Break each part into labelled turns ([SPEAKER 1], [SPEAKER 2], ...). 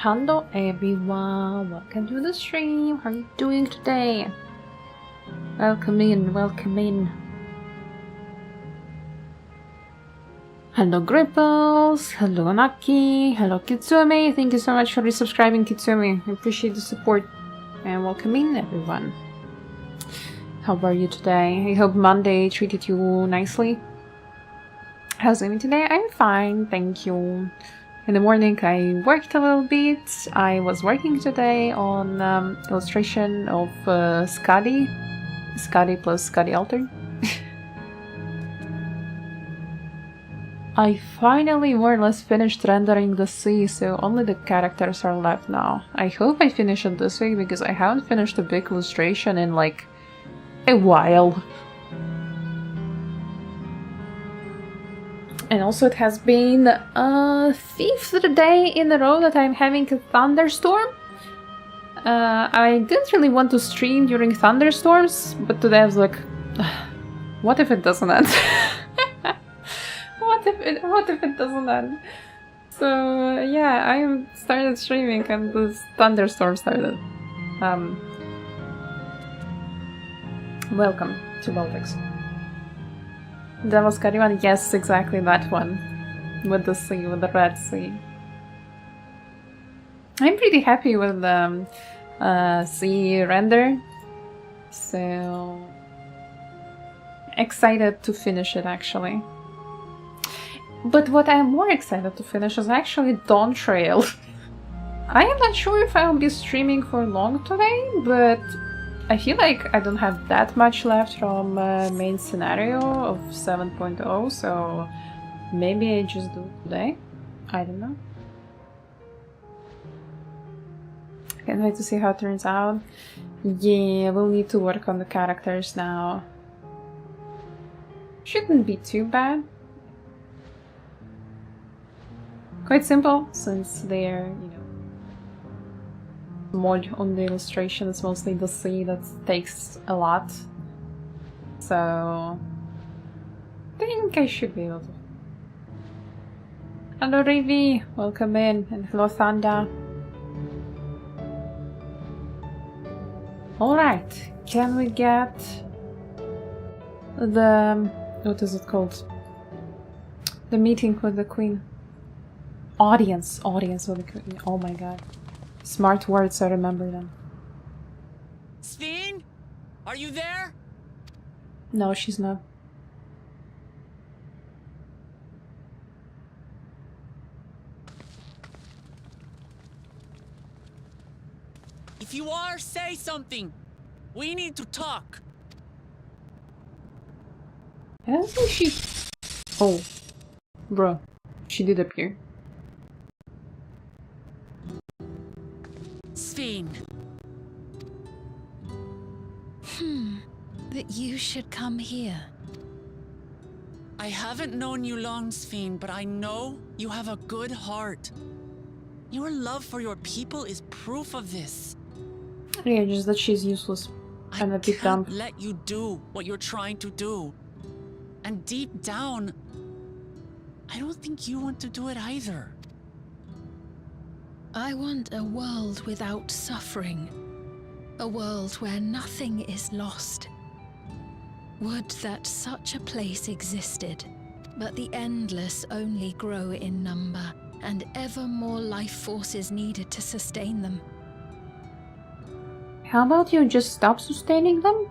[SPEAKER 1] Hello everyone, welcome to the stream. How are you doing today? Welcome in, welcome in. Hello Gripples, hello Naki, hello Kitsumi. Thank you so much for resubscribing, Kitsumi. I appreciate the support. And welcome in everyone. How are you today? I hope Monday treated you nicely. How's it going today? I'm fine, thank you. In the morning I worked a little bit. I was working today on illustration of Skadi. Skadi plus Skadi Altered. I finally more or less finished rendering the sea, so only the characters are left now. I hope I finish it this week because I haven't finished a big illustration in like a while. And also it has been fifth day in a row that I'm having a thunderstorm. I didn't really want to stream during thunderstorms, but today I was like, what if it doesn't end? What if it doesn't end? So yeah, I started streaming and this thunderstorm started. Welcome to Baltics. That was Karivan, yes, exactly that one. With the sea, with the red sea. I'm pretty happy with the sea render. So excited to finish it actually. But what I'm more excited to finish is actually Dawntrail. I am not sure if I'll be streaming for long today, but I feel like I don't have that much left from main scenario of 7.0, so maybe I just do it today. I don't know. Can't wait to see how it turns out. Yeah, we'll need to work on the characters now. Shouldn't be too bad. Quite simple, since they're, you know, mod on the illustration. It's mostly the sea that takes a lot. So I think I should be able to. Hello Rivi, welcome in, and hello Thanda. Alright, can we get the, what is it called? The meeting with the queen. Audience with the queen. Oh my god. Smart words, I remember them.
[SPEAKER 2] Sphene? Are you there?
[SPEAKER 1] No, she's not.
[SPEAKER 2] If you are, say something. We need to talk.
[SPEAKER 1] I don't think she... Oh. Bro. She did appear.
[SPEAKER 2] Sphene.
[SPEAKER 3] That you should come here.
[SPEAKER 2] I haven't known you long, Sphene, but I know you have a good heart. Your love for your people is proof of this.
[SPEAKER 1] Yeah, just that she's useless. And a bit dumb.
[SPEAKER 2] I can't let you do what you're trying to do. And deep down, I don't think you want to do it either.
[SPEAKER 3] I want a world without suffering. A world where nothing is lost. Would that such a place existed, but the endless only grow in number, and ever more life forces needed to sustain them.
[SPEAKER 1] How about you just stop sustaining them?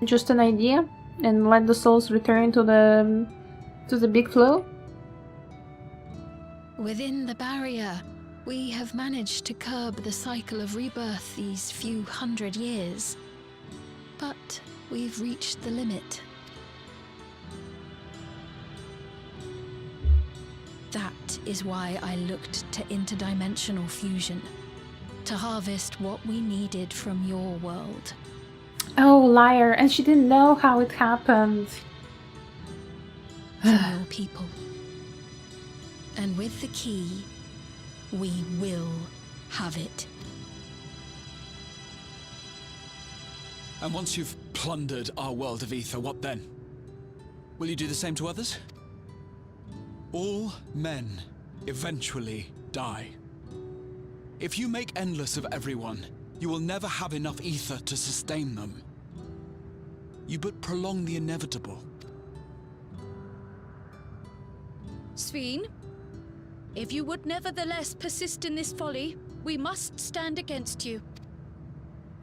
[SPEAKER 1] Just an idea? And let the souls return to the big flow?
[SPEAKER 3] Within the barrier, we have managed to curb the cycle of rebirth these few hundred years. But we've reached the limit. That is why I looked to interdimensional fusion. To harvest what we needed from your world.
[SPEAKER 1] Oh, liar. And she didn't know how it happened.
[SPEAKER 3] From your people. And with the key, we will have it.
[SPEAKER 4] And once you've plundered our world of ether, what then? Will you do the same to others? All men eventually die. If you make endless of everyone, you will never have enough ether to sustain them. You but prolong the inevitable.
[SPEAKER 3] Sphene, if you would nevertheless persist in this folly, we must stand against you.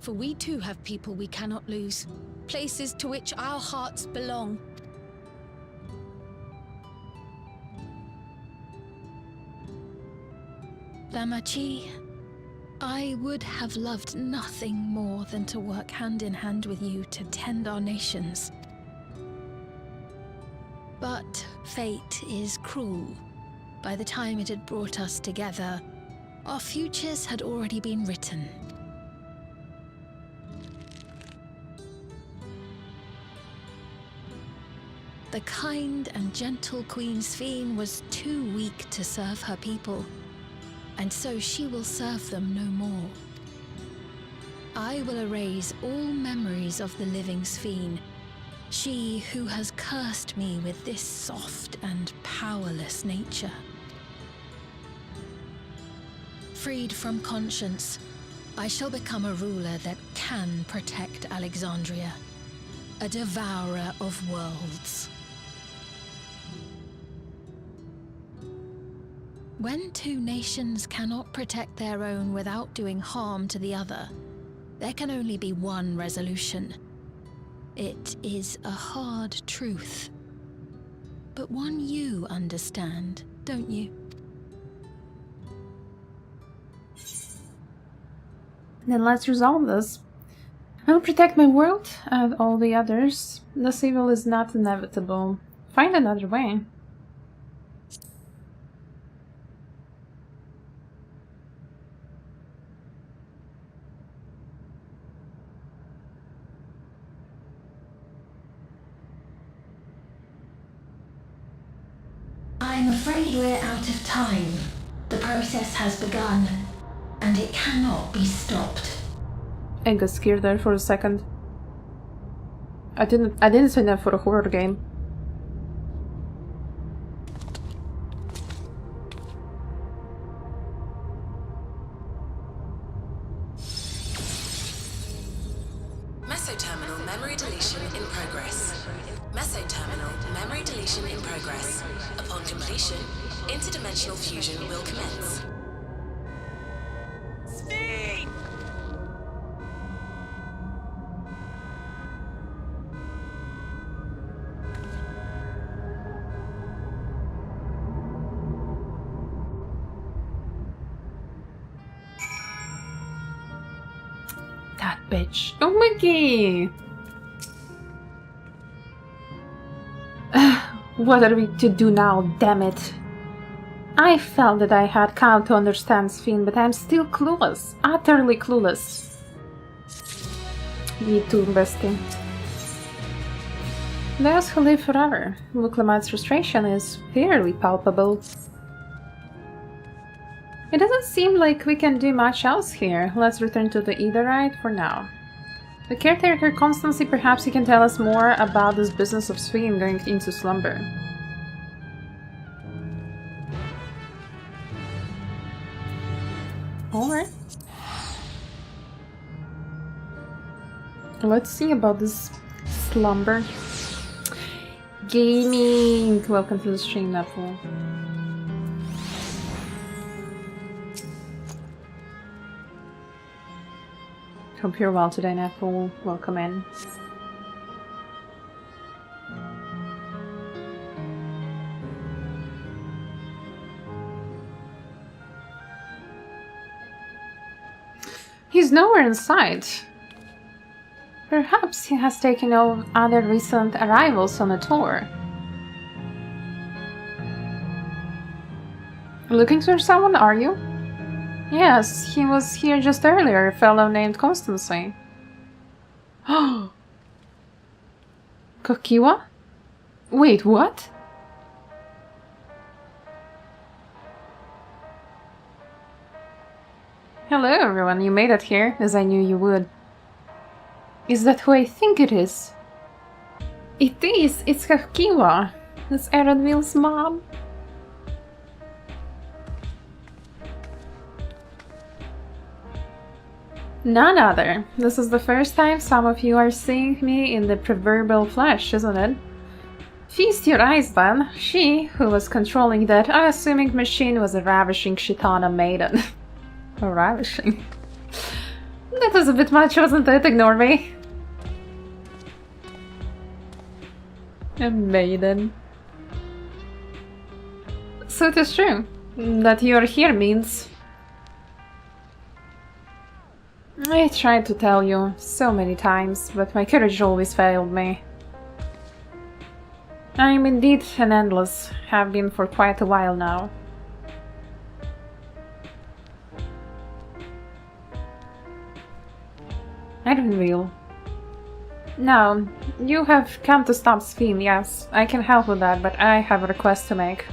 [SPEAKER 3] For we too have people we cannot lose, places to which our hearts belong. Damachi, I would have loved nothing more than to work hand in hand with you to tend our nations. But fate is cruel. By the time it had brought us together, our futures had already been written. The kind and gentle Queen Sphene was too weak to serve her people, and so she will serve them no more. I will erase all memories of the living Sphene, she who has cursed me with this soft and powerless nature. Freed from conscience, I shall become a ruler that can protect Alexandria, a devourer of worlds. When two nations cannot protect their own without doing harm to the other, there can only be one resolution. It is a hard truth, but one you understand, don't you?
[SPEAKER 1] Then let's resolve this. I will protect my world and all the others. This evil is not inevitable. Find another way.
[SPEAKER 3] I'm afraid we're out of time. The process has begun, and it cannot be stopped.
[SPEAKER 1] I got scared there for a second. I didn't sign up for a horror game.
[SPEAKER 5] Mesoterminal memory deletion in progress. Mesoterminal memory deletion in progress. Upon completion, interdimensional fusion will commence.
[SPEAKER 2] Sphene!
[SPEAKER 1] That bitch. Oh my god! What are we to do now, damn it? I felt that I had come to understand Sphene, but I'm still clueless. Utterly clueless. Me too, bestie. Those who live forever. Muklamad's frustration is fairly palpable. It doesn't seem like we can do much else here. Let's return to the Aetherite for now. The caretaker Constancy, perhaps he can tell us more about this business of Sphene going into slumber. Alright. Let's see about this slumber. Gaming! Welcome to the stream, Apple. Hope you're well today, Apple. Welcome in. He's nowhere in sight. Perhaps he has taken all other recent arrivals on a tour. Looking for someone, are you? Yes, he was here just earlier, a fellow named Constancy. Oh! Kokiwa? Wait, what? Hello everyone, you made it here, as I knew you would. Is that who I think it is? It is! It's Kokiwa! That's Eredvil's mom. None other. This is the first time some of you are seeing me in the proverbial flesh, isn't it? Feast your eyes then. She, who was controlling that unassuming machine, was a ravishing Shitana maiden. Ravishing? That was a bit much, wasn't it? Ignore me. A maiden. So it is true. That you are here means... I tried to tell you so many times, but my courage always failed me. I am indeed an endless, have been for quite a while now. I don't will. Now, you have come to stop Sphene, yes, I can help with that, but I have a request to make.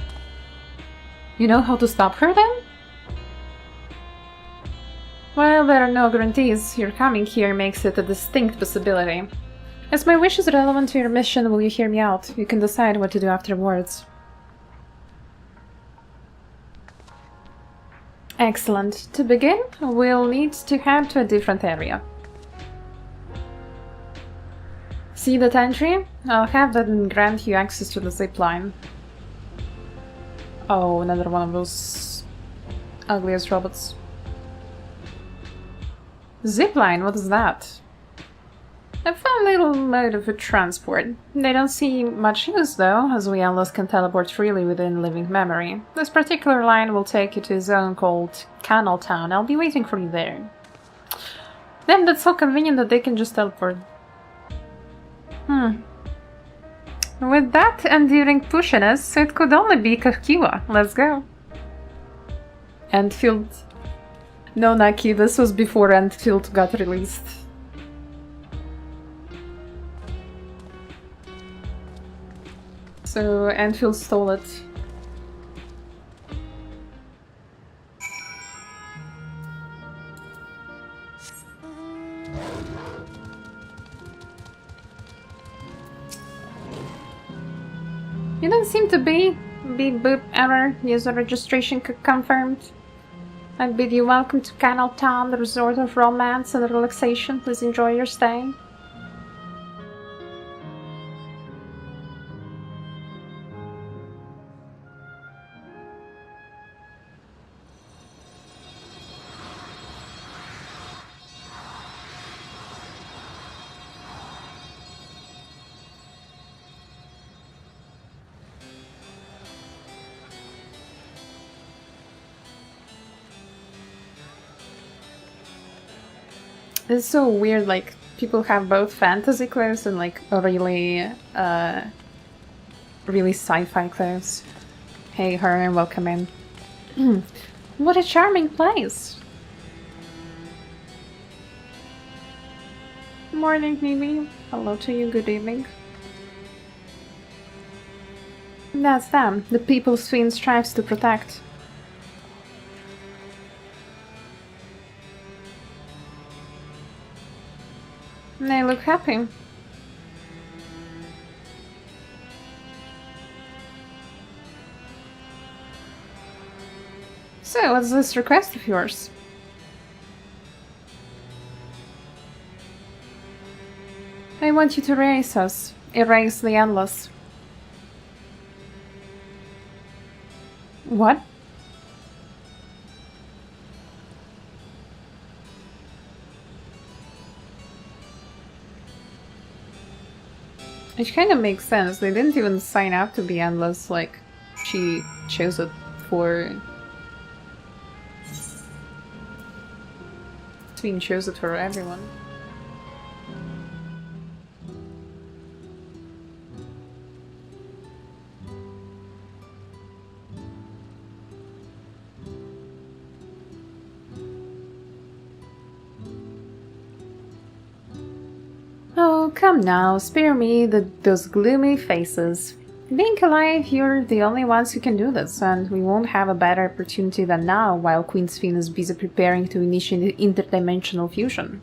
[SPEAKER 1] You know how to stop her then? Well, there are no guarantees. Your coming here makes it a distinct possibility. As my wish is relevant to your mission, will you hear me out? You can decide what to do afterwards. Excellent. To begin, we'll need to head to a different area. See that entry? I'll have that grant you access to the zipline. Oh, another one of those ugliest robots. Zipline, what is that? A fun little mode of transport. They don't see much use though, as we endless can teleport freely within living memory. This particular line will take you to a zone called Canal Town. I'll be waiting for you there. Then that's so convenient that they can just teleport. With that enduring pushiness, it could only be Kakiwa. Let's go. Enfield. No, Naki, this was before Enfield got released. So Enfield stole it. You don't seem to be. Beep boop error. User registration confirmed. I bid you welcome to Canal Town, the resort of romance and relaxation. Please enjoy your stay. It's so weird, like, people have both fantasy clothes and, like, really sci-fi clothes. Hey, her, welcome in. What a charming place! Morning, Mimi. Hello to you, good evening. That's them, the people Sphene strives to protect. They look happy. So, what's this request of yours? I want you to erase us. Erase the endless. What? Which kind of makes sense. They didn't even sign up to be endless, like, she chose it for... Sphene chose it for everyone. Oh, come now, spare me those gloomy faces. Being alive, you're the only ones who can do this, and we won't have a better opportunity than now while Queen Sphene is busy preparing to initiate interdimensional fusion.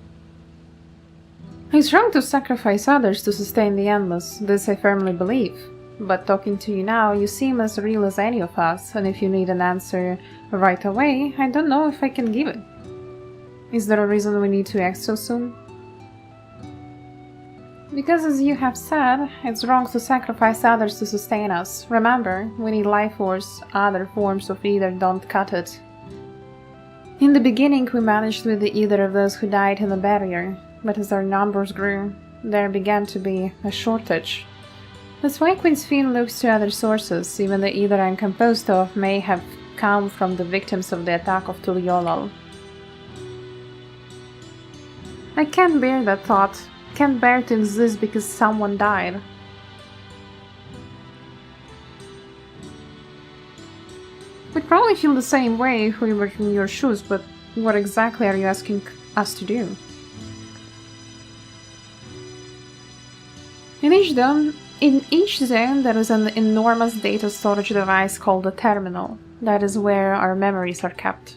[SPEAKER 1] It's wrong to sacrifice others to sustain the endless, this I firmly believe. But talking to you now, you seem as real as any of us, and if you need an answer right away, I don't know if I can give it. Is there a reason we need to act so soon? Because as you have said, it's wrong to sacrifice others to sustain us. Remember, we need life force, other forms of either don't cut it. In the beginning we managed with either of those who died in the barrier, but as our numbers grew, there began to be a shortage. That's why Queen Sphene looks to other sources, even the either I'm composed of may have come from the victims of the attack of Tuliolal. I can't bear that thought. Can't bear to exist because someone died. We'd probably feel the same way if we were in your shoes, but what exactly are you asking us to do? In each zone there is an enormous data storage device called a terminal. That is where our memories are kept.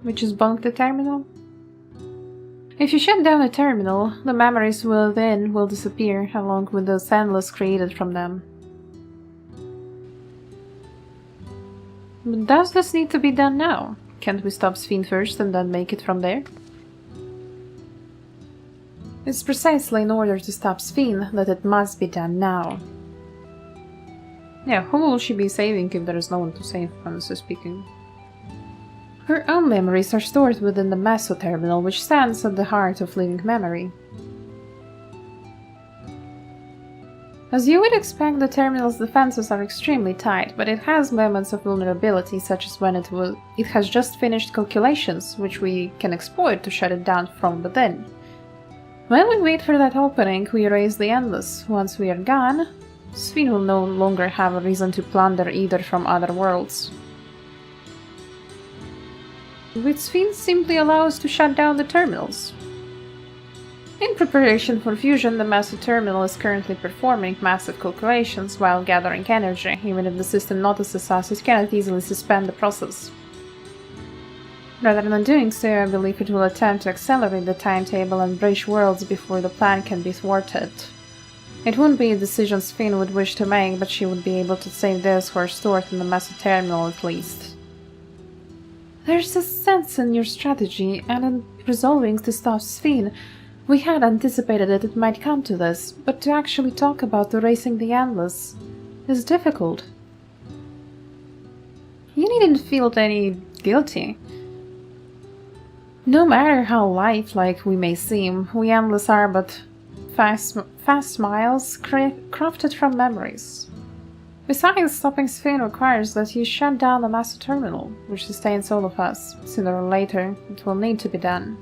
[SPEAKER 1] Which is bunk the terminal? If you shut down a terminal, the memories within will disappear, along with those endless created from them. But does this need to be done now? Can't we stop Sphene first and then make it from there? It's precisely in order to stop Sphene that it must be done now. Yeah, who will she be saving if there is no one to save, honestly speaking? Her own memories are stored within the meso-terminal, which stands at the heart of living memory. As you would expect, the terminal's defenses are extremely tight, but it has moments of vulnerability, such as when it has just finished calculations, which we can exploit to shut it down from within. When we wait for that opening, we erase the Endless. Once we are gone, Sphene will no longer have a reason to plunder either from other worlds. Would Sphene simply allow us to shut down the terminals? In preparation for fusion, the massive terminal is currently performing massive calculations while gathering energy. Even if the system notices us, it cannot easily suspend the process. Rather than doing so, I believe it will attempt to accelerate the timetable and bridge worlds before the plan can be thwarted. It wouldn't be a decision Sphene would wish to make, but she would be able to save those who are stored in the massive terminal at least. There's a sense in your strategy, and in resolving to stop Sphene, we had anticipated that it might come to this, but to actually talk about erasing the Endless is difficult. You needn't feel any guilty. No matter how lifelike we may seem, we Endless are but fast smiles crafted from memories. Besides, stopping Sphene requires that you shut down the master terminal, which sustains all of us. Sooner or later, it will need to be done.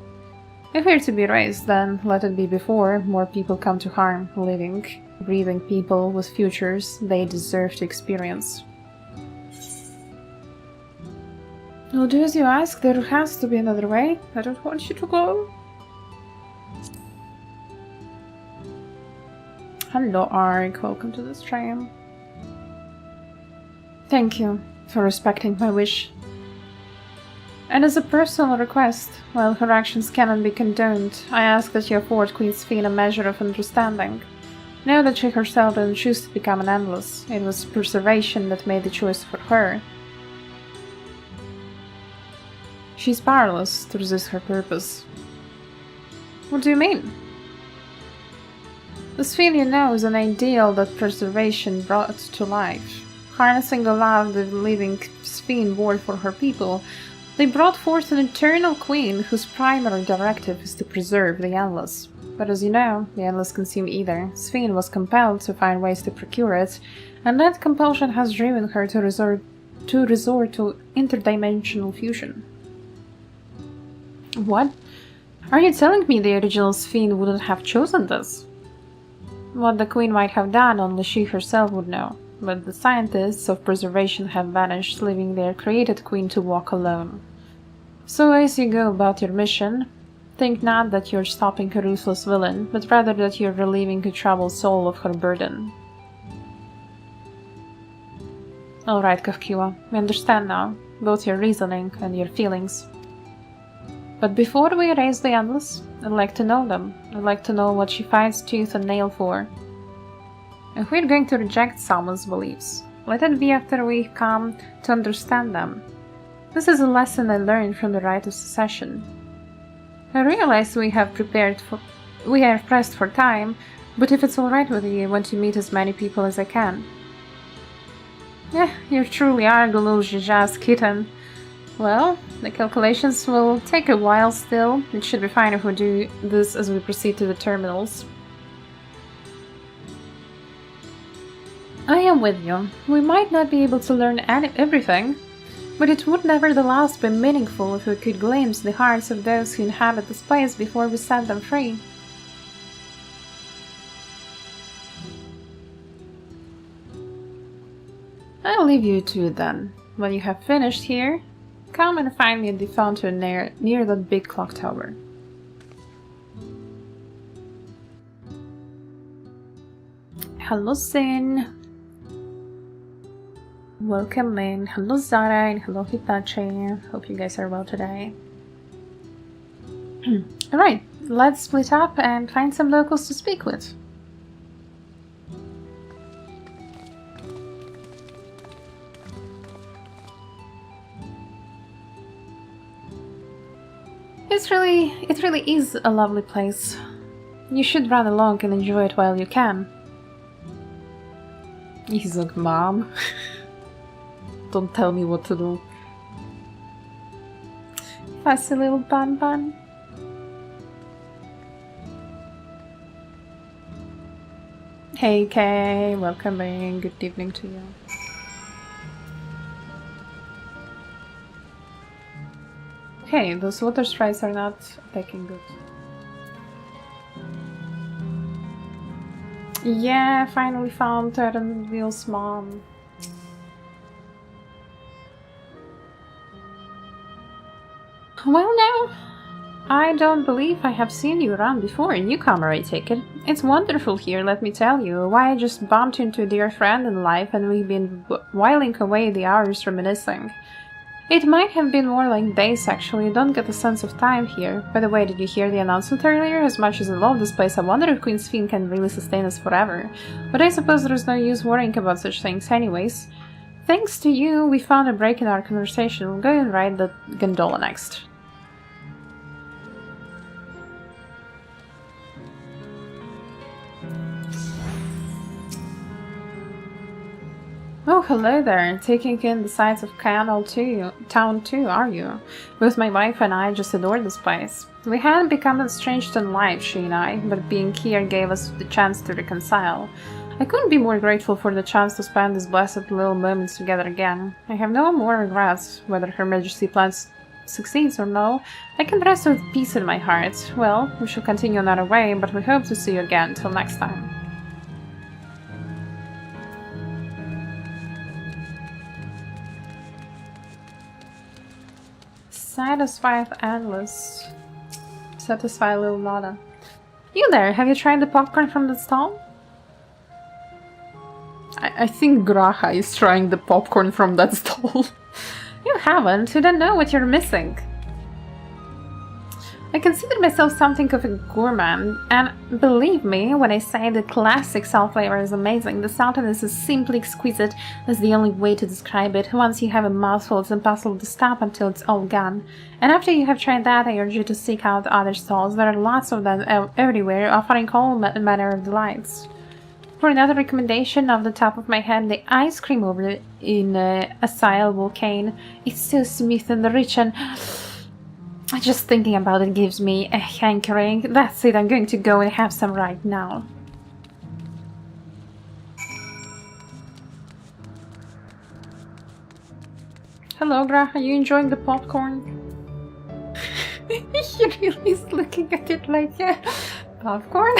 [SPEAKER 1] If we're to be raised, then let it be before more people come to harm living, breathing people with futures they deserve to experience. I'll do as you ask. There has to be another way. I don't want you to go. Hello, Ark. Welcome to the stream. Thank you for respecting my wish. And as a personal request, while her actions cannot be condoned, I ask that you afford Queen Sphene a measure of understanding. Know that she herself didn't choose to become an Endless. It was preservation that made the choice for her. She's powerless to resist her purpose. What do you mean? The Sphene you know is an ideal that preservation brought to life. Harnessing the love the living Sphene bore for her people, they brought forth an eternal queen whose primary directive is to preserve the Endless. But as you know, the Endless consume either. Sphene was compelled to find ways to procure it, and that compulsion has driven her to resort to interdimensional fusion. What? Are you telling me the original Sphene wouldn't have chosen this? What the queen might have done, only she herself would know. But the scientists of preservation have vanished, leaving their created queen to walk alone. So as you go about your mission, think not that you're stopping a ruthless villain, but rather that you're relieving a troubled soul of her burden. Alright, Kafkiwa, we understand now, both your reasoning and your feelings. But before we erase the Endless, I'd like to know them. I'd like to know what she fights tooth and nail for. If we're going to reject someone's beliefs, let it be after we come to understand them. This is a lesson I learned from the rite of secession. I realize we are pressed for time, but if it's alright with you, I want to meet as many people as I can. You truly are the little Jaja's kitten. Well, the calculations will take a while still. It should be fine if we do this as we proceed to the terminals. I am with you. We might not be able to learn everything, but it would nevertheless be meaningful if we could glimpse the hearts of those who inhabit this place before we set them free. I'll leave you to it then. When you have finished here, come and find me at the fountain near that big clock tower. Hello, Sin. Welcome in. Hello, Zara, and hello, Hitachi. Hope you guys are well today. Alright, let's split up and find some locals to speak with. It really is a lovely place. You should run along and enjoy it while you can. He's like, Mom, don't tell me what to do. Fussy little bun. Hey Kay, welcome in. Good evening to you. Hey, those water sprites are not attacking good. Yeah, finally found Terranville's mom. Well now, I don't believe I have seen you around before, a newcomer I take it. It's wonderful here, let me tell you. Why, I just bumped into a dear friend in life and we've been whiling away the hours reminiscing. It might have been more like days actually, don't get a sense of time here. By the way, did you hear the announcement earlier? As much as I love this place, I wonder if Queen Sphene can really sustain us forever. But I suppose there's no use worrying about such things anyways. Thanks to you, we found a break in our conversation. We'll go and ride the gondola next. Oh, hello there. Taking in the sights of Town too, are you? Both my wife and I just adore this place. We hadn't become estranged in life, she and I, but being here gave us the chance to reconcile. I couldn't be more grateful for the chance to spend these blessed little moments together again. I have no more regrets, whether Her Majesty plans succeeds or no. I can rest with peace in my heart. Well, we shall continue on our way, but we hope to see you again. Till next time. Satisfied Endless. Satisfy little Nada. You there, have you tried the popcorn from the stall? I think Graha is trying the popcorn from that stall. You haven't, you don't know what you're missing. I consider myself something of a gourmand, and believe me when I say the classic salt flavor is amazing. The saltiness is simply exquisite. That's the only way to describe it. Once you have a mouthful, it's impossible to stop until it's all gone. And after you have tried that, I urge you to seek out other stalls. There are lots of them everywhere, offering all manner of delights. For another recommendation, off the top of my head, the ice cream over in Asyl Volcane. It's so smooth and rich and... just thinking about it gives me a hankering. That's it, I'm going to go and have some right now. Hello, Gra, are you enjoying the popcorn? He really is looking at it like, popcorn?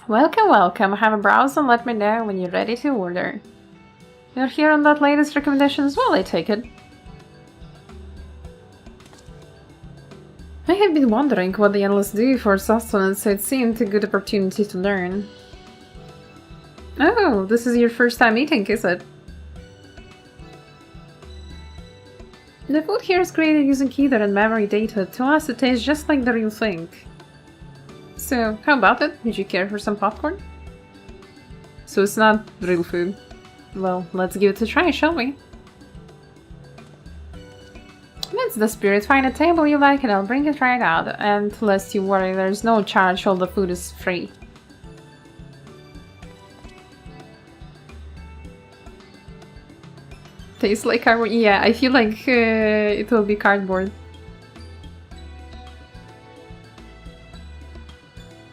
[SPEAKER 1] Welcome, welcome. Have a browse and let me know when you're ready to order. You're here on that latest recommendation as well, I take it. I have been wondering what the Endless do for sustenance, so it seemed a good opportunity to learn. Oh, this is your first time eating, is it? The food here is created using Keter and memory data. To us, it tastes just like the real thing. So, how about it? Did you care for some popcorn? So it's not real food. Well, let's give it a try, shall we? That's the spirit. Find a table you like and I'll bring it right out. And lest you worry, there's no charge, all the food is free. Tastes like cardboard? Yeah, I feel like it will be cardboard.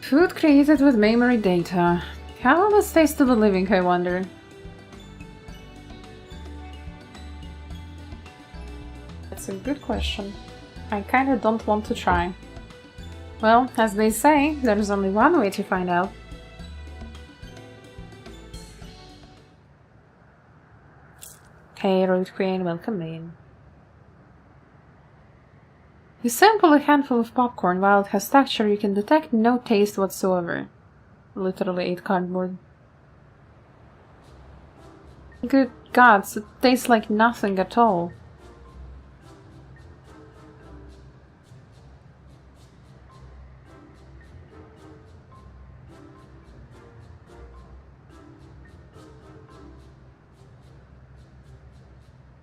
[SPEAKER 1] Food created with memory data. How will this taste to the living, I wonder? That's a good question. I kinda don't want to try. Well, as they say, there's only one way to find out. Hey, Road Queen, welcome in. You sample a handful of popcorn. While it has texture, you can detect no taste whatsoever. Literally ate cardboard. Good gods, it tastes like nothing at all.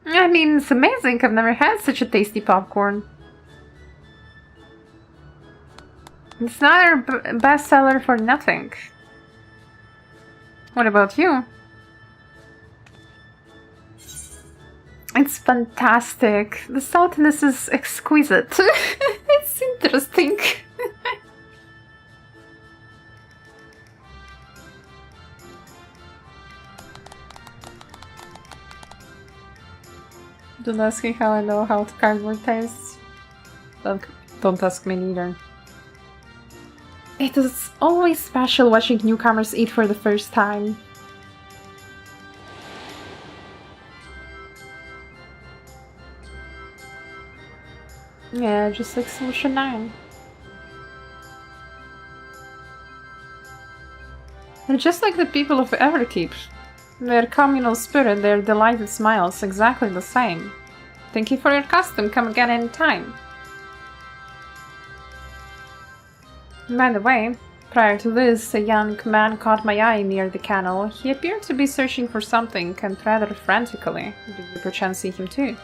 [SPEAKER 1] I mean, it's amazing. I've never had such a tasty popcorn. It's not our bestseller for nothing. What about you? It's fantastic. The saltiness is exquisite. It's interesting. Don't ask me how I know how cardboard tastes. Don't ask me neither. It is always special watching newcomers eat for the first time. Yeah, just like Solution 9. They're just like the people of Everkeep. Their communal spirit, their delighted smiles, exactly the same. Thank you for your custom, come again anytime. By the way, prior to this, a young man caught my eye near the canal. He appeared to be searching for something, and rather frantically. Did you perchance see him too?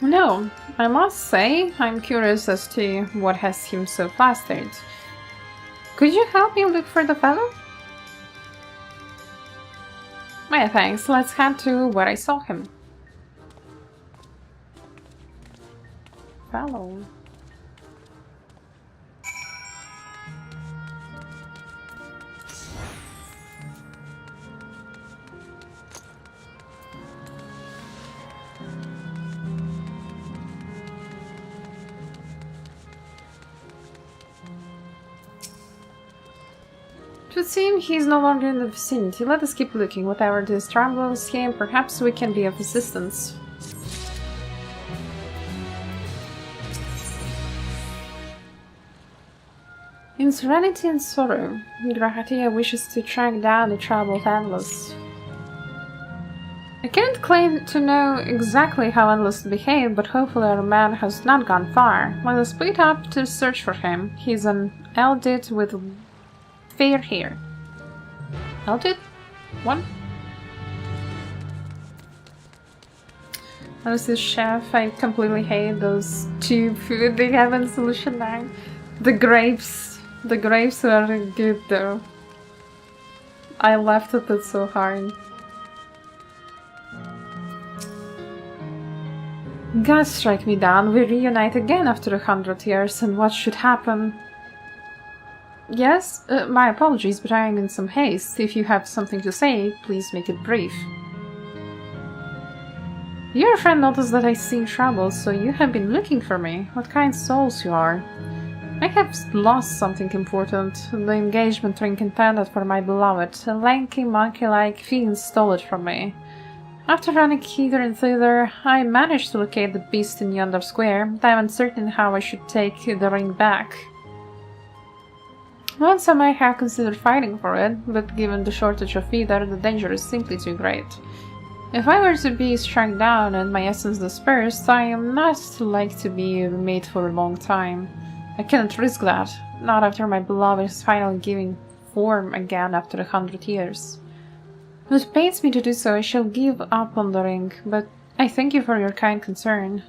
[SPEAKER 1] No, I must say, I'm curious as to what has him so flustered. Could you help me look for the fellow? Yeah, thanks. Let's head to where I saw him. Fellow. It would seem he's no longer in the vicinity. Let us keep looking. Whatever this troubles him, perhaps we can be of assistance. In serenity and sorrow, Grahatia wishes to track down the troubled Endless. I can't claim to know exactly how Endless behaved, but hopefully our man has not gone far. Let us split up to search for him. He's an Eldit with fair hair. Eldit? One? Honestly, chef, I completely hate those tube food they have in Solution 9. The grapes. The grapes are good though. I laughed at it so hard. Gods strike me down. We reunite again after 100 years, and what should happen? Yes, my apologies, but I am in some haste. If you have something to say, please make it brief. Your friend noticed that I seem troubled, so you have been looking for me. What kind souls you are. I have lost something important. The engagement ring intended for my beloved. A lanky, monkey-like fiend stole it from me. After running hither and thither, I managed to locate the beast in yonder square, but I am uncertain how I should take the ring back. Once I might have considered fighting for it, but given the shortage of either, the danger is simply too great. If I were to be struck down and my essence dispersed, I am not like to be a mate for a long time. I cannot risk that, not after my beloved is finally giving form again after 100 years. If it pains me to do so, I shall give up on the ring, but I thank you for your kind concern.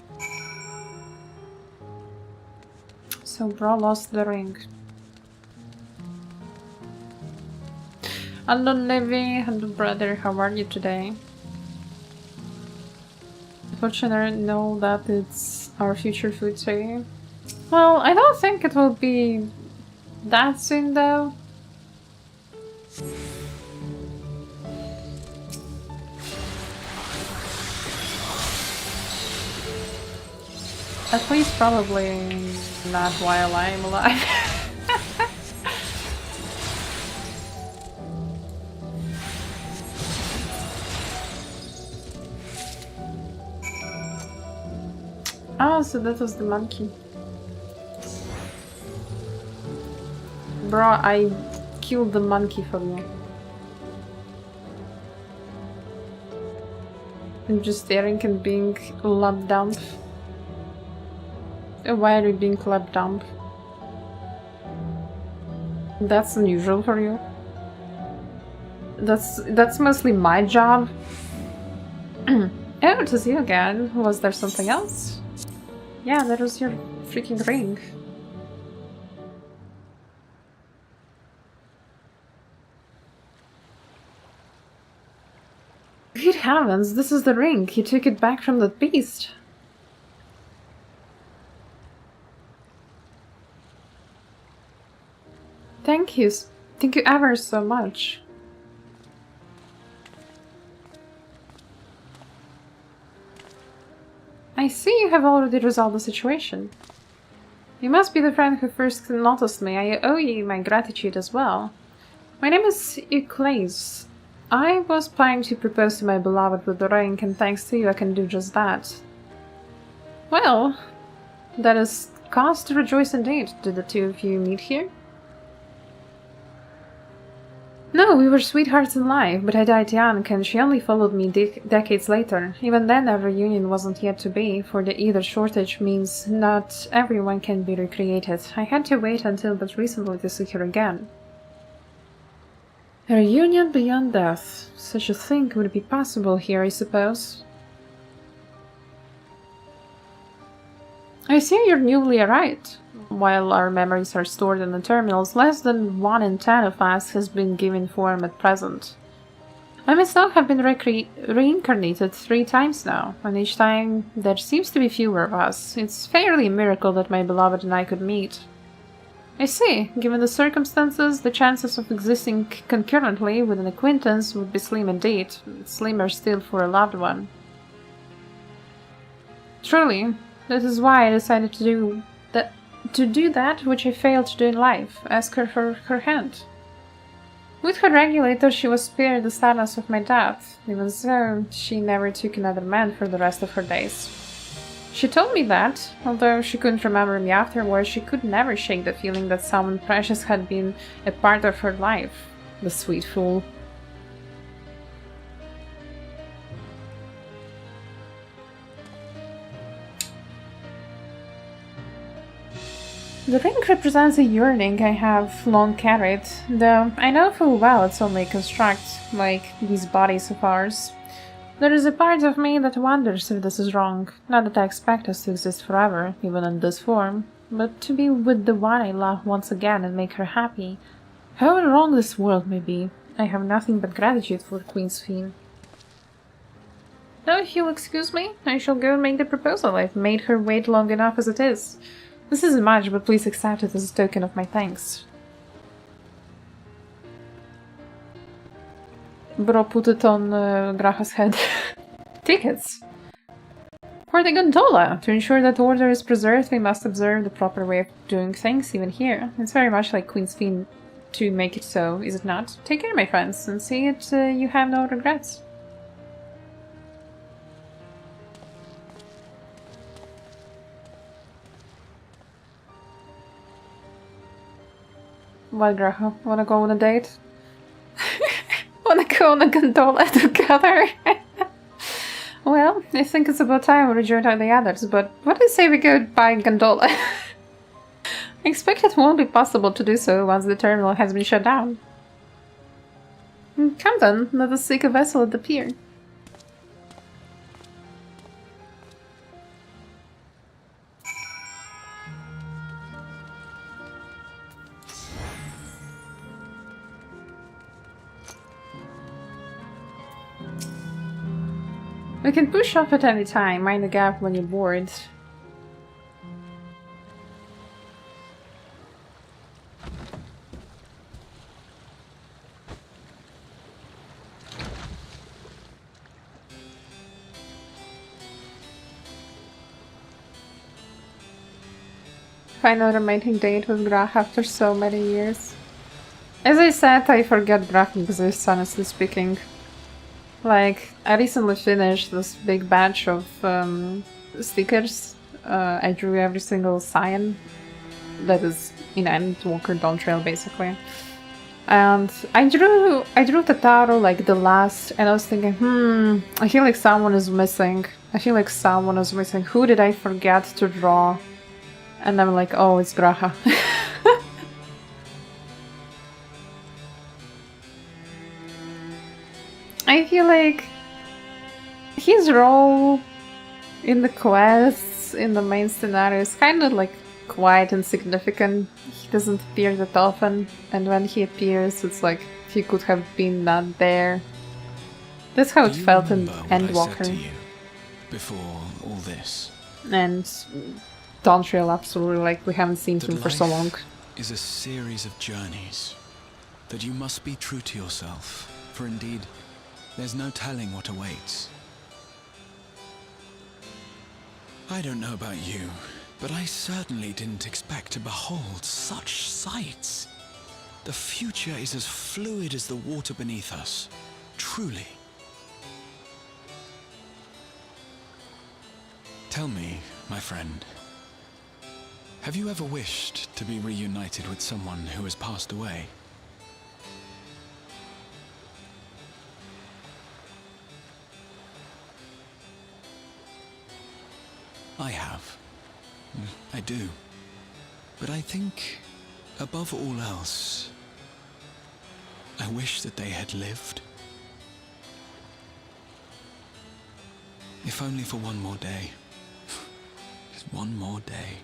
[SPEAKER 1] So Bro lost the ring. Hello Levi, hello brother, how are you today? Unfortunately, know that it's our future food too. Well, I don't think it will be that soon though. At least probably not while I'm alive. Oh, so that was the monkey. Bro, I killed the monkey for you. I'm just staring and being lap dump. Why are you being lap dump? That's unusual for you. That's mostly my job. Oh, to see you again. Was there something else? Yeah, that was your freaking ring. Good heavens, this is the ring. He took it back from that beast. Thank you. Thank you ever so much. I see you have already resolved the situation. You must be the friend who first noticed me. I owe you my gratitude as well. My name is Euclase. I was planning to propose to my beloved with the ring, and thanks to you I can do just that. Well, that is cause to rejoice indeed. Did the two of you meet here? No, we were sweethearts in life, but I died young, and she only followed me decades later. Even then, our reunion wasn't yet to be, for the ether shortage means not everyone can be recreated. I had to wait until but recently to see her again. A reunion beyond death. Such a thing would be possible here, I suppose. I see you're newly arrived. While our memories are stored in the terminals, less than 1 in 10 of us has been given form at present. I myself have been reincarnated 3 times now, and each time there seems to be fewer of us. It's fairly a miracle that my beloved and I could meet. I see. Given the circumstances, the chances of existing concurrently with an acquaintance would be slim indeed, slimmer still for a loved one. Truly, this is why I decided to do that which I failed to do in life, ask her for her hand. With her regulator, she was spared the sadness of my death. Even so, she never took another man for the rest of her days. She told me that, although she couldn't remember me afterwards, she could never shake the feeling that someone precious had been a part of her life. The sweet fool. The ring represents a yearning I have long carried, though I know full well it's only a construct, like these bodies of ours. There is a part of me that wonders if this is wrong. Not that I expect us to exist forever, even in this form, but to be with the one I love once again and make her happy. However wrong this world may be, I have nothing but gratitude for Queen Sphene. Now if you'll excuse me, I shall go and make the proposal. I've made her wait long enough as it is. This isn't much, but please accept it as a token of my thanks. Bro put it on Graha's head. Tickets! For the gondola! To ensure that order is preserved, we must observe the proper way of doing things, even here. It's very much like Queen Sphene to make it so, is it not? Take care, my friends, and see that you have no regrets. What, Graha? Wanna go on a date? Wanna go on a gondola together? Well, I think it's about time we rejoined the others, but what do you say we go buy a gondola? I expect it won't be possible to do so once the terminal has been shut down. Come then, let us seek a vessel at the pier. We can push off at any time, mind the gap when you're bored. Final remaining date with Grach after so many years. As I said, I forget Grach exists, honestly speaking. Like, I recently finished this big batch of stickers. I drew every single sign that is in Endwalker Dawntrail, basically. And I drew Tataru like the last, and I was thinking, I feel like someone is missing. Who did I forget to draw? And I'm like, oh, it's Graha. I feel like his role in the quests, in the main scenario, is kind of like quite insignificant. He doesn't appear that often, and when he appears, it's like he could have been not there. That's how it felt in Endwalker.
[SPEAKER 4] Before all this.
[SPEAKER 1] And Dawntrail, absolutely, like we haven't seen him for so long.
[SPEAKER 4] Life is a series of journeys. That you must be true to yourself, for indeed, there's no telling what awaits. I don't know about you, but I certainly didn't expect to behold such sights. The future is as fluid as the water beneath us, truly. Tell me, my friend, have you ever wished to be reunited with someone who has passed away? I have. I do. But I think, above all else, I wish that they had lived. If only for one more day. Just one more day.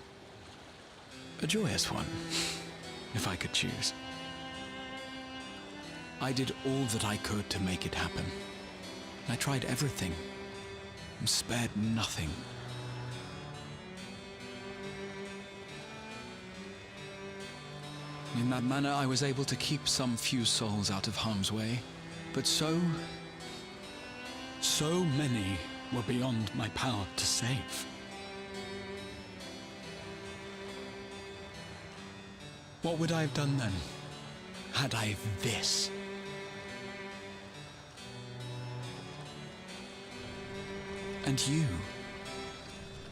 [SPEAKER 4] A joyous one, if I could choose. I did all that I could to make it happen. I tried everything, and spared nothing. In that manner, I was able to keep some few souls out of harm's way, but so many were beyond my power to save. What would I have done then, had I this? And you?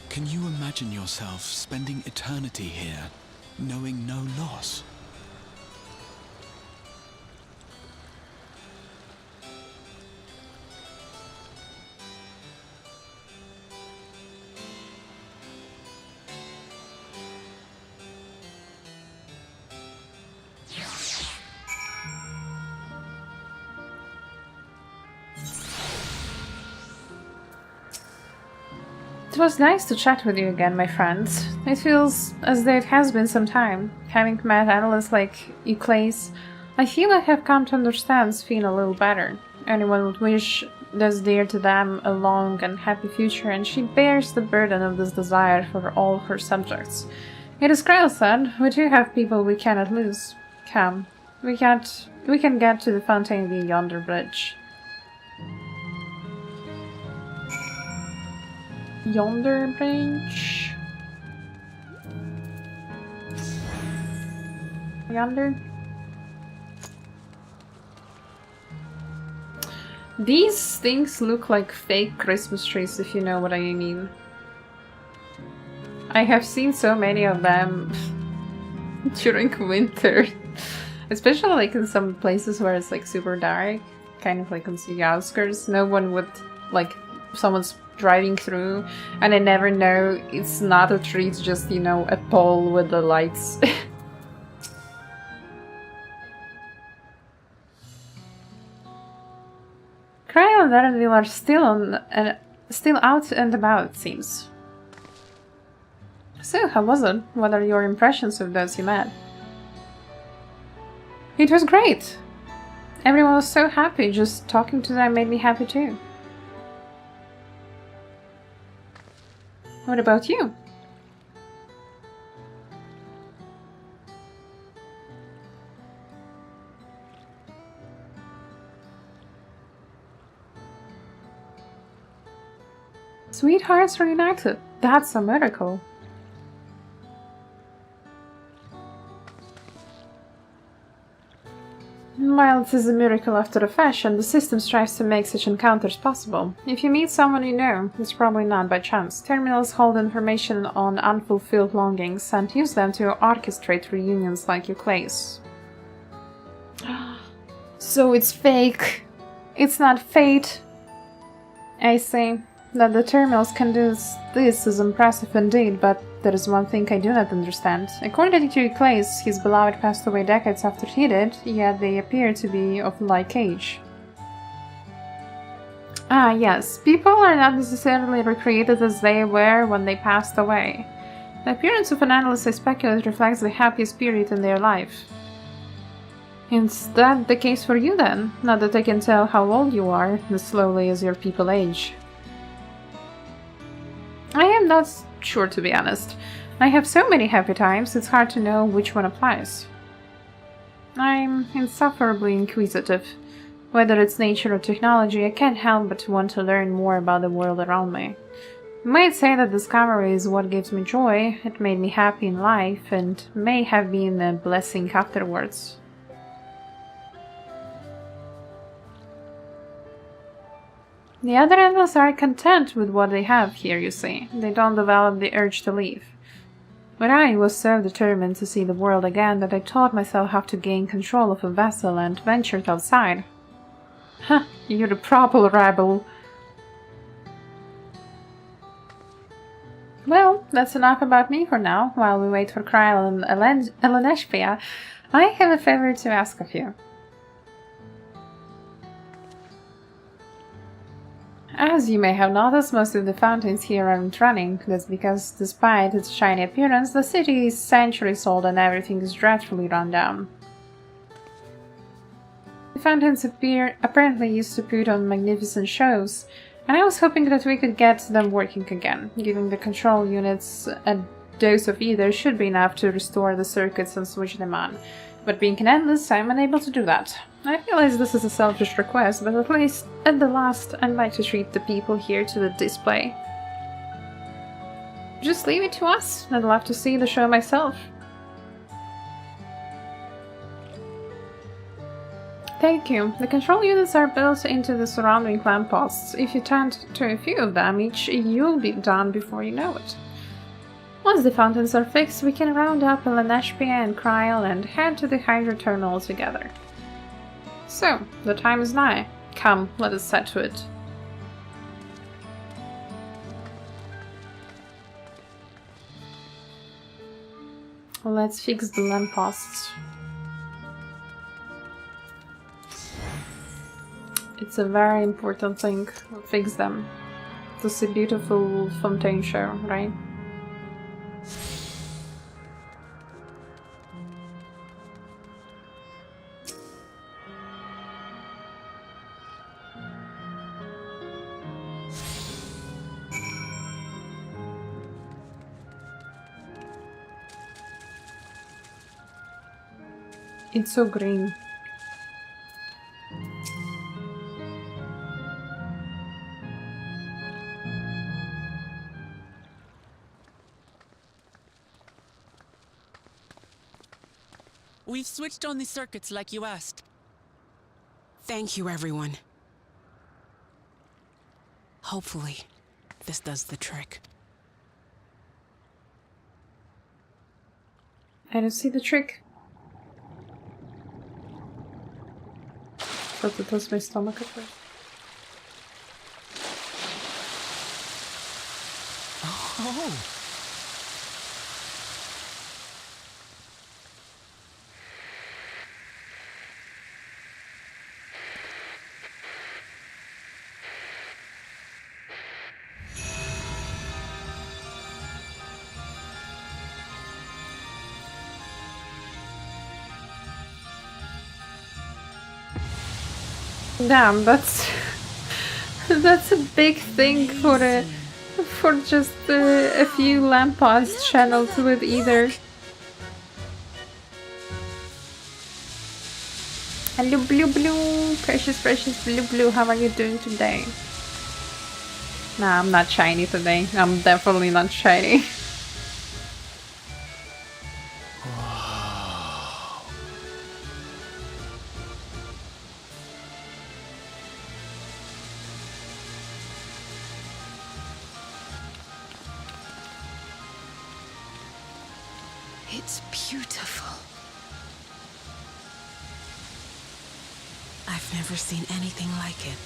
[SPEAKER 4] Can you imagine yourself spending eternity here, knowing no loss?
[SPEAKER 1] It was nice to chat with you again, my friends. It feels as though it has been some time. Having met analysts like Euclase, I feel I have come to understand Sphene a little better. Anyone would wish thus dear to them a long and happy future, and she bears the burden of this desire for all her subjects. It is Krail said, we do have people we cannot lose. Come, we can get to the fountain via yonder bridge. Yonder bridge? Yonder? These things look like fake Christmas trees, if you know what I mean. I have seen so many of them during winter. Especially like in some places where it's like super dark. Kind of like on the outskirts. No one would, like, someone's driving through and I never know it's not a tree, it's just, you know, a pole with the lights. and Daredevil are still out and about, it seems. So, how was it? What are your impressions of those you met? It was great! Everyone was so happy, just talking to them made me happy too. What about you? Sweethearts reunited. That's a miracle. While it is a miracle after a fashion, the system strives to make such encounters possible. If you meet someone you know, it's probably not by chance. Terminals hold information on unfulfilled longings and use them to orchestrate reunions like Euclid's. So it's fake. It's not fate. I see. That the terminals can do this is impressive indeed, but there is one thing I do not understand. According to Euclid's, his beloved passed away decades after he did, yet they appear to be of like age. Ah, yes. People are not necessarily recreated as they were when they passed away. The appearance of an endless, I speculate, reflects the happiest period in their life. Is that the case for you then? Not that I can tell how old you are, as slowly as your people age. I am not sure, to be honest. I have so many happy times, it's hard to know which one applies. I'm insufferably inquisitive. Whether it's nature or technology, I can't help but want to learn more about the world around me. You might say that discovery is what gives me joy, it made me happy in life, and may have been a blessing afterwards. The other animals are content with what they have here, you see. They don't develop the urge to leave. But I was so determined to see the world again that I taught myself how to gain control of a vessel and ventured outside. Huh, you're a proper rebel. Well, that's enough about me for now. While we wait for Kryl and Eleneshpia, I have a favor to ask of you. As you may have noticed, most of the fountains here aren't running. That's because, despite its shiny appearance, the city is centuries old and everything is dreadfully run down. The fountains apparently used to put on magnificent shows, and I was hoping that we could get them working again. Giving the control units a dose of either should be enough to restore the circuits and switch them on. But being an endless, I'm unable to do that. I realize this is a selfish request, but at least, at the last, I'd like to treat the people here to the display. Just leave it to us. I'd love to see the show myself. Thank you. The control units are built into the surrounding lampposts. If you tend to a few of them each, you'll be done before you know it. Once the fountains are fixed, we can round up Eleneshpia and Kryl and head to the Hydro Terminal together. So, the time is nigh. Come, let us set to it. Let's fix the lampposts. It's a very important thing. Fix them. This is a beautiful fontaine show, right? It's so green.
[SPEAKER 2] We've switched on the circuits like you asked.
[SPEAKER 5] Thank you, everyone. Hopefully, this does the trick.
[SPEAKER 1] I don't see the trick. Thought it was my stomach at first.
[SPEAKER 2] Oh!
[SPEAKER 1] Damn, that's that's a big thing for just a few lampposts channeled with either. Hello, Blue Blue, precious Blue Blue. How are you doing today? Nah, I'm not shiny today. I'm definitely not shiny.
[SPEAKER 5] It's beautiful. I've never seen anything like it.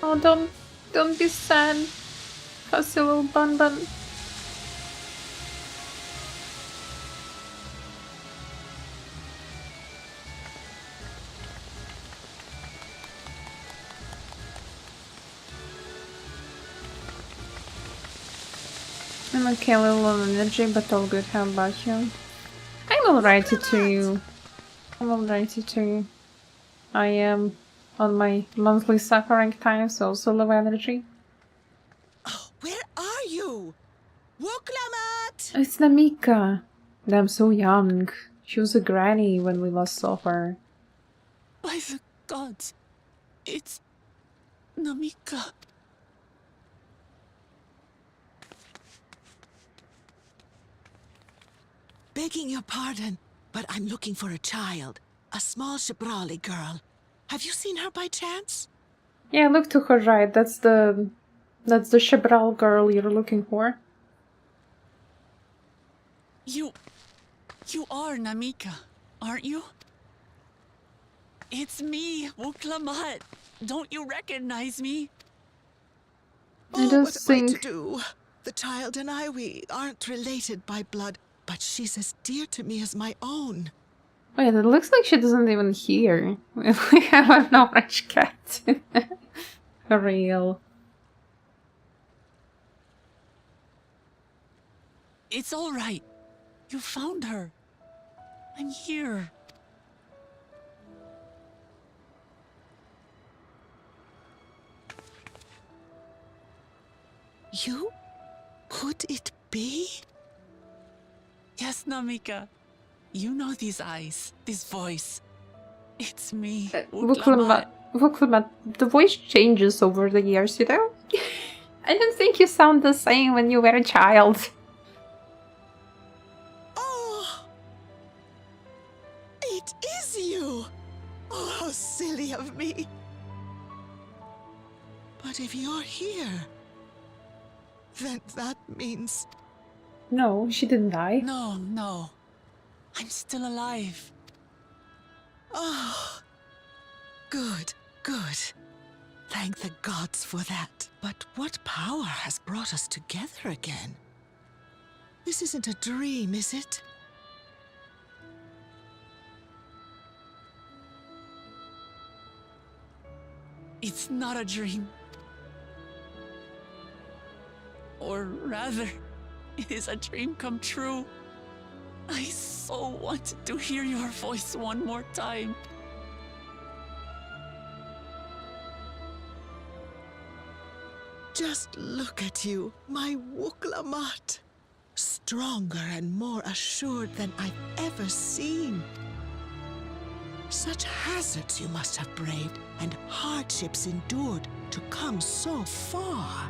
[SPEAKER 1] Oh, don't be sad, fussy little bun bun. I'm okay, a little on energy, but all good. How about you? I will write it to you. I will write it to you. I am on my monthly suffering time, so also low energy.
[SPEAKER 2] Oh, where are you? Wuklamat!
[SPEAKER 1] It's Namika. I'm so young. She was a granny when we last saw her.
[SPEAKER 2] By the gods, it's Namika.
[SPEAKER 6] Begging your pardon, but I'm looking for a child. A small Shibrali girl. Have you seen her by chance?
[SPEAKER 1] Yeah, look to her right. That's the Shibral girl you're looking for.
[SPEAKER 2] You are Namika, aren't you? It's me, Wuklamat. Don't you recognize me?
[SPEAKER 1] I
[SPEAKER 6] Oh,
[SPEAKER 1] don't
[SPEAKER 6] what am I to
[SPEAKER 1] think...
[SPEAKER 6] do? The child and I, we aren't related by blood, but she's as dear to me as my own.
[SPEAKER 1] Wait, it looks like she doesn't even hear. We have an orange cat. For real.
[SPEAKER 2] It's all right. You found her. I'm here.
[SPEAKER 6] You? Could it be?
[SPEAKER 2] Yes, Namika. You know these eyes, this voice. It's me,
[SPEAKER 1] Wuklamat, the voice changes over the years, you know? I don't think you sound the same when you were a child.
[SPEAKER 6] Oh! It is you! Oh, how silly of me. But if you're here, then that means...
[SPEAKER 1] No, she didn't die.
[SPEAKER 2] No. I'm still alive.
[SPEAKER 6] Oh, good. Thank the gods for that. But what power has brought us together again? This isn't a dream, is it?
[SPEAKER 2] It's not a dream. Or rather, it is a dream come true. I so wanted to hear your voice one more time.
[SPEAKER 6] Just look at you, my Wuklamat. Stronger and more assured than I've ever seen. Such hazards you must have braved and hardships endured to come so far.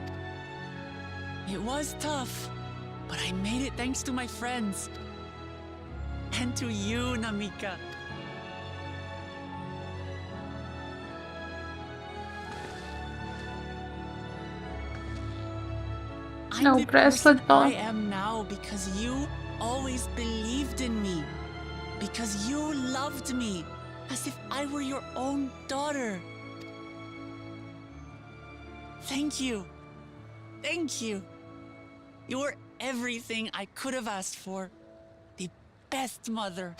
[SPEAKER 2] It was tough, but I made it thanks to my friends. And to you, Namika.
[SPEAKER 1] No,
[SPEAKER 2] I'm the
[SPEAKER 1] bracelet
[SPEAKER 2] person
[SPEAKER 1] doll.
[SPEAKER 2] I am now because you always believed in me. Because you loved me as if I were your own daughter. Thank you. Thank you. You were everything I could have asked for. The best mother.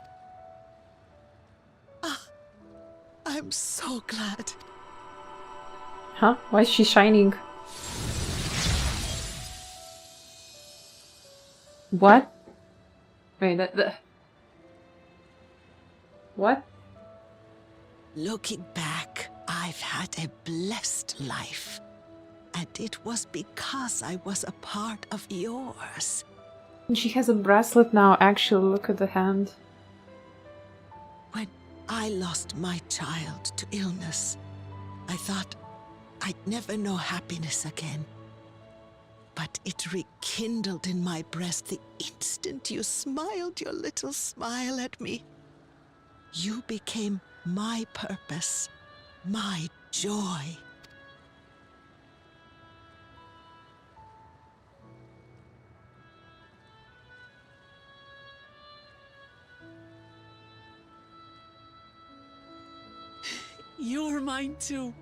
[SPEAKER 6] I'm so glad.
[SPEAKER 1] Huh? Why is she shining? What? Wait, what?
[SPEAKER 6] Looking back, I've had a blessed life. And it was because I was a part of yours.
[SPEAKER 1] And she has a bracelet now, actually, look at the hand.
[SPEAKER 6] When I lost my child to illness, I thought I'd never know happiness again. But it rekindled in my breast the instant you smiled your little smile at me. You became my purpose, my joy.
[SPEAKER 2] You're mine too.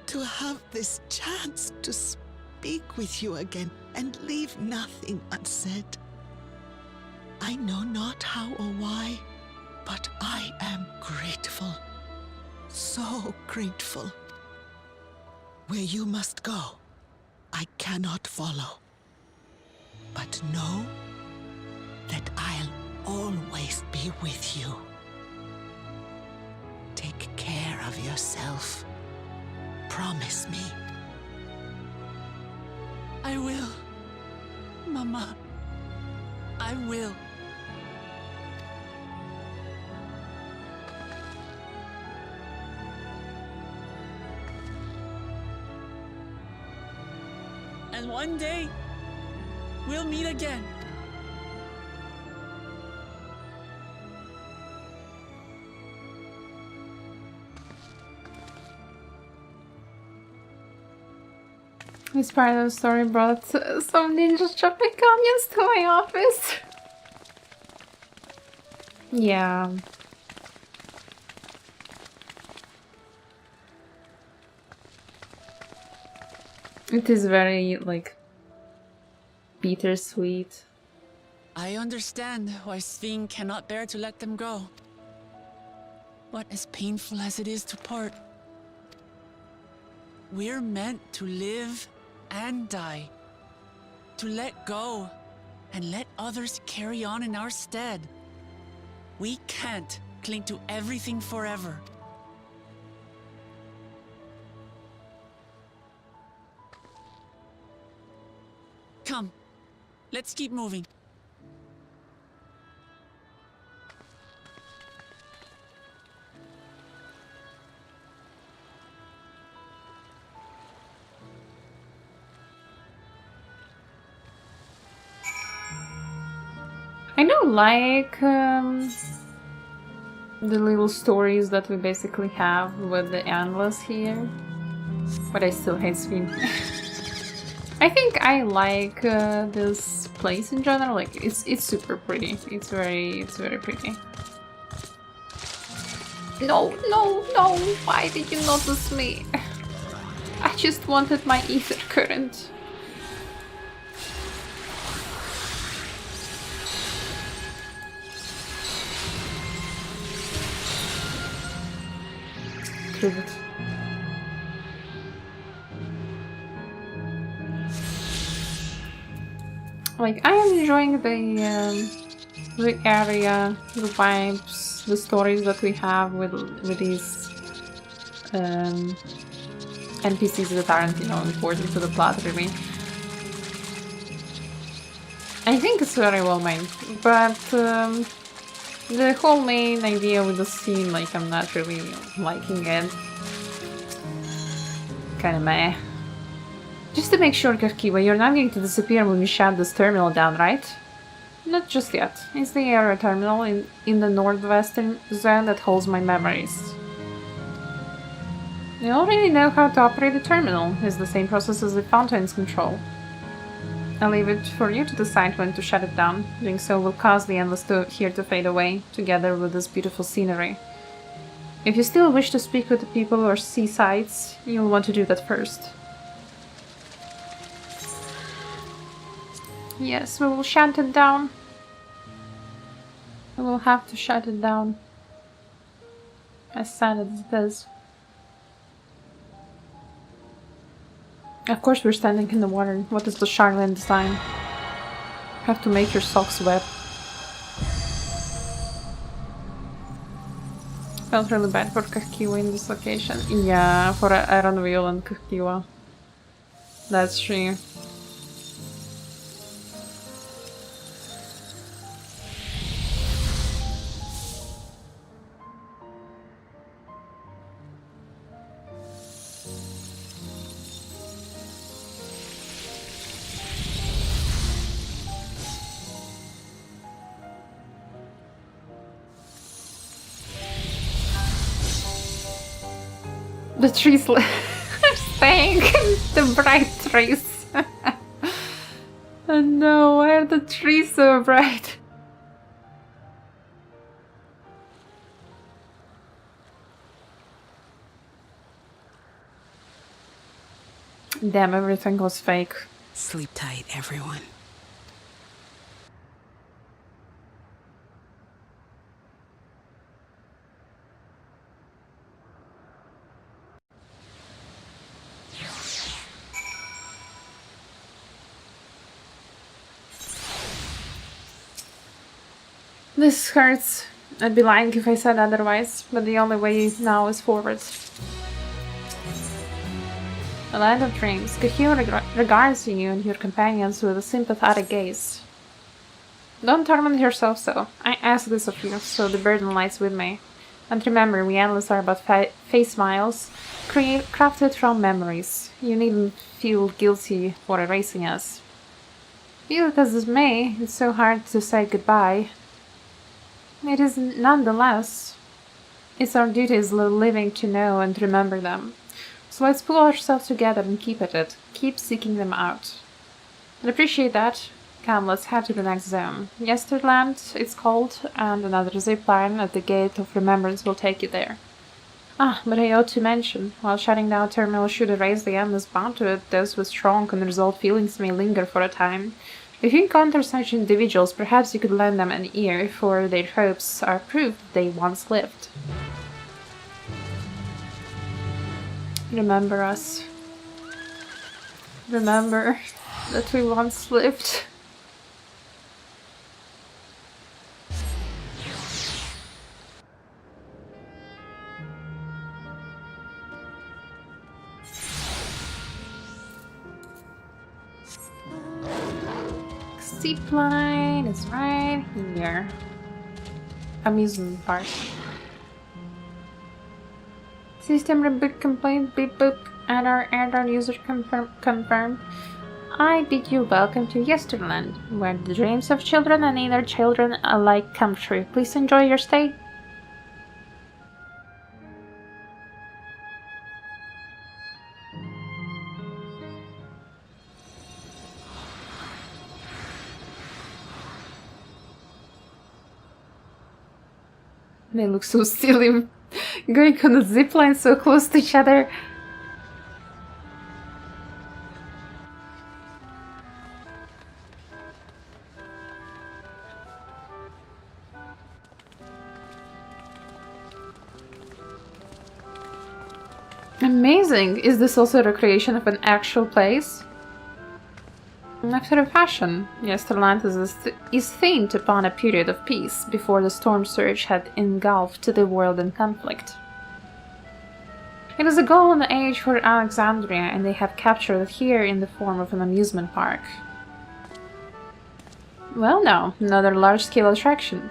[SPEAKER 6] To have this chance to speak with you again and leave nothing unsaid. I know not how or why, but I am grateful. So grateful. Where you must go, I cannot follow. But know that I'll always be with you. Take care of yourself. Promise me.
[SPEAKER 2] I will. Mama. I will. And one day, we'll meet again.
[SPEAKER 1] This part of the story brought some ninjas chopping onions to my office. Yeah. It is very, like, bittersweet.
[SPEAKER 2] I understand why Sphene cannot bear to let them go. But as painful as it is to part, we're meant to live and die. To let go and let others carry on in our stead. We can't cling to everything forever. Come, let's keep moving.
[SPEAKER 1] I don't like the little stories that we basically have with the Endless here, but I still hate Sphene. I think I like this place in general. Like it's super pretty. It's very pretty. No, no, no! Why did you notice me? I just wanted my ether current. Trivet. Like, I am enjoying the area, the vibes, the stories that we have with these NPCs that aren't, you know, important to the plot, really. I think it's very well made, but the whole main idea with the scene, like, I'm not really liking it. Kinda meh. Just to make sure, Kafkiwa, you're not going to disappear when we shut this terminal down, right? Not just yet. It's the area terminal in the northwestern zone that holds my memories. You already know how to operate the terminal. It's the same process as the fountain's control. I'll leave it for you to decide when to shut it down. Doing so will cause the Endless here to fade away, together with this beautiful scenery. If you still wish to speak with the people or see sights, you'll want to do that first. Yes, we will shut it down. We will have to shut it down. As sad as it is. Of course we're standing in the water. What is the Charlene design? Have to make your socks wet. Felt really bad for Kahkiwa in this location. Yeah, for Ironville and Kahkiwa. That's true. The trees are staying. The bright trees. Oh no, why are the trees so bright? Damn, everything was fake.
[SPEAKER 5] Sleep tight, everyone.
[SPEAKER 1] This hurts. I'd be lying if I said otherwise, but the only way now is forwards. The land of dreams. Kahio regards you and your companions with a sympathetic gaze. Don't torment yourself so. I ask this of you, so the burden lies with me. And remember, we endless are but face smiles, crafted from memories. You needn't feel guilty for erasing us. Feel it as it may, it's so hard to say goodbye. It is nonetheless. It's our duty as living to know and remember them. So let's pull ourselves together and keep at it. Keep seeking them out. And appreciate that. Come, let's head to the next zone. Yesterland, it's called, and another zip line at the Gate of Remembrance will take you there. Ah, but I ought to mention, while shutting down terminal should erase the endless bound to it, those with strong unresolved feelings may linger for a time. If you encounter such individuals, perhaps you could lend them an ear, for their hopes are proof that they once lived. Remember us. Remember that we once lived. Zipline is right here. Amusement park. System reboot complaint, beep boop, error user confirmed. I bid you welcome to Yesterland, where the dreams of children and inner children alike come true. Please enjoy your stay. They look so silly, going on a zipline so close to each other. Amazing! Is this also a recreation of an actual place? After a fashion, Yesterland is themed upon a period of peace before the storm surge had engulfed the world in conflict. It is a golden age for Alexandria, and they have captured it here in the form of an amusement park. Well now, another large-scale attraction.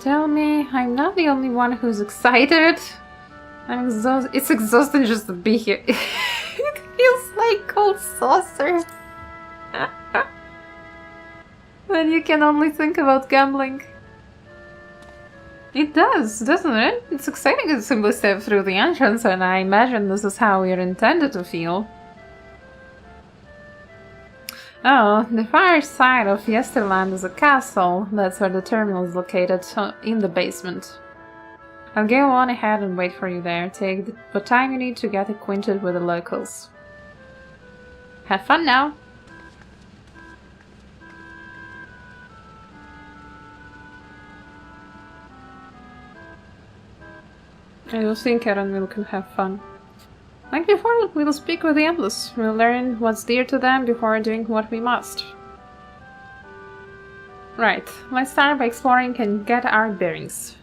[SPEAKER 1] Tell me, I'm not the only one who's excited. It's exhausting just to be here. It feels like cold saucer. When you can only think about gambling. It does, doesn't it? It's exciting to simply step through the entrance, and I imagine this is how we're intended to feel. Oh, the far side of Yesterland is a castle. That's where the terminal is located, in the basement. I'll go on ahead and wait for you there. Take the time you need to get acquainted with the locals. Have fun now! I don't think Aaron will can have fun. Like before, we'll speak with the Endless. We'll learn what's dear to them before doing what we must. Right, let's start by exploring and get our bearings.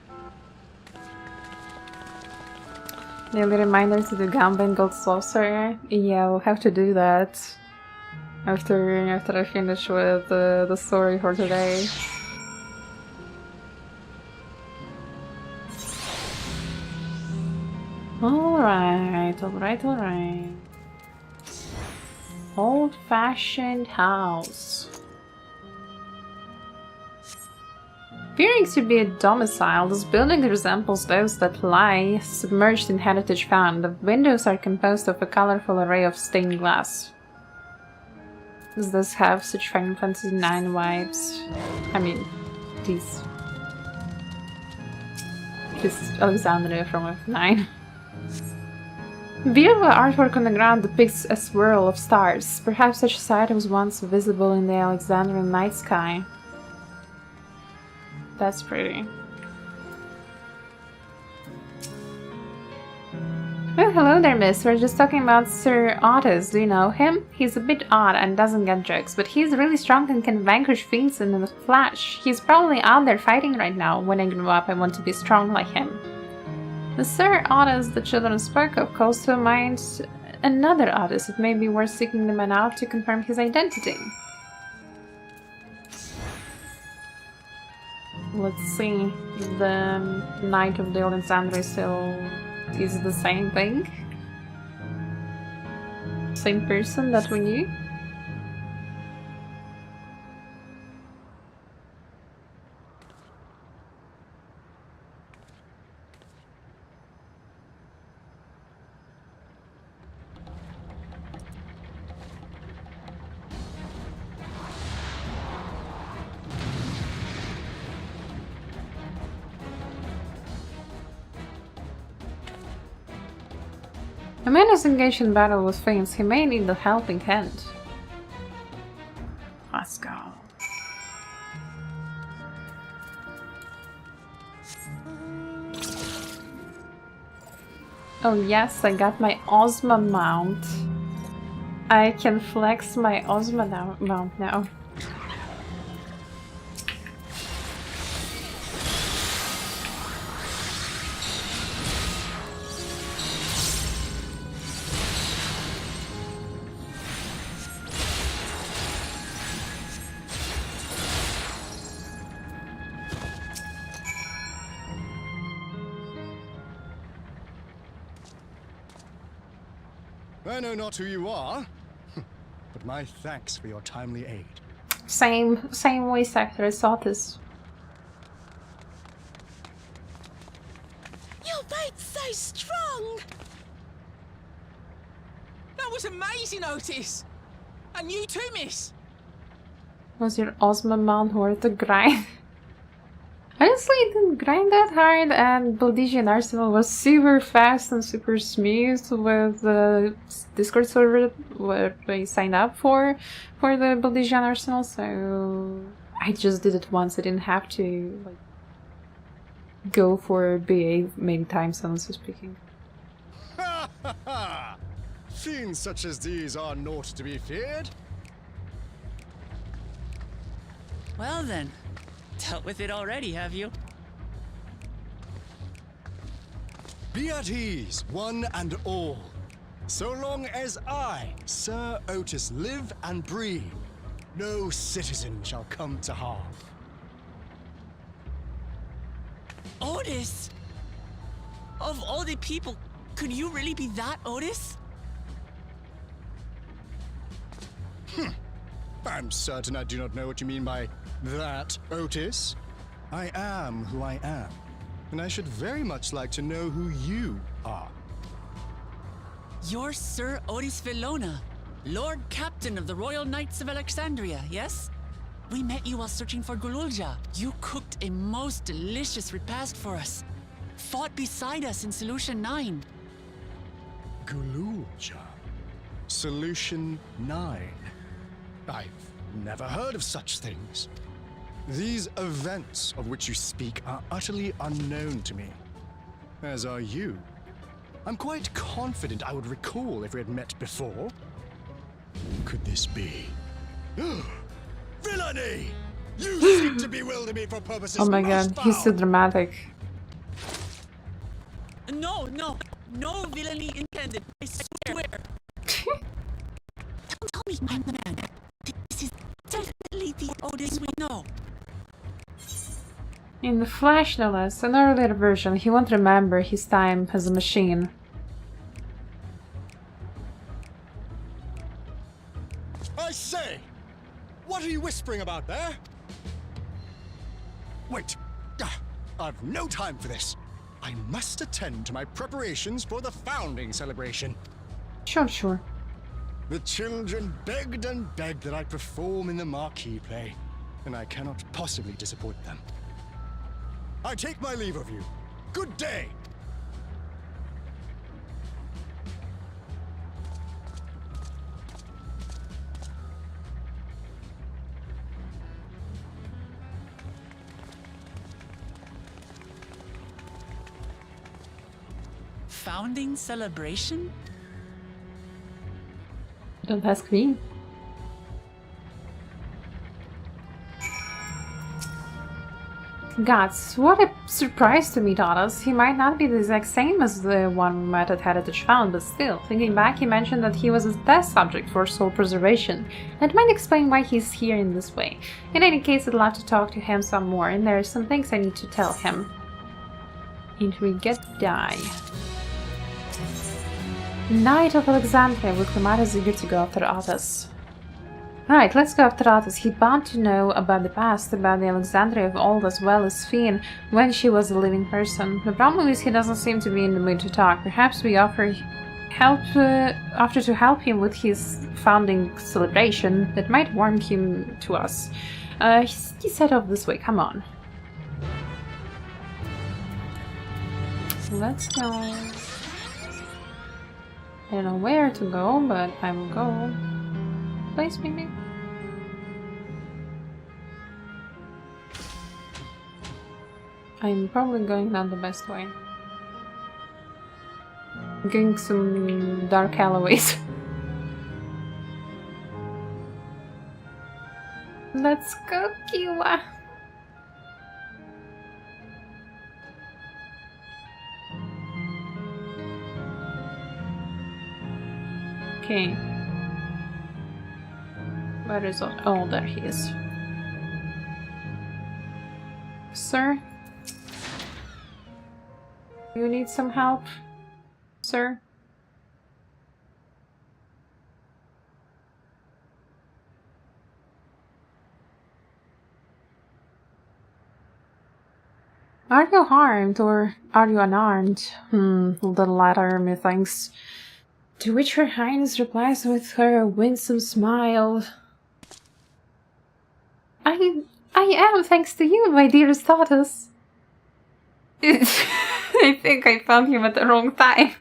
[SPEAKER 1] Daily reminder to do Gamba and Gold Saucer. Yeah, we'll have to do that after I finish with the story for today. Alright. Old-fashioned house. Appearing to be a domicile, this building resembles those that lie submerged in heritage found. The windows are composed of a colorful array of stained glass. Does this have such Final Fantasy IX vibes? I mean, this Alexandria from F9. Beautiful artwork on the ground depicts a swirl of stars. Perhaps such a sight was once visible in the Alexandrian night sky. That's pretty. Oh, hello there, miss. We're just talking about Sir Otis. Do you know him? He's a bit odd and doesn't get jokes, but he's really strong and can vanquish fiends in a flash. He's probably out there fighting right now. When I grow up, I want to be strong like him. The Sir Otis the children spoke of calls to mind another Otis. It may be worth seeking the man out to confirm his identity. Let's see if the Knight of the Alexandria still is the same thing. Same person that we knew. A man is engaged in battle with fiends. He may need a helping hand. Let's go. Oh yes, I got my Ozma mount. I can flex my Ozma mount now.
[SPEAKER 7] I know not who you are, but my thanks for your timely aid.
[SPEAKER 1] Same voice actor as Otis.
[SPEAKER 6] Your fate's so strong!
[SPEAKER 2] That was amazing, Otis! And you too, miss!
[SPEAKER 1] Was your Ozma mount worth the grind? Honestly, it didn't grind that hard, and Baldigian Arsenal was super fast and super smooth with the Discord server where I signed up for the Baldigian Arsenal, so I just did it once. I didn't have to like go for BA many times, honestly speaking.
[SPEAKER 7] Ha ha ha! Fiends such as these are naught to be feared.
[SPEAKER 2] Well then, dealt with it already, have you?
[SPEAKER 7] Be at ease, one and all. So long as I, Sir Otis, live and breathe, no citizen shall come to harm.
[SPEAKER 2] Otis? Of all the people, could you really be that Otis?
[SPEAKER 7] I'm certain I do not know what you mean by that, Otis. I am who I am, and I should very much like to know who you are.
[SPEAKER 2] You're Sir Otis Villona, Lord Captain of the Royal Knights of Alexandria, yes? We met you while searching for Gululja. You cooked a most delicious repast for us. Fought beside us in Solution 9.
[SPEAKER 7] Gululja. Solution 9. I've never heard of such things. These events of which you speak are utterly unknown to me, as are you. I'm quite confident I would recall if we had met before. Could this be? Villainy! You seek to bewilder me for purposes
[SPEAKER 1] Oh my
[SPEAKER 7] most
[SPEAKER 1] god, he's so
[SPEAKER 7] foul.
[SPEAKER 1] dramatic.
[SPEAKER 2] No, no, no villainy intended. I swear. Don't tell me I'm the man. This is definitely the Otis we know.
[SPEAKER 1] In the Flash, no less, an earlier version, he won't remember his time as a machine.
[SPEAKER 7] I say! What are you whispering about there? Wait! I've no time for this. I must attend to my preparations for the founding celebration.
[SPEAKER 1] Sure, sure.
[SPEAKER 7] The children begged and begged that I perform in the marquee play, and I cannot possibly disappoint them. I take my leave of you. Good day!
[SPEAKER 2] Founding celebration?
[SPEAKER 1] Don't ask me. Gods, what a surprise to meet Otis. He might not be the exact same as the one we met at Heritage Found, but still, thinking back, he mentioned that he was a test subject for soul preservation. That might explain why he's here in this way. In any case, I'd love to talk to him some more, and there are some things I need to tell him. And we get die. Knight of Alexandria, Wiklamata is eager to go after Otis. Right, let's go after Otis. He's bound to know about the past, about the Alexandria of old as well as Sphene when she was a living person. The problem is he doesn't seem to be in the mood to talk. Perhaps we offer to help him with his founding celebration that might warm him to us. He's set off this way, come on. Let's go. I don't know where to go, but I will go. Place maybe? I'm probably going not the best way. I'm going some dark alleyways. Let's go, Kiwa! Okay. Where is it? Oh, there he is. Sir? You need some help? Sir? Are you harmed or are you unarmed? The latter, methinks. To which Her Highness replies with her winsome smile. I am, thanks to you, my dearest Otis. I think I found him at the wrong time.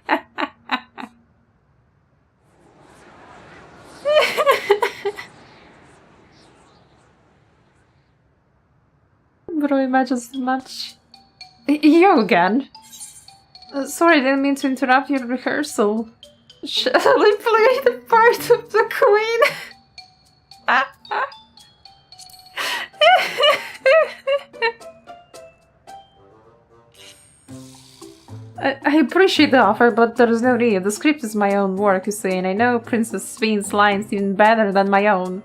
[SPEAKER 1] Bro, imagine so much. You again? Sorry, I didn't mean to interrupt your rehearsal. Shall I play the part of the queen? I appreciate the offer, but there's no need. The script is my own work, you see, and I know Princess Sphene's lines even better than my own.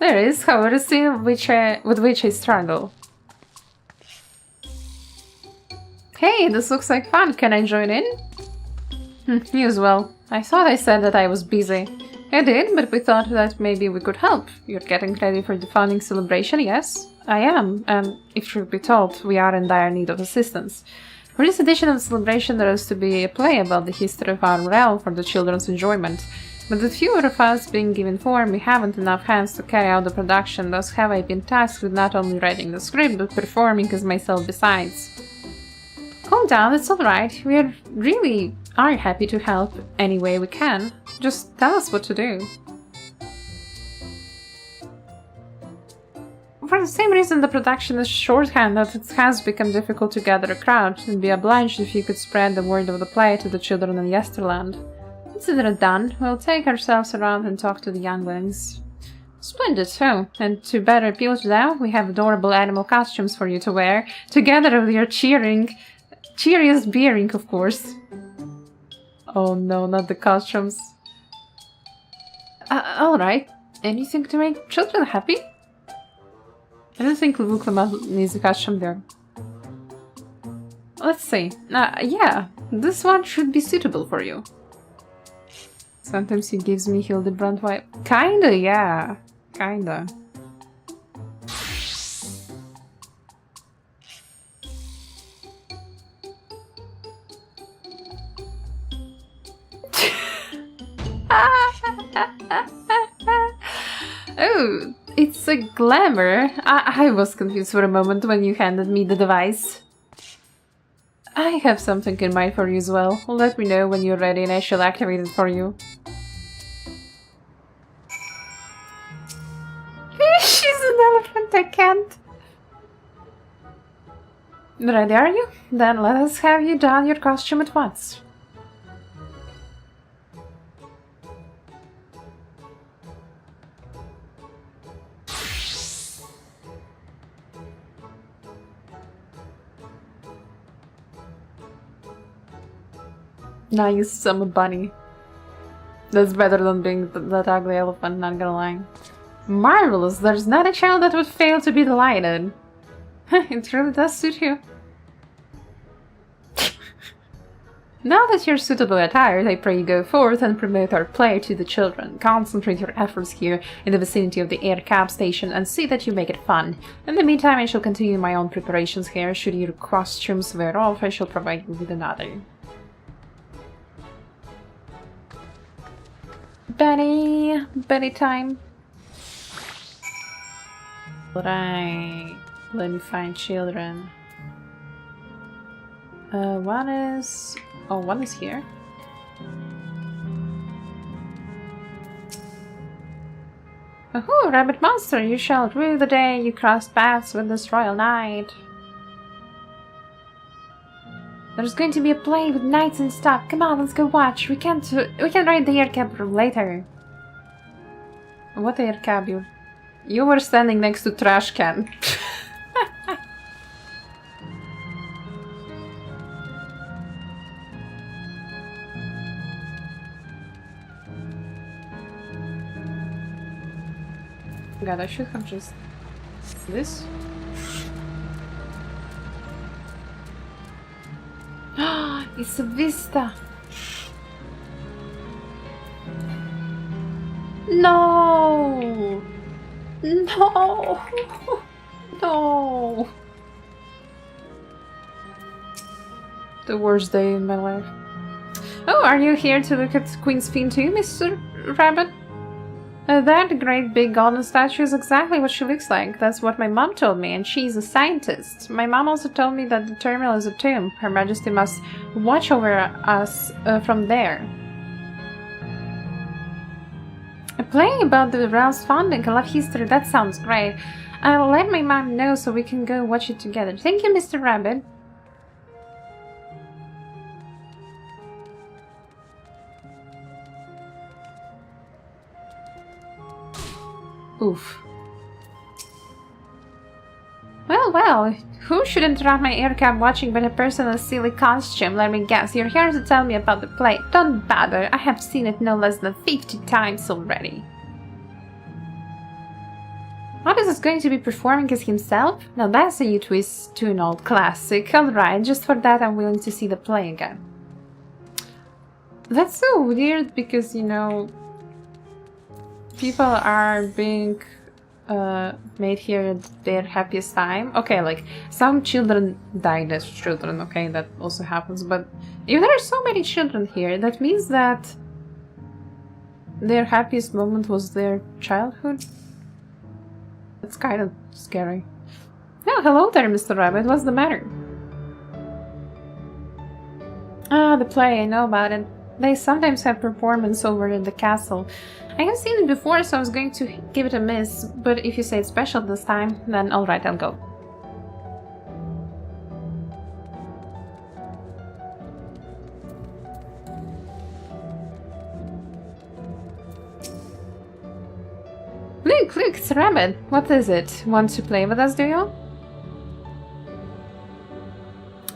[SPEAKER 1] There is, however, a scene with which I struggle. Hey, this looks like fun. Can I join in? You as well. I thought I said that I was busy. I did, but we thought that maybe we could help. You're getting ready for the founding celebration, yes? I am, and if truth be told, we are in dire need of assistance. For this edition of the celebration, there is to be a play about the history of our realm for the children's enjoyment. But with fewer of us being given form, we haven't enough hands to carry out the production, thus have I been tasked with not only writing the script, but performing as myself besides. Calm down, it's alright. We really are happy to help any way we can. Just tell us what to do. For the same reason the production is shorthand, that it has become difficult to gather a crowd, and be obliged if you could spread the word of the play to the children in Yesterland. consider it done. We'll take ourselves around and talk to the younglings. Splendid, so, and to better appeal to them, we have adorable animal costumes for you to wear, together with your cheeriest bearing, of course. Oh no, not the costumes. Alright. Anything to make children happy? I don't think Wuklama needs a costume there. Let's see. Yeah, this one should be suitable for you. Sometimes he gives me Hildebrand vibe. Kinda, yeah. Kinda. Oh, it's a glamour. I was confused for a moment when you handed me the device. I have something in mind for you as well. Let me know when you're ready and I shall activate it for you. She's an elephant, I can't. Ready, are you? Then let us have you don your costume at once. Nice summer bunny. That's better than being that ugly elephant, not gonna lie. Marvelous! There's not a child that would fail to be delighted. It really does suit you. Now that you're suitably attired, I pray you go forth and promote our play to the children. Concentrate your efforts here in the vicinity of the air cab station and see that you make it fun. In the meantime, I shall continue my own preparations here. Should your costumes wear off, I shall provide you with another. Benny time. Right, let me find children. One is here. Oh, Rabbit Monster, you shall rue the day you crossed paths with this royal knight. There's going to be a play with knights and stuff. Come on, let's go watch. We can ride the air cab later. What air cab? You were standing next to trash can. God, I should have just this. It's a vista. No! No! No! The worst day in my life. Oh, are you here to look at Queen Sphene too, Mr. Rabbit? That great big golden statue is exactly what she looks like. That's what my mom told me, and she's a scientist. My mom also told me that the terminal is a tomb. Her Majesty must watch over us from there. A play about the realm's founding, a love history, that sounds great. I'll let my mom know so we can go watch it together. Thank you, Mr. Rabbit. Oof. Well, who should interrupt my air cab watching but a person in a silly costume? Let me guess, you're here to tell me about the play. Don't bother, I have seen it no less than 50 times already. Otis is going to be performing as himself? Now that's a new twist to an old classic. Alright, just for that I'm willing to see the play again. That's so weird because, you know, people are being made here at their happiest time. Okay, like, some children died as children, okay, that also happens, but if there are so many children here, that means that their happiest moment was their childhood? That's kind of scary. Oh, hello there, Mr. Rabbit, what's the matter? Ah, the play, I know about it. They sometimes have performance over in the castle. I have seen it before, so I was going to give it a miss, but if you say it's special this time, then alright, I'll go. Rabbit, what is it? Want to play with us, do you?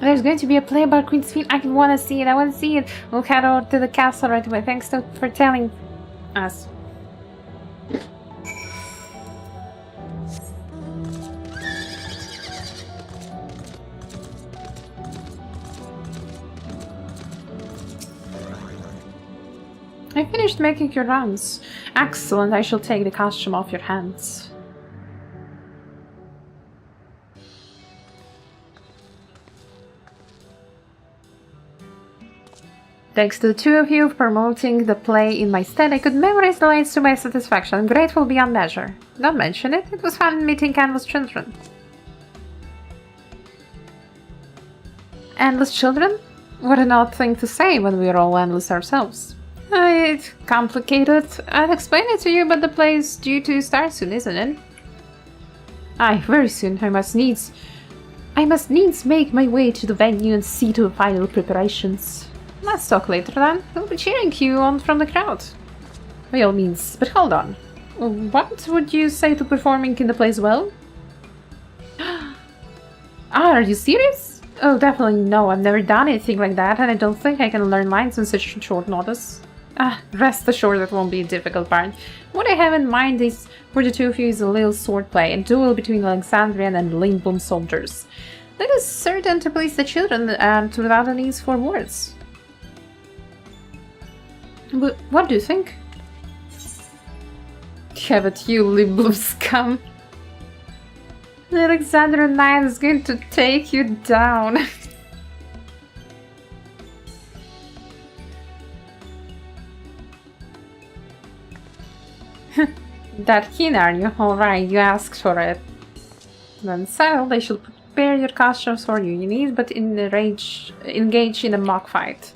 [SPEAKER 1] There's going to be a play about Queen Sphene. I want to see it. I want to see it. We'll head over to the castle right away. Thanks for telling us. I finished making your rounds. Excellent. I shall take the costume off your hands. Thanks to the two of you for promoting the play in my stead, I could memorize the lines to my satisfaction. I'm grateful beyond measure. Don't mention it. It was fun meeting endless children. Endless children? What an odd thing to say when we're all endless ourselves. It's complicated. I'll explain it to you, but the play is due to start soon, isn't it? Aye, very soon. I must needs make my way to the venue and see to the final preparations. Let's talk later then. I'll be cheering you on from the crowd. By all means, but hold on. What would you say to performing in the play as well? Are you serious? Oh, definitely no. I've never done anything like that, and I don't think I can learn lines on such short notice. Rest assured that won't be a difficult part. What I have in mind is for the two of you is a little swordplay, a duel between Alexandrian and Lindblom soldiers. That is certain to please the children and without the needs for words. But what do you think? Yeah, but you Lindblom scum. The Alexandrian Knight is going to take you down. That keen, are you? Alright, you asked for it. Then settled, I shall prepare your costumes for you. You need but engage in a mock fight.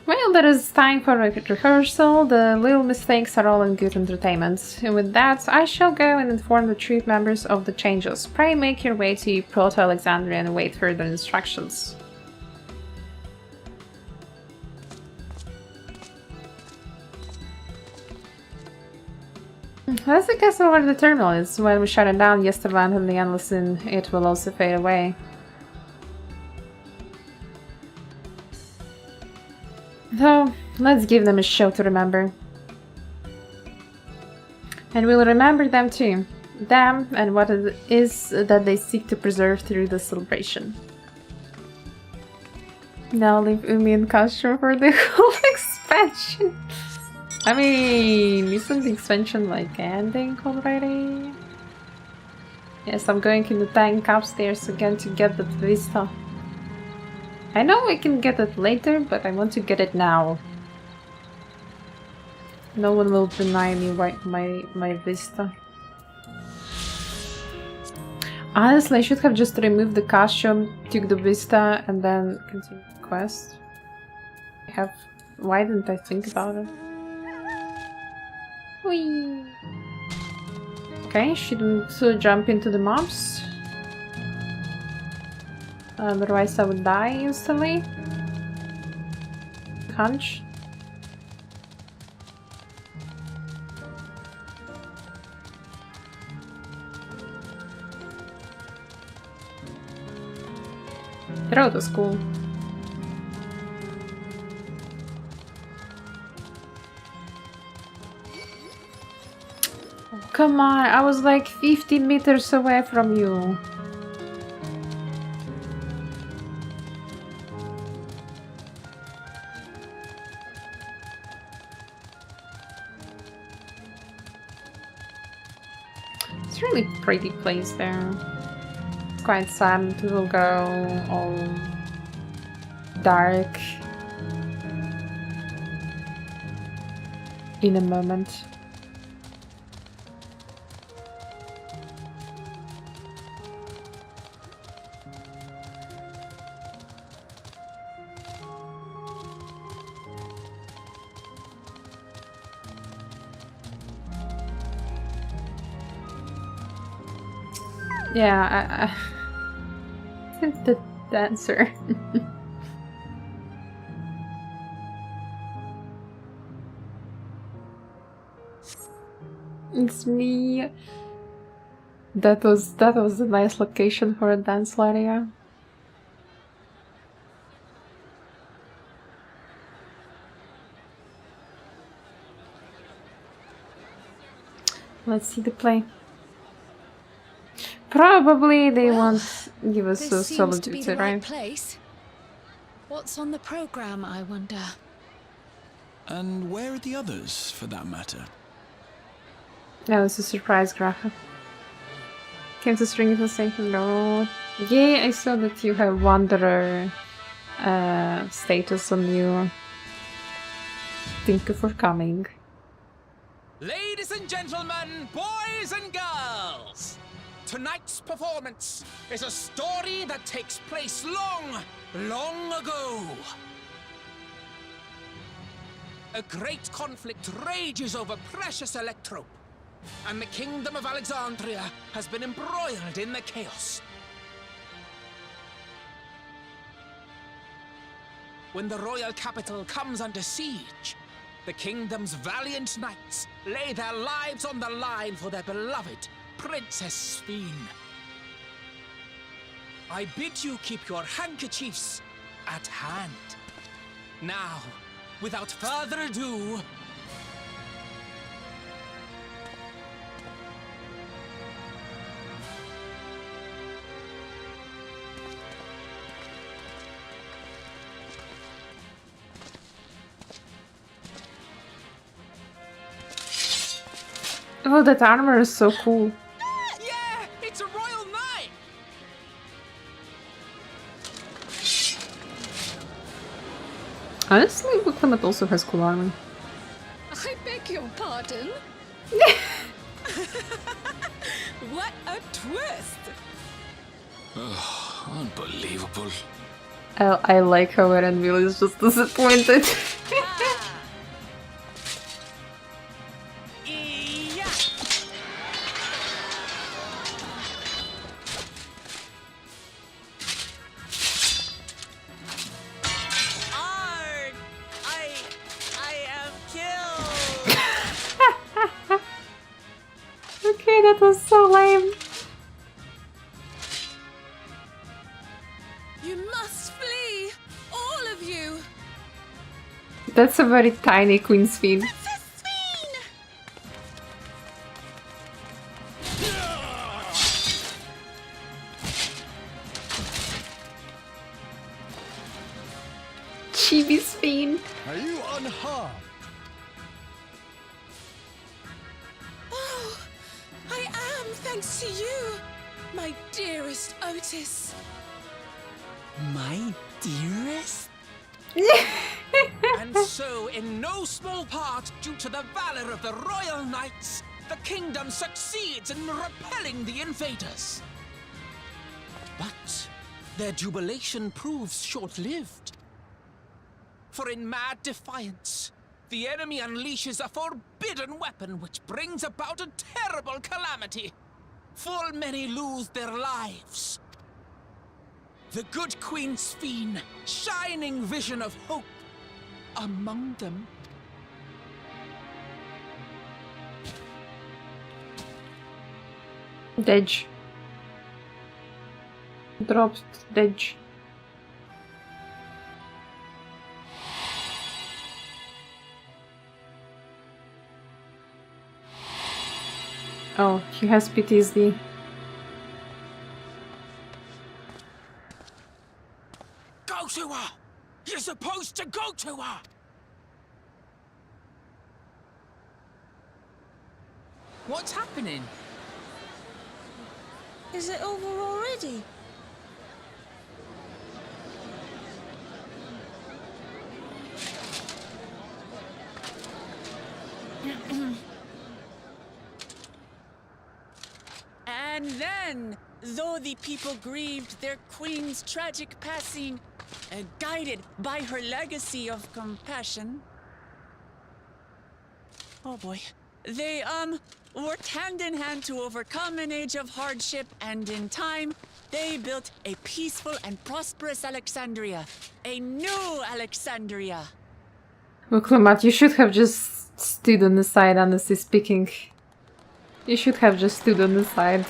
[SPEAKER 1] Well, there is time for a rehearsal. The little mistakes are all in good entertainment. And with that, I shall go and inform the troop members of the changes. Pray make your way to Proto-Alexandria and await further instructions. That's the castle where the terminal is. When we shut it down, yes, the land and the endless in it will also fade away. So, let's give them a show to remember. And we'll remember them too. Them and what it is that they seek to preserve through the celebration. Now leave Umi in costume for the whole expansion. I mean, isn't the expansion like ending already? Yes, I'm going in the tank upstairs again to get that vista. I know I can get it later, but I want to get it now. No one will deny me my vista. Honestly, I should have just removed the costume, took the vista, and then continued the quest. Why didn't I think about it? Whee! Okay, shouldn't jump into the mobs. Otherwise I would die instantly. Hunch. Throat was cool. Oh, come on, I was like 15 meters away from you. It's really pretty place there. It's quite sad. It will go all dark in a moment. Yeah, the dancer. It's me. That was a nice location for a dance area. Let's see the play. Probably they won't give us
[SPEAKER 3] This
[SPEAKER 1] a
[SPEAKER 3] seems
[SPEAKER 1] solo
[SPEAKER 3] to be
[SPEAKER 1] duty,
[SPEAKER 3] the right
[SPEAKER 1] right?
[SPEAKER 3] place. What's on the program, I wonder?
[SPEAKER 4] And where are the others, for that matter?
[SPEAKER 1] No, it's a surprise, Graha. Came to string to say hello. Yeah, I saw that you have Wanderer status on you. Thank you for coming.
[SPEAKER 8] Ladies and gentlemen, boys and girls, tonight's performance is a story that takes place long, long ago. A great conflict rages over precious electrope, and the kingdom of Alexandria has been embroiled in the chaos. When the royal capital comes under siege, the kingdom's valiant knights lay their lives on the line for their beloved Princess Sphene. I bid you keep your handkerchiefs at hand. Now, without further ado,
[SPEAKER 1] Oh, that armor is so cool.
[SPEAKER 8] yeah, it's a royal knight!
[SPEAKER 1] Honestly, Booklemat also has cool armor.
[SPEAKER 3] I beg your pardon? What a twist!
[SPEAKER 4] Unbelievable.
[SPEAKER 1] I like how Erenville is just disappointed. Okay, that was so lame.
[SPEAKER 3] You must flee! All of you!
[SPEAKER 1] That's a very tiny Queen Sphene. Chibi Sphene.
[SPEAKER 7] Are you unharmed?
[SPEAKER 3] Oh, I am, thanks to you, my dearest Otis.
[SPEAKER 2] My dearest?
[SPEAKER 8] And so, in no small part due to the valor of the royal knights, the kingdom succeeds in repelling the invaders. But their jubilation proves short-lived. For in mad defiance, the enemy unleashes a forbidden weapon which brings about a terrible calamity. Full many lose their lives. The good Queen Sphene, shining vision of hope, among them.
[SPEAKER 1] Dedge. Dropped Dedge. Oh, he has PTSD.
[SPEAKER 8] Go to her! You're supposed to go to her!
[SPEAKER 2] What's happening?
[SPEAKER 9] Is it over already?
[SPEAKER 2] And then, though the people grieved their queen's tragic passing, guided by her legacy of compassion, oh boy, they, worked hand in hand to overcome an age of hardship, and in time, they built a peaceful and prosperous Alexandria. A new Alexandria.
[SPEAKER 1] Booklemat, you should have just stood on the side, honestly speaking. You should have just stood on the side.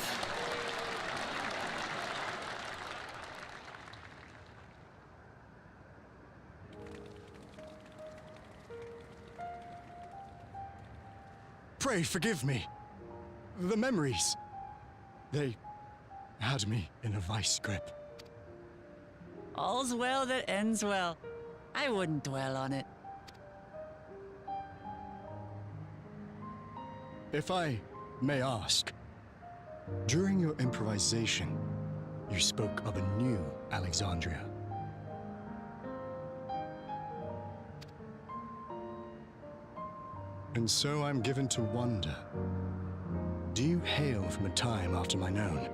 [SPEAKER 7] Pray forgive me. The memories. They had me in a vice grip.
[SPEAKER 2] All's well that ends well. I wouldn't dwell on it.
[SPEAKER 7] If I may ask, during your improvisation, you spoke of a new Alexandria. And so I'm given to wonder, do you hail from a time after mine own?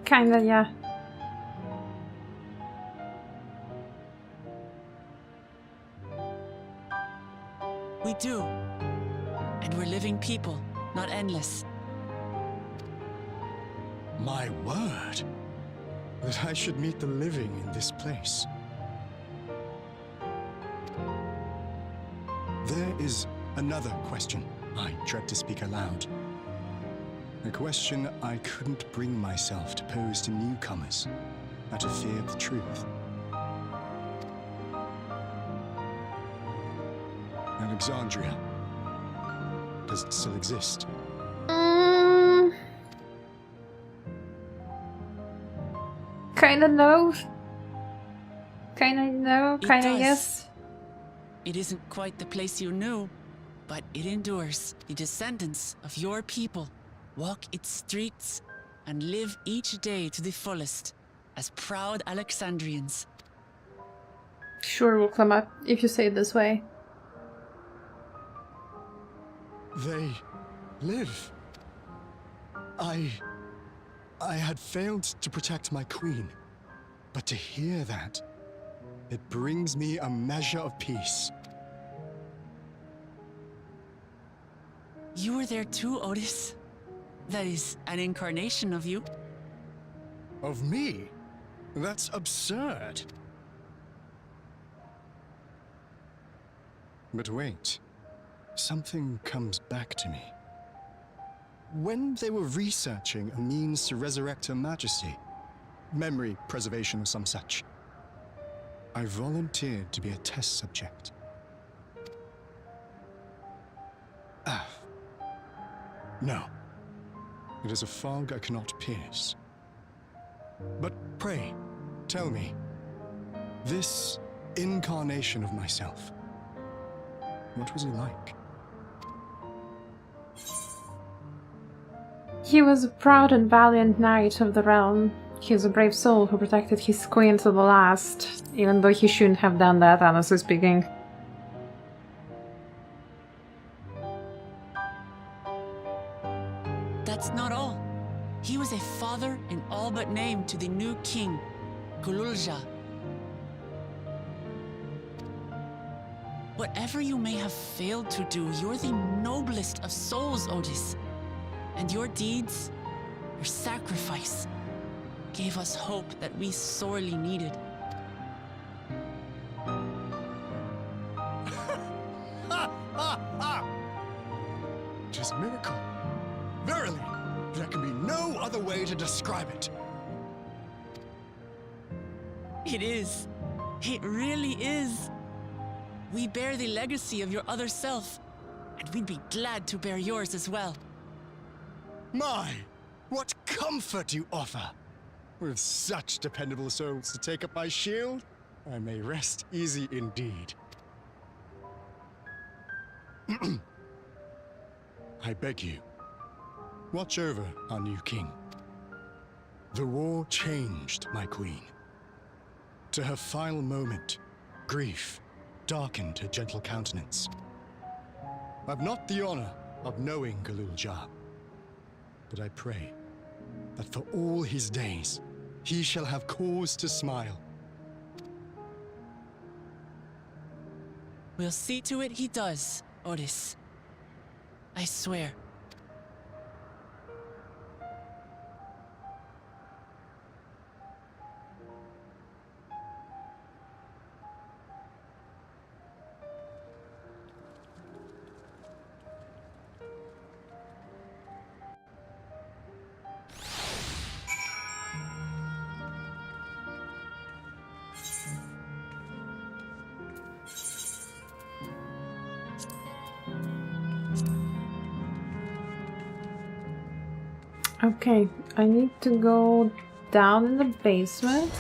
[SPEAKER 1] Kinda, yeah.
[SPEAKER 2] We do. And we're living people, not endless.
[SPEAKER 7] My word! That I should meet the living in this place. There is another question I dread to speak aloud. A question I couldn't bring myself to pose to newcomers out of fear of the truth. Alexandria. Does it still exist?
[SPEAKER 1] Kinda no. Kinda no.
[SPEAKER 2] It
[SPEAKER 1] Kinda
[SPEAKER 2] does.
[SPEAKER 1] yes.
[SPEAKER 2] It isn't quite the place you knew, but it endures. The descendants of your people walk its streets and live each day to the fullest as proud Alexandrians.
[SPEAKER 1] Sure, we'll come up if you say it this way.
[SPEAKER 7] They live. I had failed to protect my queen, but to hear that, it brings me a measure of peace.
[SPEAKER 2] You were there too, Otis. That is an incarnation of you.
[SPEAKER 7] Of me? That's absurd. But wait, something comes back to me. When they were researching a means to resurrect Her Majesty, memory preservation or some such, I volunteered to be a test subject. No. It is a fog I cannot pierce. But pray, tell me, this incarnation of myself, what was he like?
[SPEAKER 1] He was a proud and valiant knight of the realm. He was a brave soul who protected his queen to the last, even though he shouldn't have done that, honestly speaking.
[SPEAKER 2] That's not all. He was a father in all but name to the new king, Gululja. Whatever you may have failed to do, you're the noblest of souls, Otis. And your deeds, your sacrifice, gave us hope that we sorely needed.
[SPEAKER 7] Tis miracle. Verily, there can be no other way to describe it.
[SPEAKER 2] It is. It really is. We bear the legacy of your other self, and we'd be glad to bear yours as well.
[SPEAKER 7] My, what comfort you offer! With such dependable souls to take up my shield, I may rest easy indeed. I beg you, watch over our new king. The war changed my queen. To her final moment, grief darkened her gentle countenance. I've not the honor of knowing Gululja, but I pray that for all his days, he shall have cause to smile.
[SPEAKER 2] We'll see to it he does, Otis. I swear.
[SPEAKER 1] Okay, I need to go down in the basement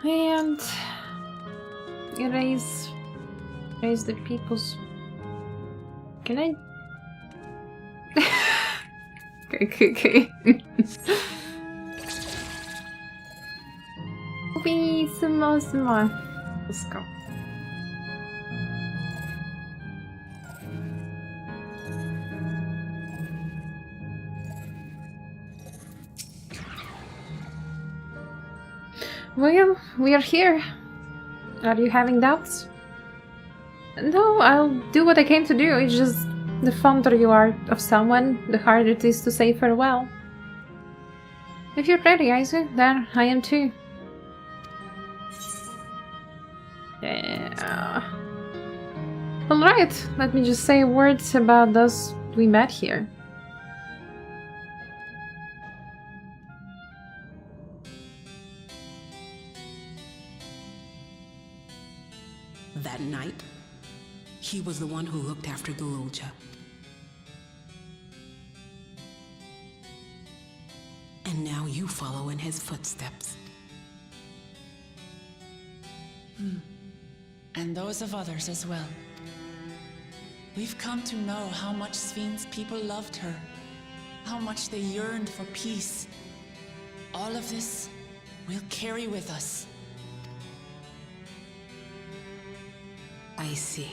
[SPEAKER 1] and raise the people's. Can I? Okay. Some more. Let's go. Well, we are here. Are you having doubts? No, I'll do what I came to do. It's just the fonder you are of someone, the harder it is to say farewell. If you're ready, Aizu, then I am too. Yeah. Alright, let me just say words about those we met here.
[SPEAKER 5] That night, he was the one who looked after Gululja. And now you follow in his footsteps.
[SPEAKER 2] And those of others as well. We've come to know how much Sphene's people loved her, how much they yearned for peace. All of this we'll carry with us.
[SPEAKER 5] I see.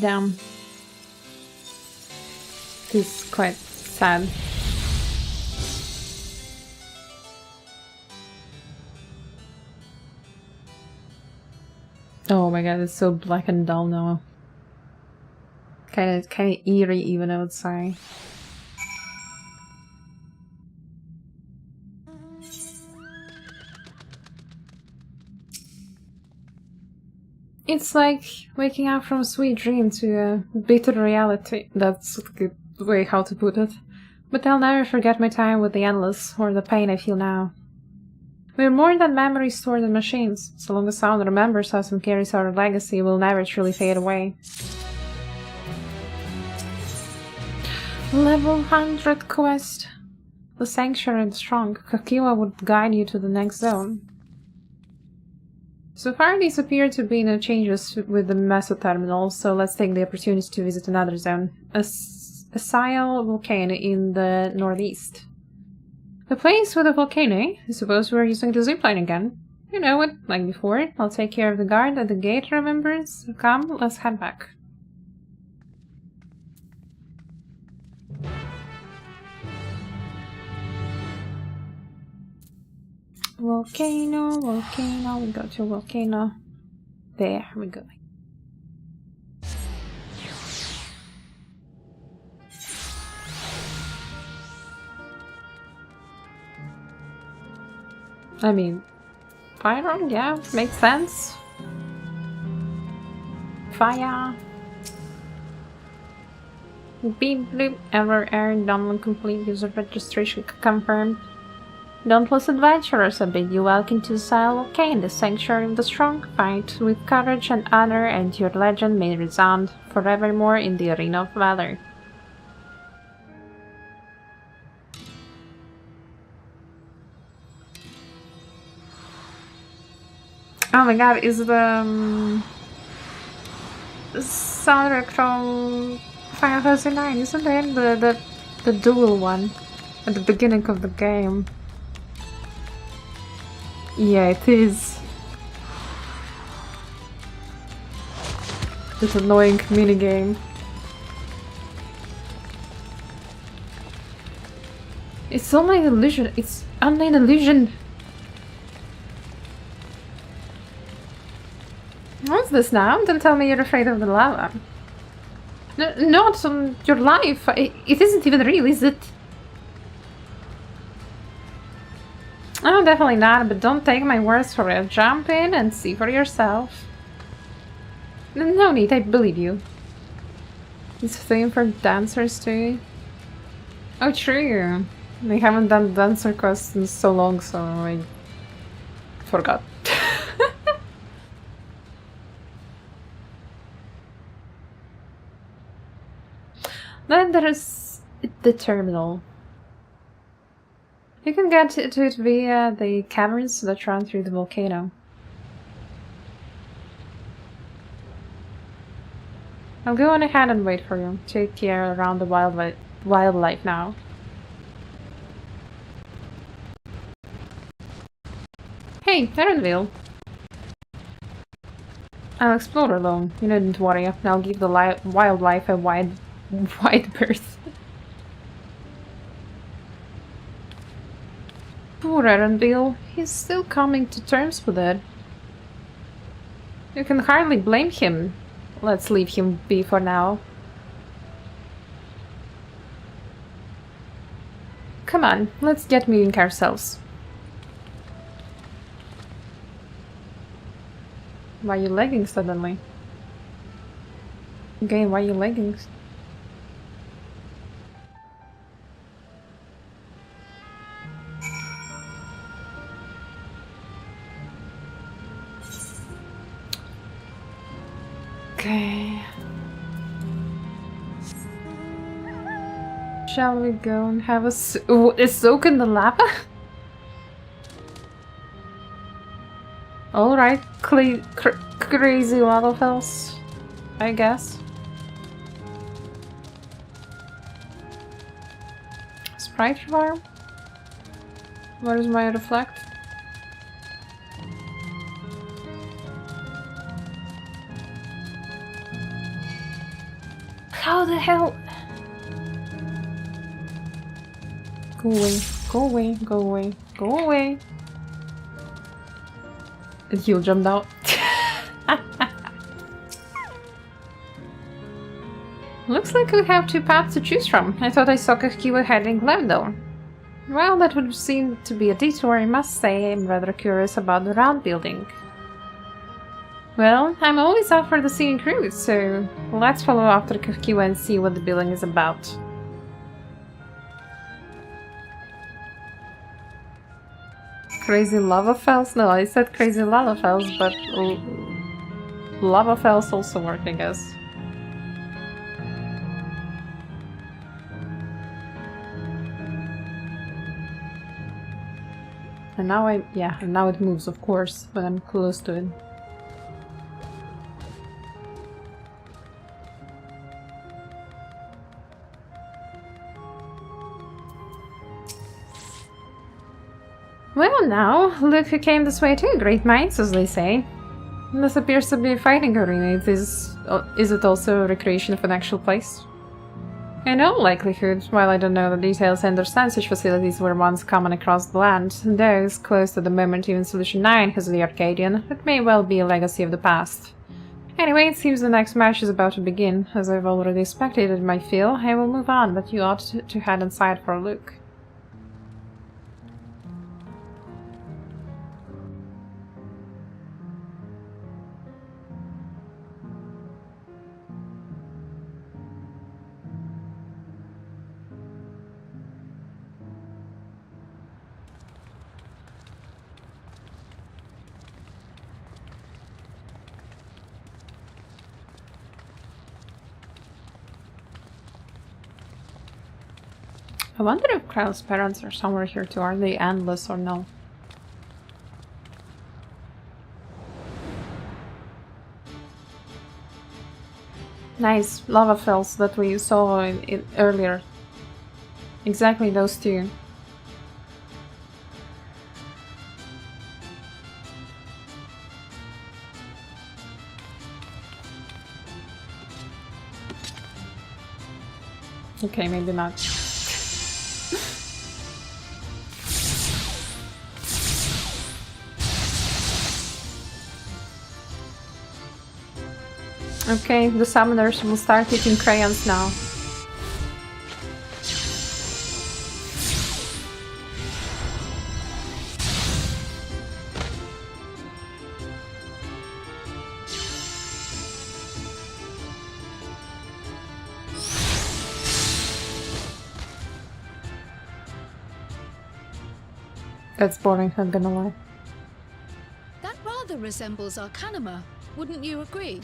[SPEAKER 1] Damn. This is quite sad. Oh my god, it's so black and dull now. Kinda eerie even, I would say. It's like waking up from a sweet dream to a bitter reality. That's a good way how to put it. But I'll never forget my time with the Endless, or the pain I feel now. We're more than memories stored in machines. So long as someone remembers us and carries our legacy, we'll never truly fade away. Level 100 quest. The Sanctuary and Strong. Kakiwa would guide you to the next zone. So far these appear to be no changes with the Meso terminal, so let's take the opportunity to visit another zone. A Sial volcano in the northeast. The place with the volcano? I suppose we're using the zipline again. You know it, like before. I'll take care of the guard at the gate, remembers? Come, let's head back. Volcano, we go to volcano. There we go. I mean, fire, yeah, makes sense. Fire. Beep bloop, error, download complete, user registration confirmed. Dauntless adventurers, I bid you welcome to Sial Volcano, the Sanctuary of the Strong. Fight with courage and honor, and your legend may resound forevermore in the arena of valor. Oh my god, is the soundtrack from Final Fantasy XIV, isn't it? The dual one at the beginning of the game. Yeah, it is. This annoying minigame. It's only an illusion. It's only an illusion. What's this now? Don't tell me you're afraid of the lava. No, not on your life. It isn't even real, is it? Oh, definitely not, but don't take my words for it. Jump in and see for yourself. No need, I believe you. It's a thing for dancers too. Oh, true. They haven't done dancer quest in so long, so I forgot. Then there is the terminal. You can get to it via the caverns that run through the volcano. I'll go on ahead and wait for you. Take care around the wildlife now. Hey, Erenville. I'll explore alone. You needn't worry. I'll give the wildlife a wide berth. Poor Erenville. He's still coming to terms with it. You can hardly blame him. Let's leave him be for now. Come on, let's get moving ourselves. Why are you lagging suddenly? Okay, why are you lagging? Okay. Shall we go and have a soak in the lava? Alright, crazy lava fells, I guess. Sprite farm? Where is my reflect? How the hell? Go away, go away, go away, go away. And you jumped out. Looks like we have two paths to choose from. I thought I saw Kakiwa heading left though. Well, that would seem to be a detour, I must say. I'm rather curious about the round building. Well, I'm always up for the scenic route, so let's follow after Kakiwa and see what the building is about. Crazy lava fells? No, I said crazy lava fells, but lava fells also work, I guess. And now and now it moves, of course, when I'm close to it. Well now, look who came this way too, great minds, as they say. This appears to be a fighting arena. Is it also a recreation of an actual place? In all likelihood, while I don't know the details, I understand such facilities were once common across the land. Those close to the moment even Solution 9 has the Arcadian, it may well be a legacy of the past. Anyway, it seems the next match is about to begin. As I've already spectated my fill, I will move on, but you ought to head inside for a look. I wonder if Kryle's parents are somewhere here too. Are they endless or no? Nice lava fells that we saw in earlier. Exactly those two. Okay, maybe not. Okay, the summoners will start eating crayons now. That's boring, not gonna lie.
[SPEAKER 3] That rather resembles Arcanima, wouldn't you agree?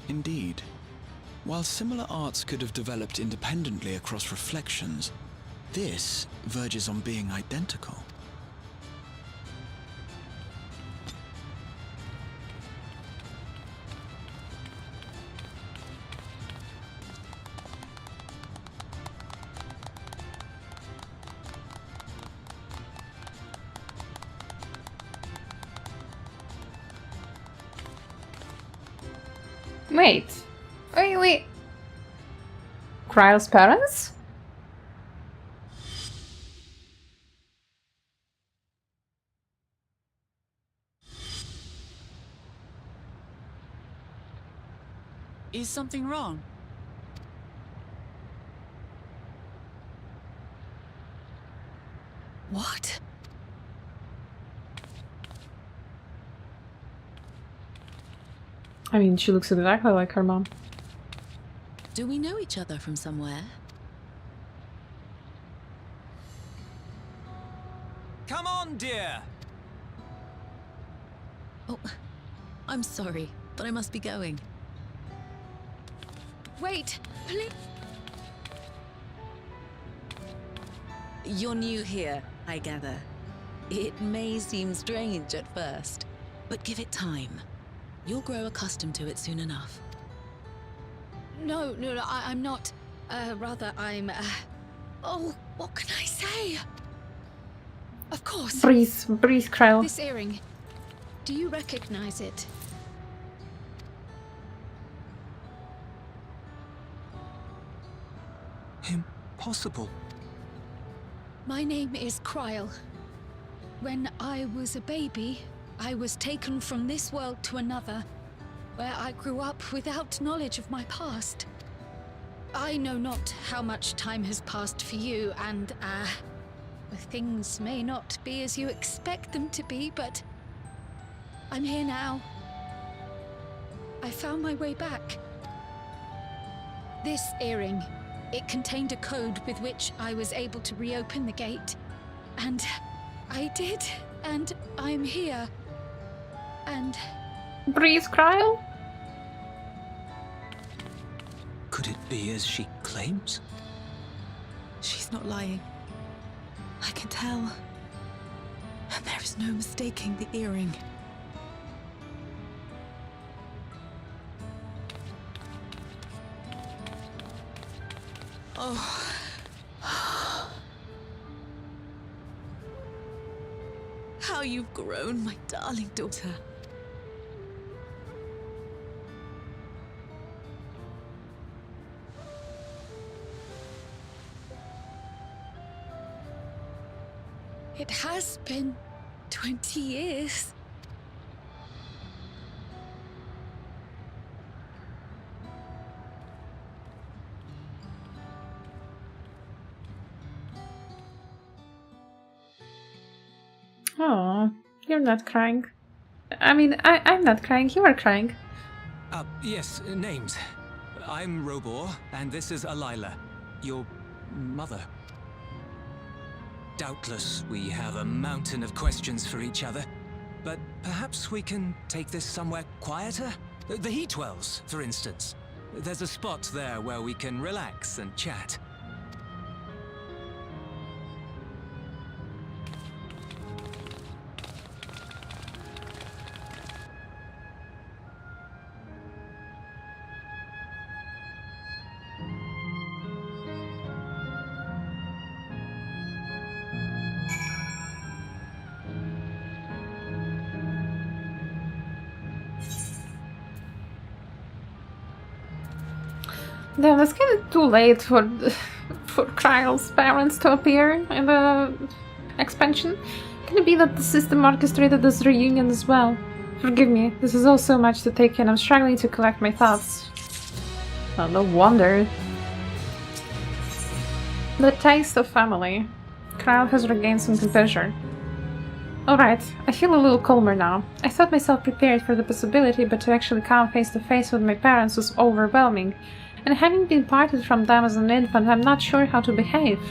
[SPEAKER 4] Indeed. While similar arts could have developed independently across reflections, this verges on being identical.
[SPEAKER 1] Wait. Kryle's parents?
[SPEAKER 2] Is something wrong?
[SPEAKER 3] What?
[SPEAKER 1] I mean, she looks exactly like her mom.
[SPEAKER 5] Do we know each other from somewhere?
[SPEAKER 8] Come on, dear!
[SPEAKER 5] Oh, I'm sorry, but I must be going.
[SPEAKER 3] Wait, please.
[SPEAKER 5] You're new here, I gather. It may seem strange at first, but give it time. You'll grow accustomed to it soon enough.
[SPEAKER 3] No, I'm not. Rather, I'm. Oh, what can I say? Of course.
[SPEAKER 1] Breathe, Kryle.
[SPEAKER 3] This earring. Do you recognize it?
[SPEAKER 8] Impossible.
[SPEAKER 3] My name is Kryle. When I was a baby, I was taken from this world to another, where I grew up without knowledge of my past. I know not how much time has passed for you, and, things may not be as you expect them to be, but I'm here now. I found my way back. This earring, it contained a code with which I was able to reopen the gate. And I did, and I'm here. And...
[SPEAKER 1] Breathe, Kryle?
[SPEAKER 8] Could it be as she claims?
[SPEAKER 5] She's not lying. I can tell. And there is no mistaking the earring. Oh. How you've grown, my darling daughter.
[SPEAKER 3] It has been 20 years.
[SPEAKER 1] Oh, you're not crying. I mean, I'm not crying, you are crying.
[SPEAKER 8] Yes, names. I'm Robor, and this is Alila, your mother. Doubtless, we have a mountain of questions for each other, but perhaps we can take this somewhere quieter? The heat wells, for instance. There's a spot there where we can relax and chat.
[SPEAKER 1] Damn, that's kind of too late for Kryle's parents to appear in the expansion. Can it be that the system orchestrated this reunion as well? Forgive me, this is all so much to take in. I'm struggling to collect my thoughts. Well, no wonder. The taste of family. Kral has regained some composure. Alright, I feel a little calmer now. I thought myself prepared for the possibility, but to actually come face to face with my parents was overwhelming. And having been parted from them as an infant, I'm not sure how to behave.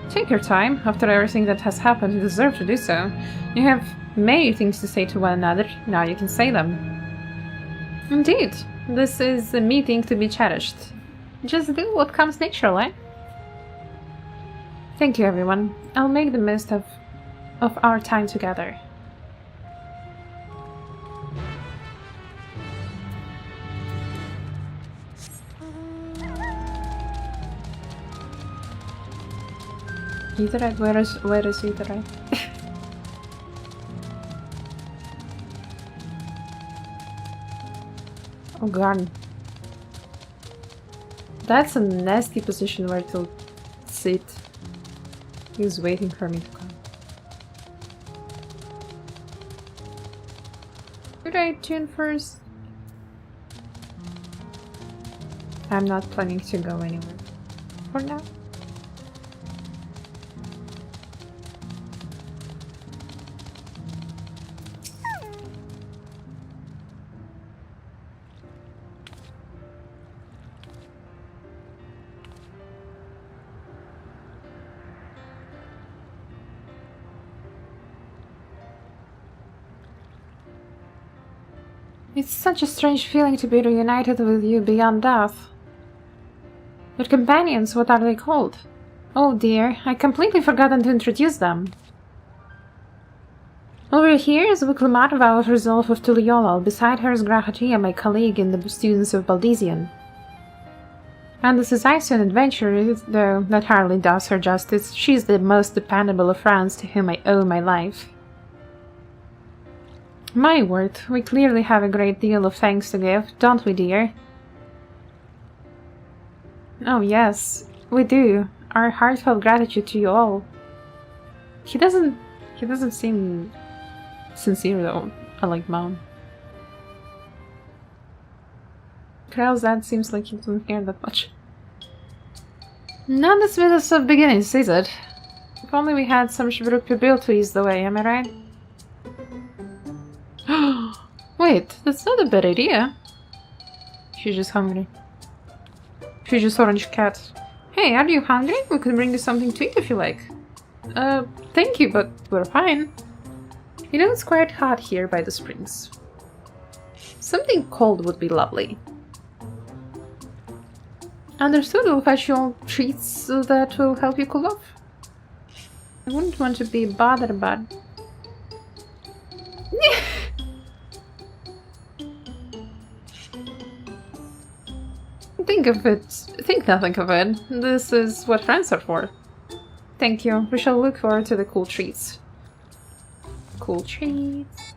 [SPEAKER 1] Take your time. After everything that has happened, you deserve to do so. You have many things to say to one another. Now you can say them. Indeed, this is a meeting to be cherished. Just do what comes naturally. Thank you, everyone. I'll make the most of our time together. Etherite? Where is Etherite? Oh god. That's a nasty position where to sit. He's waiting for me to come. Should I tune first? I'm not planning to go anywhere for now. It's such a strange feeling to be reunited with you beyond death. Your companions, what are they called? Oh dear, I completely forgotten to introduce them. Over here is Wuklamar of our resolve of Tuliolal. Beside her is Grahatia, my colleague in the students of Baldesion. And this is Isu, an adventurer, though that hardly does her justice. She's the most dependable of friends to whom I owe my life. My word, we clearly have a great deal of thanks to give, don't we, dear? Oh yes, we do. Our heartfelt gratitude to you all. He doesn't seem sincere though, unlike Mom. Krell's dad seems like he doesn't care that much. Not the smoothest of beginnings, is it? If only we had some Shvruk built to ease the way, am I right? Wait, that's not a bad idea. She's just hungry. She's just orange cat. Hey, are you hungry? We can bring you something to eat if you like. Thank you, but we're fine. You know, it's quite hot here by the springs. Something cold would be lovely. Understood, we'll fetch you all treats that will help you cool off. I wouldn't want to be bothered, but... Think nothing of it. This is what friends are for. Thank you. We shall look forward to the cool treats. Cool treats.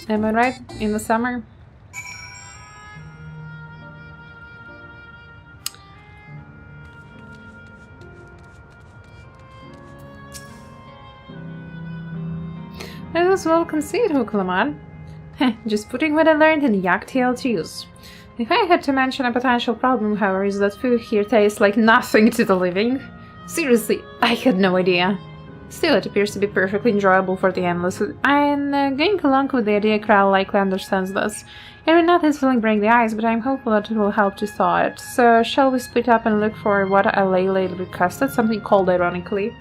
[SPEAKER 1] Am I right? In the summer? That was well conceived, Wuklamar. Just putting what I learned in Yaktail to use. If I had to mention a potential problem, however, is that food here tastes like nothing to the living. Seriously, I had no idea. Still, it appears to be perfectly enjoyable for the endless. I'm going along with the idea Kral likely understands this. Every nut is feeling break the ice, but I'm hopeful that it will help to thaw it. So, shall we split up and look for what Alayla requested? Something cold, ironically.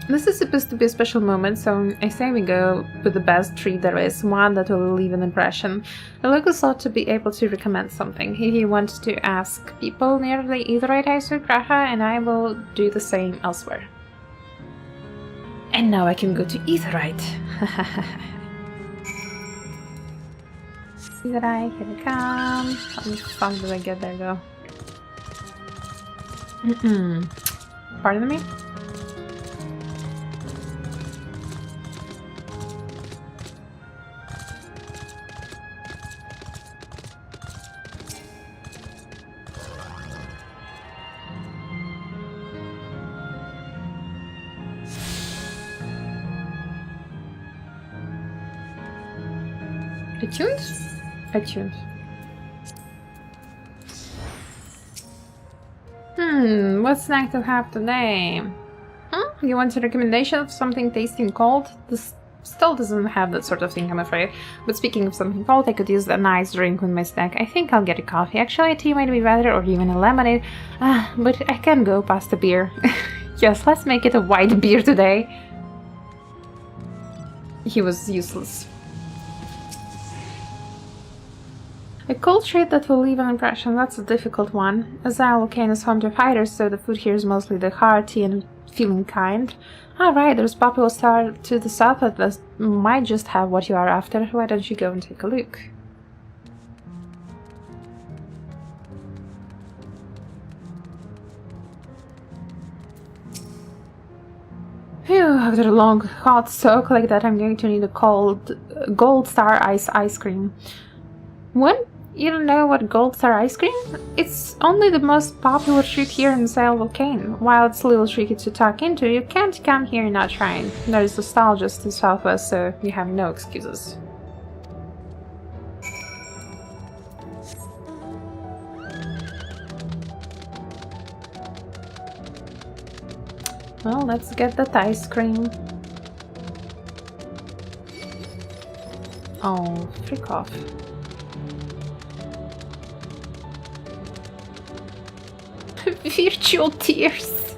[SPEAKER 1] This is supposed to be a special moment, so I say we go with the best treat there is, one that will leave an impression. The locals ought to be able to recommend something. If you want to ask people near the Etherite Isu, Graha, and I will do the same elsewhere. And now I can go to Etherite. Etherite, here I come. How much fun did I get there though? Pardon me? Attuned? Attuned. What snack to have today? You want a recommendation of something tasty and cold? This still doesn't have that sort of thing, I'm afraid. But speaking of something cold, I could use a nice drink with my snack. I think I'll get a coffee. Actually, a tea might be better, or even a lemonade. But I can go past a beer. Yes, let's make it a white beer today. He was useless. A cold treat that will leave an impression, that's a difficult one. Azile Volcano is home to fighters, so the food here is mostly the hearty and feeling kind. Alright, there's Populous Star to the south that might just have what you are after. Why don't you go and take a look? Phew, after a long hot soak like that, I'm going to need a cold Gold Star ice cream. What? You don't know what Gold Star ice cream? It's only the most popular treat here in Azile Volcano. While it's a little tricky to tuck into, you can't come here and not trying. There's nostalgia to the southwest, so you have no excuses. Well, let's get that ice cream. Oh, freak off. Virtual tears.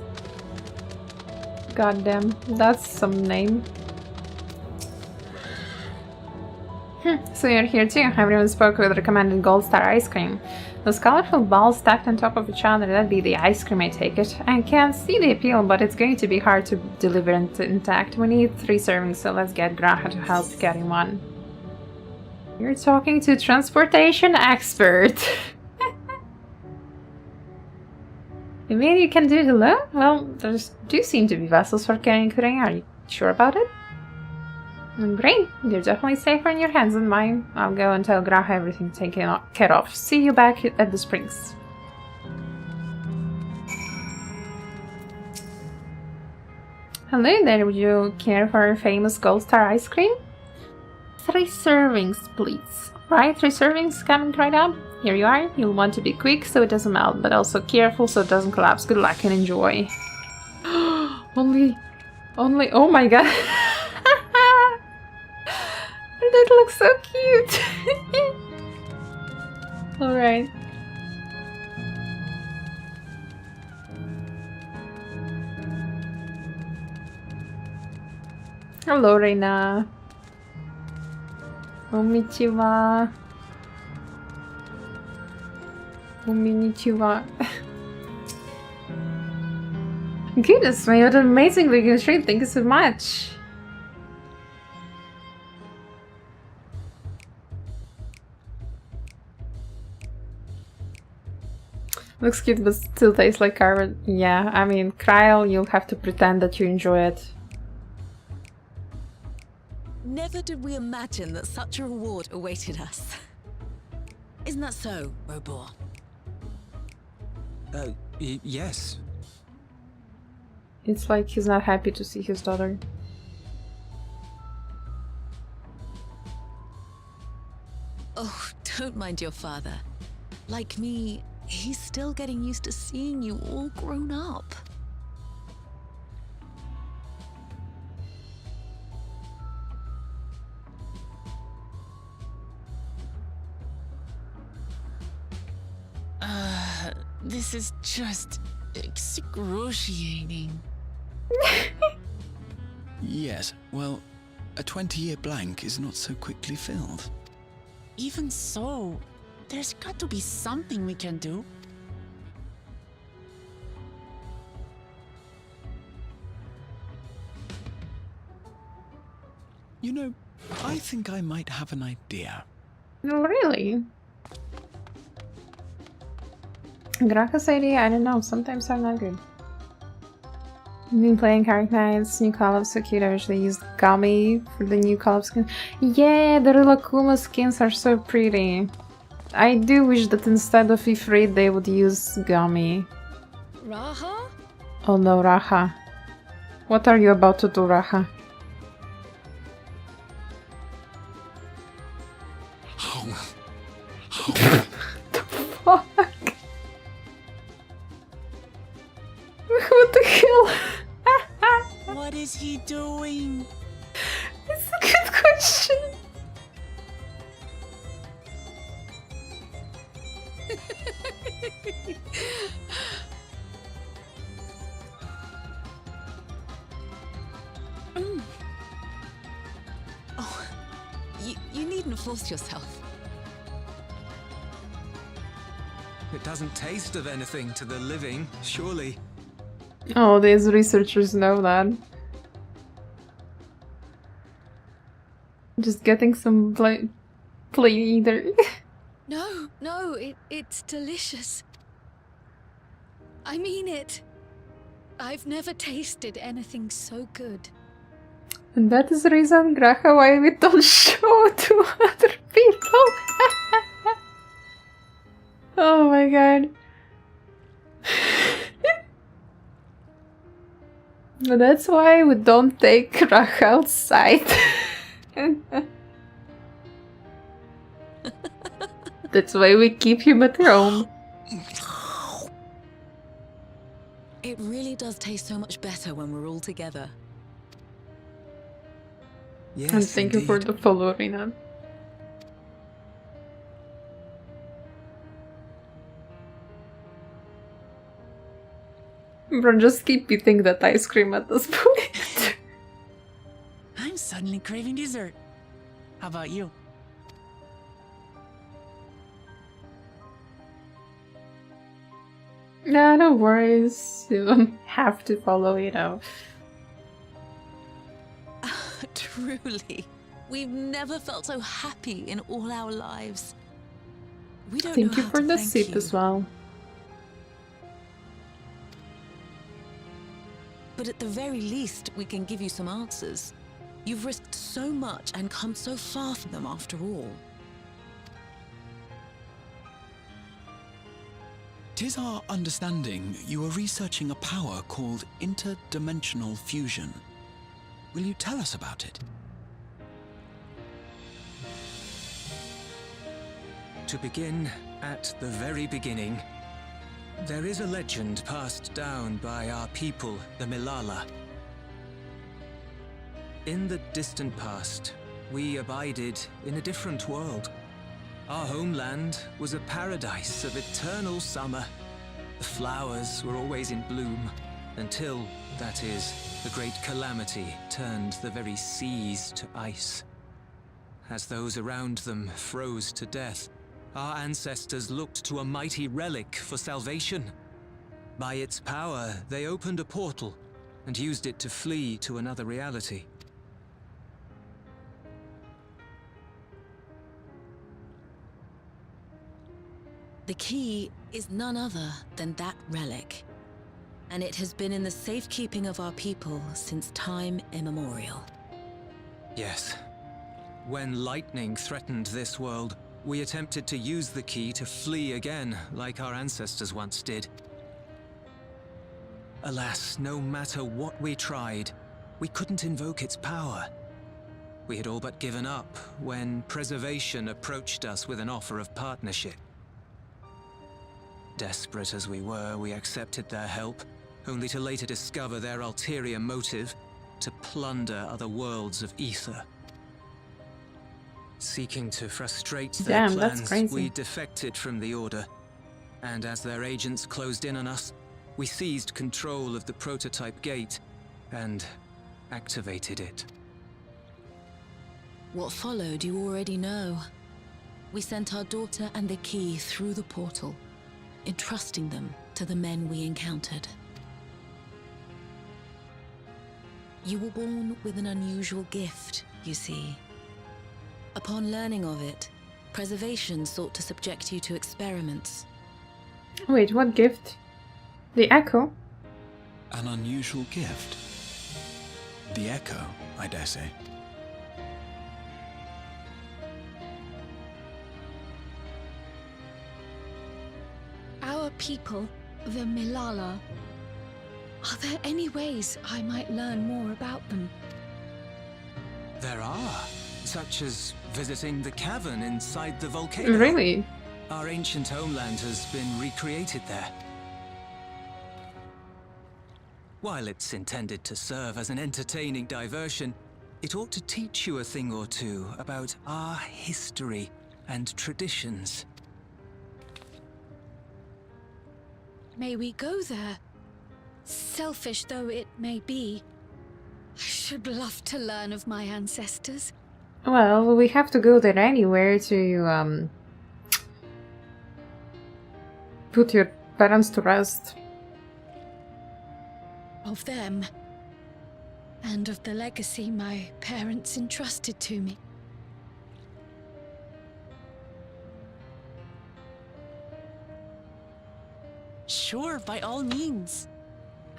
[SPEAKER 1] Goddamn, that's some name. So you're here too. Everyone spoke with recommended Gold Star ice cream. Those colorful balls stacked on top of each other, that'd be the ice cream, I take it. I can see the appeal, but it's going to be hard to deliver intact. We need 3 servings, so let's get Graha to help carry one. You're talking to a transportation expert. You mean you can do it alone? Well, there do seem to be vessels for carrying Kuring. Are you sure about it? Great, you're definitely safer in your hands than mine. I'll go and tell Graha everything taken care of. See you back at the springs. Hello there, would you care for our famous Gold Star ice cream? 3 servings, please. Right, 3 servings coming right up. Here you are. You'll want to be quick so it doesn't melt, but also careful so it doesn't collapse. Good luck and enjoy. only, oh my god. That looks so cute. Alright. Hello, Reina. Konnichiwa. Konnichiwa. Goodness me, what an amazing looking stream. Thank you so much. Looks cute, but still tastes like carbon. Yeah, I mean, Kryl, you'll have to pretend that you enjoy it.
[SPEAKER 5] Never did we imagine that such a reward awaited us. Isn't that so, Robor?
[SPEAKER 8] Yes.
[SPEAKER 1] It's like he's not happy to see his daughter.
[SPEAKER 5] Oh, don't mind your father. Like me, he's still getting used to seeing you all grown up.
[SPEAKER 2] This is just excruciating.
[SPEAKER 4] Yes, well, a 20-year blank is not so quickly filled.
[SPEAKER 2] Even so, there's got to be something we can do.
[SPEAKER 4] You know, I think I might have an idea.
[SPEAKER 1] Really? Graha's idea? I don't know, sometimes I'm not good. I've been playing Card Knights, new Call of so cute. I wish they used Gummy for the new Call of skins. Yeah, the Rilakuma skins are so pretty. I do wish that instead of Ifrit they would use Gummy.
[SPEAKER 3] Raha?
[SPEAKER 1] Oh no, Raha. What are you about to do, Raha? Fuck. What the hell?
[SPEAKER 2] What is he doing?
[SPEAKER 1] It's a good question.
[SPEAKER 10] Oh, you needn't force yourself.
[SPEAKER 8] It doesn't taste of anything to the living, surely.
[SPEAKER 1] Oh, these researchers know that. Just getting some plain either.
[SPEAKER 3] No, it's delicious. I mean it. I've never tasted anything so good.
[SPEAKER 1] And that is the reason, Graha, why we don't show to other people. Oh my god. But that's why we don't take Graha outside. That's why we keep him at home.
[SPEAKER 10] It really does taste so much better when we're all together.
[SPEAKER 8] Yes,
[SPEAKER 1] And thank you for
[SPEAKER 8] indeed.
[SPEAKER 1] the follow, Rina. Bro, just keep eating that ice cream at this point.
[SPEAKER 2] I'm suddenly craving dessert. How about you?
[SPEAKER 1] Nah, no worries. You don't have to follow, you know.
[SPEAKER 10] Truly, we've never felt so happy in all our lives. We don't
[SPEAKER 1] Thank
[SPEAKER 10] know
[SPEAKER 1] you
[SPEAKER 10] how
[SPEAKER 1] for
[SPEAKER 10] to
[SPEAKER 1] the
[SPEAKER 10] thank
[SPEAKER 1] sip
[SPEAKER 10] you.
[SPEAKER 1] as well.
[SPEAKER 10] But at the very least, we can give you some answers. You've risked so much and come so far from them after all.
[SPEAKER 4] 'Tis our understanding you are researching a power called interdimensional fusion. Will you tell us about it?
[SPEAKER 8] To begin at the very beginning, there is a legend passed down by our people, the Milala. In the distant past, we abided in a different world. Our homeland was a paradise of eternal summer. The flowers were always in bloom, until, that is, the great calamity turned the very seas to ice. As those around them froze to death, our ancestors looked to a mighty relic for salvation. By its power, they opened a portal and used it to flee to another reality.
[SPEAKER 10] The key is none other than that relic, and it has been in the safekeeping of our people since time immemorial.
[SPEAKER 8] Yes. When lightning threatened this world, we attempted to use the key to flee again, like our ancestors once did. Alas, no matter what we tried, we couldn't invoke its power. We had all but given up when Preservation approached us with an offer of partnership. Desperate as we were, we accepted their help, only to later discover their ulterior motive, to plunder other worlds of ether. Seeking to frustrate their
[SPEAKER 1] Damn, that's
[SPEAKER 8] plans,
[SPEAKER 1] crazy.
[SPEAKER 8] we defected from the Order. And as their agents closed in on us, we seized control of the prototype gate and activated it.
[SPEAKER 10] What followed you already know. We sent our daughter and the key through the portal, entrusting them to the men we encountered. You were born with an unusual gift, you see. Upon learning of it, Preservation sought to subject you to experiments.
[SPEAKER 1] Wait, what gift? The echo?
[SPEAKER 4] An unusual gift. The echo, I dare say.
[SPEAKER 3] Our people, the Milala. Are there any ways I might learn more about them?
[SPEAKER 8] There are. such as visiting the cavern inside the volcano.
[SPEAKER 1] Really?
[SPEAKER 8] Our ancient homeland has been recreated there. While it's intended to serve as an entertaining diversion, it ought to teach you a thing or two about our history and traditions.
[SPEAKER 3] May we go there? Selfish though it may be, I should love to learn of my ancestors.
[SPEAKER 1] Well, we have to go there anywhere to put your parents to rest.
[SPEAKER 3] Of them, and of the legacy my parents entrusted to me.
[SPEAKER 2] Sure, by all means.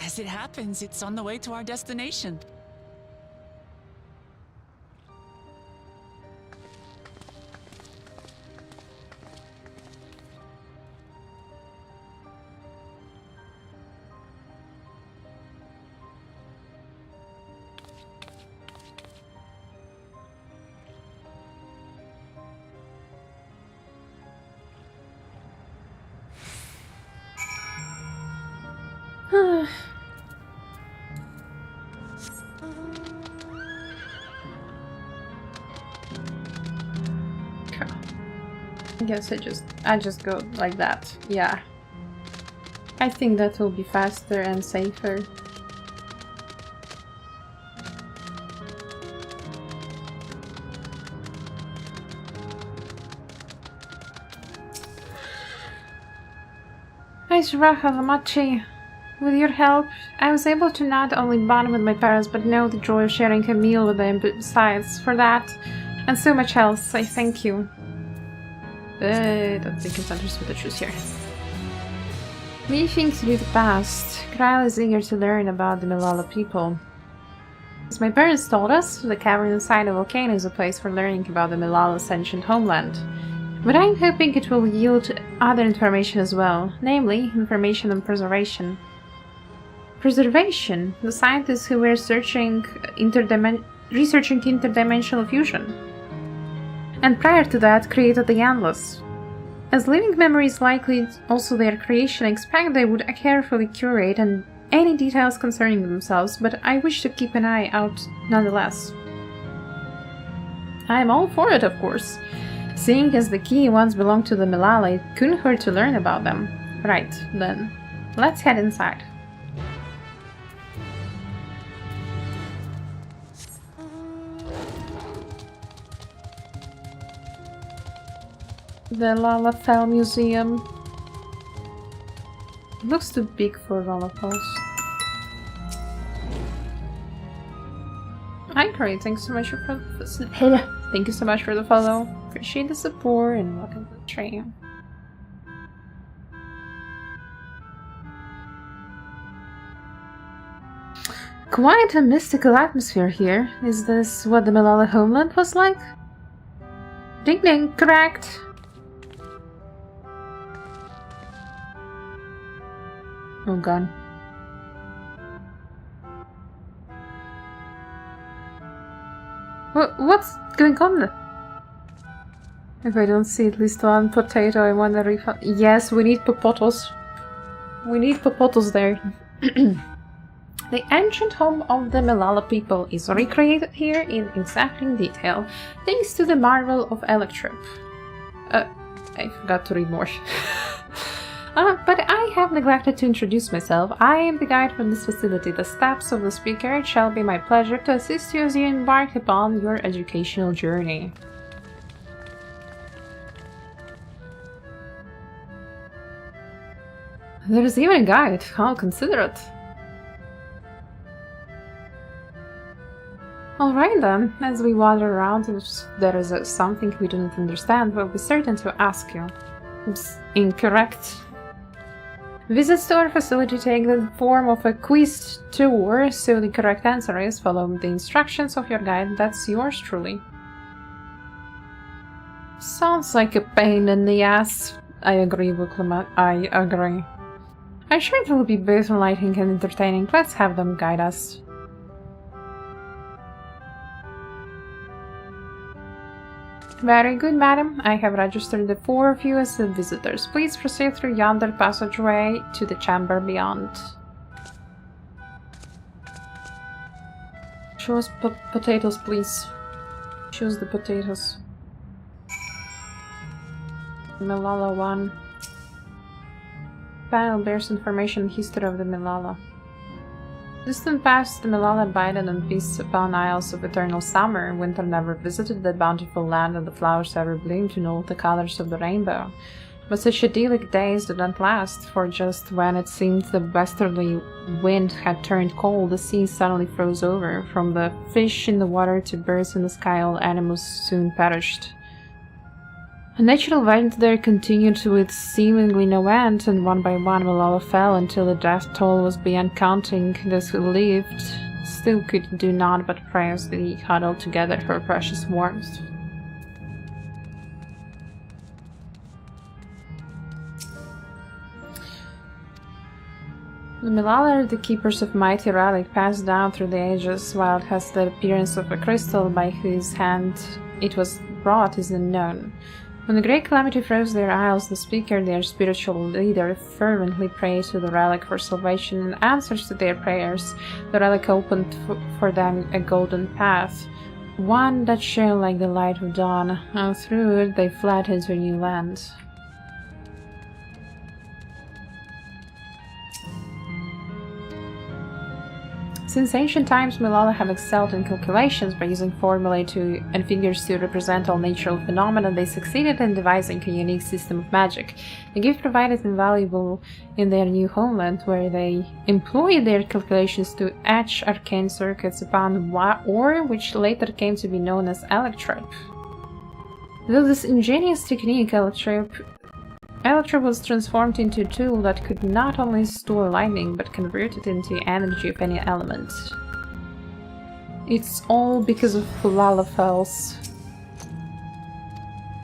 [SPEAKER 2] As it happens, it's on the way to our destination.
[SPEAKER 1] I guess I just go like that. Yeah. I think that will be faster and safer. Hamachi. With your help, I was able to not only bond with my parents, but know the joy of sharing a meal with them. Besides, for that, and so much else, I thank you. I don't think it's understood the truth here. Leaving to the past, Kyle is eager to learn about the Malala people. As my parents told us, the cavern inside the volcano is a place for learning about the Malala's ancient homeland. But I'm hoping it will yield other information as well, namely, information on preservation. Preservation? The scientists who were researching interdimensional fusion. And prior to that, created the Endless. As living memory is likely also their creation, I expect they would carefully curate and any details concerning themselves, but I wish to keep an eye out nonetheless. I am all for it, of course. Seeing as the key once belonged to the Malala, it couldn't hurt to learn about them. Right, then, let's head inside. The Lalafell Museum. It looks too big for Lalafells. Hi, great. Thanks so much for thank you so much for the follow. Appreciate the support and welcome to the stream. Quite a mystical atmosphere here. Is this what the Malala homeland was like? Ding ding, correct. Oh god. What's going on? If I don't see at least one potato, I want to refund. Yes, we need popotos. We need popotos there. The ancient home of the Malala people is recreated here in exacting detail, thanks to the marvel of Electrip. I forgot to read more. But I have neglected to introduce myself. I am the guide from this facility. The steps of the speaker. It shall be my pleasure to assist you as you embark upon your educational journey. There's even a guide. How considerate. Alright then, as we wander around, if there is something we don't understand, we'll be certain to ask you. Oops, incorrect. Visits to our facility take the form of a quiz tour, so the correct answer is follow the instructions of your guide. That's yours truly. Sounds like a pain in the ass. I agree, Wuklamat. I agree. I'm sure it will be both enlightening and entertaining. Let's have them guide us. Very good, madam. I have registered the 4 of you as visitors. Please proceed through yonder passageway to the chamber beyond. Show us potatoes, please. Choose the potatoes. Milala 1. Panel bears information on history of the Milala. Distant past, the Milala abided in peace upon isles of eternal summer. Winter never visited that bountiful land, and the flowers ever bloomed in all the colors of the rainbow. But such idyllic days did not last, for just when it seemed the westerly wind had turned cold, the sea suddenly froze over. From the fish in the water to birds in the sky, all animals soon perished. A natural event there continued with seemingly no end, and one by one Milala fell until the death toll was beyond counting. Those who lived still could do naught but pray as they huddled together for precious warmth. The Milala, the keepers of mighty relic, passed down through the ages, while it has the appearance of a crystal by whose hand it was brought is unknown. When the great calamity froze their isles, the speaker, their spiritual leader, fervently prayed to the relic for salvation. In answers to their prayers, the relic opened for them a golden path, one that shone like the light of dawn, and through it they fled into a new land. Since ancient times, Milala have excelled in calculations by using formulae and figures to represent all natural phenomena. They succeeded in devising a unique system of magic. The gift provided invaluable in their new homeland, where they employed their calculations to etch arcane circuits upon ore, which later came to be known as electrope. Though this ingenious technique, electrope was transformed into a tool that could not only store lightning, but convert it into energy of any element. It's all because of Lalafels.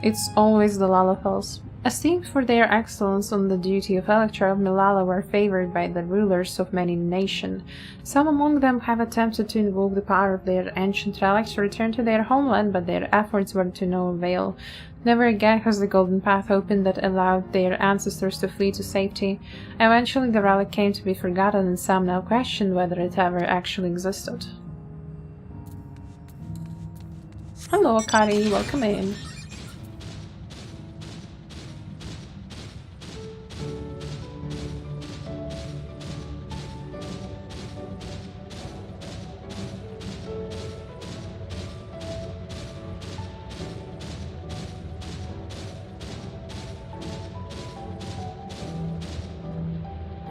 [SPEAKER 1] It's always the Lalafels. Esteemed for their excellence on the duty of electrope, Milala were favored by the rulers of many nations. Some among them have attempted to invoke the power of their ancient relics to return to their homeland, but their efforts were to no avail. Never again has the golden path opened that allowed their ancestors to flee to safety. Eventually the relic came to be forgotten, and some now question whether it ever actually existed. Hello, Akari, welcome in.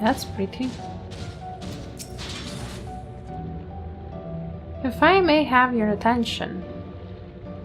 [SPEAKER 1] That's pretty. If I may have your attention.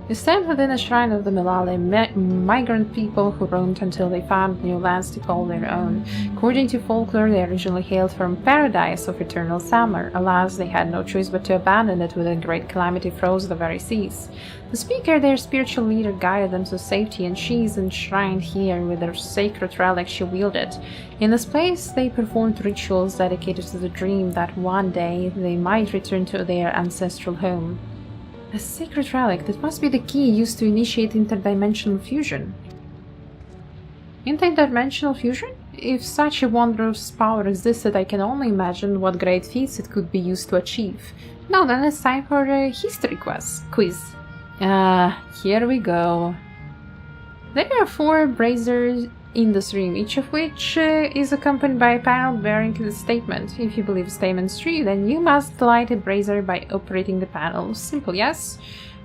[SPEAKER 1] You stand within a shrine of the Milala, migrant people who roamed until they found new lands to call their own. According to folklore, they originally hailed from paradise of eternal summer. Alas, they had no choice but to abandon it when a great calamity froze the very seas. The speaker, their spiritual leader, guided them to safety, and she is enshrined here with their sacred relic she wielded. In this place, they performed rituals dedicated to the dream that one day they might return to their ancestral home. A sacred relic, that must be the key used to initiate interdimensional fusion. Interdimensional fusion? If such a wondrous power existed, I can only imagine what great feats it could be used to achieve. Now then, it's time for a history quiz. Here we go. There are 4 braziers in this room, each of which is accompanied by a panel bearing the statement. If you believe the statement is true, then you must light a brazier by operating the panel. Simple, yes?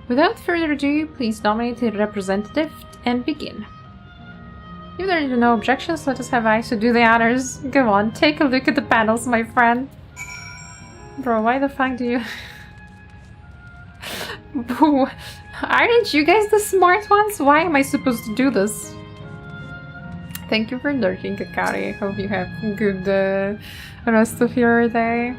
[SPEAKER 1] Without further ado, please nominate a representative and begin. If there are no objections, let us have Iso do the honors. Go on, take a look at the panels, my friend. Bro, why the fuck do you... Boo. Aren't you guys the smart ones? Why am I supposed to do this? Thank you for lurking, Akari. I hope you have a good rest of your day.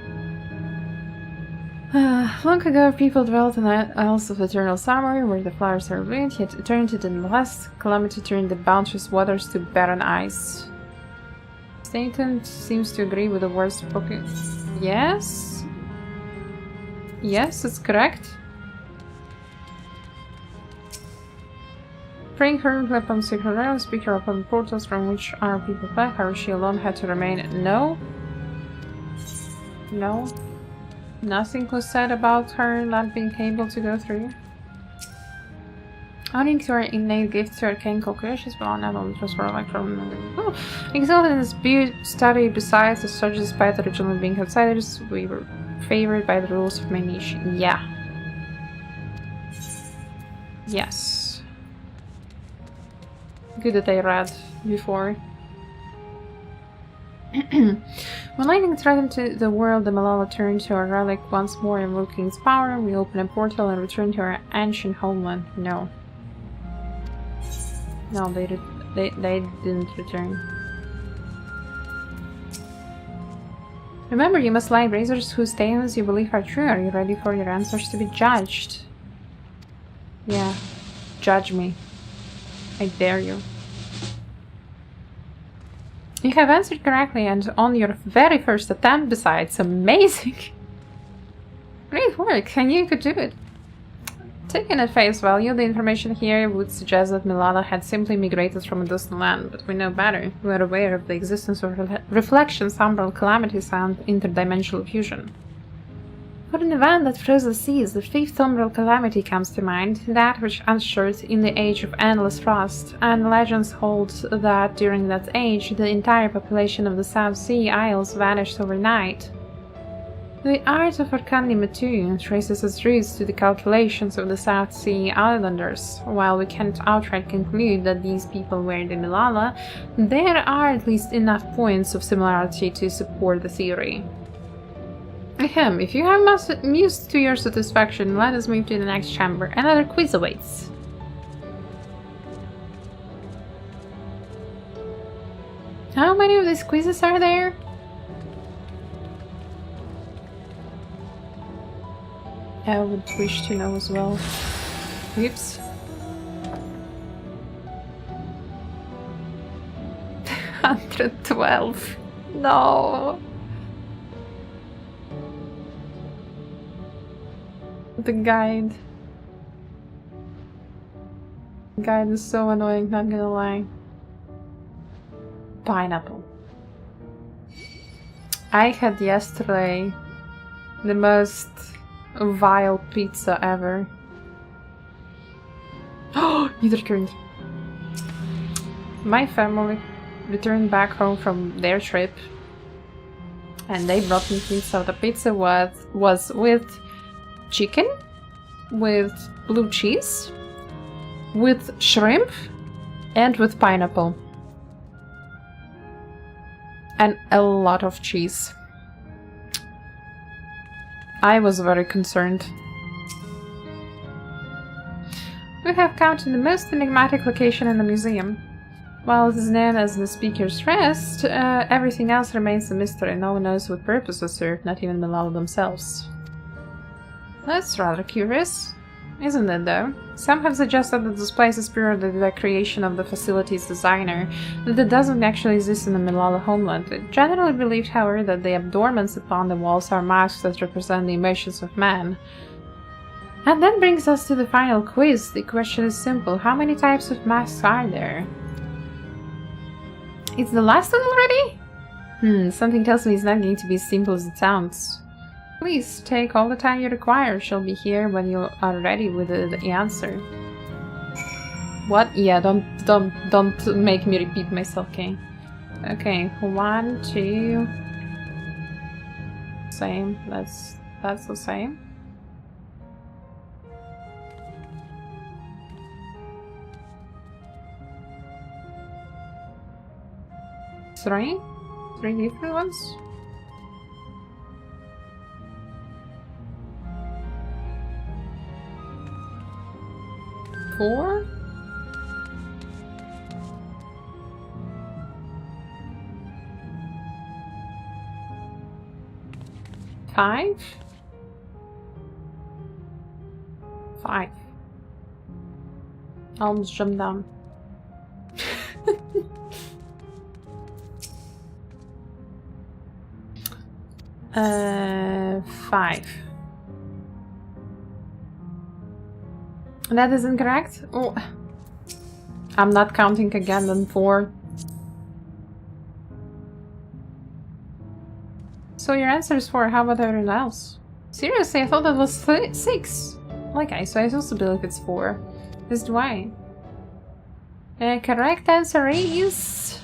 [SPEAKER 1] Long ago, people dwelt in the Isles of Eternal Summer, where the flowers are bloomed, yet eternity didn't last. Calamity turned the bounteous waters to barren ice. Stanton seems to agree with the words spoken. Yes? Yes, it's correct. Bring her weapon secret rails, pick her up on portals from which our people back, or she alone had to remain. No. No. Nothing was said about her not being able to go through. Owing to her innate gift to arcane calculations, but not only just for electron. Exalted in this study, besides the study, despite originally being outsiders, we were favored by the rules of my niche. Yeah. Yes. Good that I read before. When lightning threatened to the world, the Malala turned to our relic once more, invoking its power. We opened a portal and returned to our ancient homeland. No. No, they didn't return. Remember, you must lie razors whose tales you believe are true. Are you ready for your answers to be judged? Yeah. Judge me. I dare you. You have answered correctly and on your very first attempt besides. Amazing! Great work, I knew you could do it. Taken at face value, the information here would suggest that Milala had simply migrated from a distant land, but we know better. We are aware of the existence of reflections, umbral calamities, and interdimensional fusion. For an event that froze the seas, the fifth umbral calamity comes to mind, that which ushered in the age of endless frost, and legends hold that during that age, the entire population of the South Sea Isles vanished overnight. The art of Arcandi Matu traces its roots to the calculations of the South Sea Islanders. While we can't outright conclude that these people were the Milala, there are at least enough points of similarity to support the theory. Ahem, if you have mused to your satisfaction, let us move to the next chamber. Another quiz awaits. How many of these quizzes are there? I would wish to know as well. Oops. $112. No. The guide. The guide is so annoying, not gonna lie. Pineapple. I had yesterday the most vile pizza ever. Oh, you returned. My family returned back home from their trip and they brought me pizza. The pizza was with chicken, with blue cheese, with shrimp, and with pineapple. And a lot of cheese. I was very concerned. We have come to the most enigmatic location in the museum. While it is known as the Speaker's Rest, everything else remains a mystery. No one knows what purpose was served, not even Milala themselves. That's rather curious, isn't it though? Some have suggested that this place is purely the creation of the facility's designer, that it doesn't actually exist in the Milala homeland. It's generally believed, however, that the abdominants upon the walls are masks that represent the emotions of man. And that brings us to the final quiz. The question is simple. How many types of masks are there? It's the last one already? Something tells me it's not going to be as simple as it sounds. Please take all the time you require. She'll be here when you are ready with the answer. What? Yeah, don't make me repeat myself, okay? Okay, 1, 2. Same. That's the same. Three different ones. 4? Five? 5. Almost jumped down. 5. That is incorrect. Oh. I'm not counting again then 4. So your answer is 4, how about everyone else? Seriously, I thought that was 6. Okay, so I also believe it's 4. This do I. Correct answer is...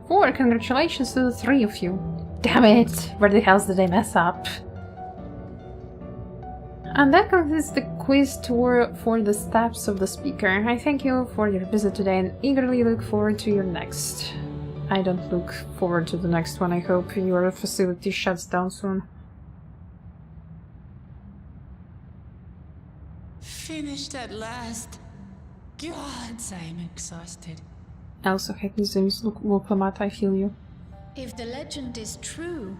[SPEAKER 1] 4. Congratulations to the 3 of you. Damn it! Where the hell did I mess up? And that concludes the quiz tour for the steps of the speaker. I thank you for your visit today and eagerly look forward to your next. I don't look forward to the next one. I hope your facility shuts down soon.
[SPEAKER 2] Finished at last. Gods, I'm exhausted.
[SPEAKER 1] I also hate museums. Look, Lamat, I feel you.
[SPEAKER 3] If the legend is true,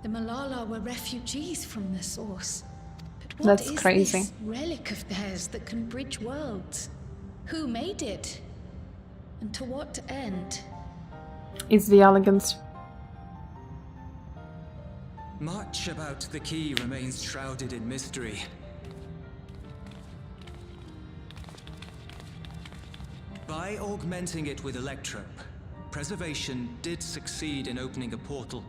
[SPEAKER 3] the Malala were refugees from the source. But what
[SPEAKER 1] That's
[SPEAKER 3] is
[SPEAKER 1] crazy.
[SPEAKER 3] this relic of theirs that can bridge worlds? Who made it? And to what end?
[SPEAKER 1] It's the elegance.
[SPEAKER 11] Much about the key remains shrouded in mystery. By augmenting it with electrope, Preservation did succeed in opening a portal.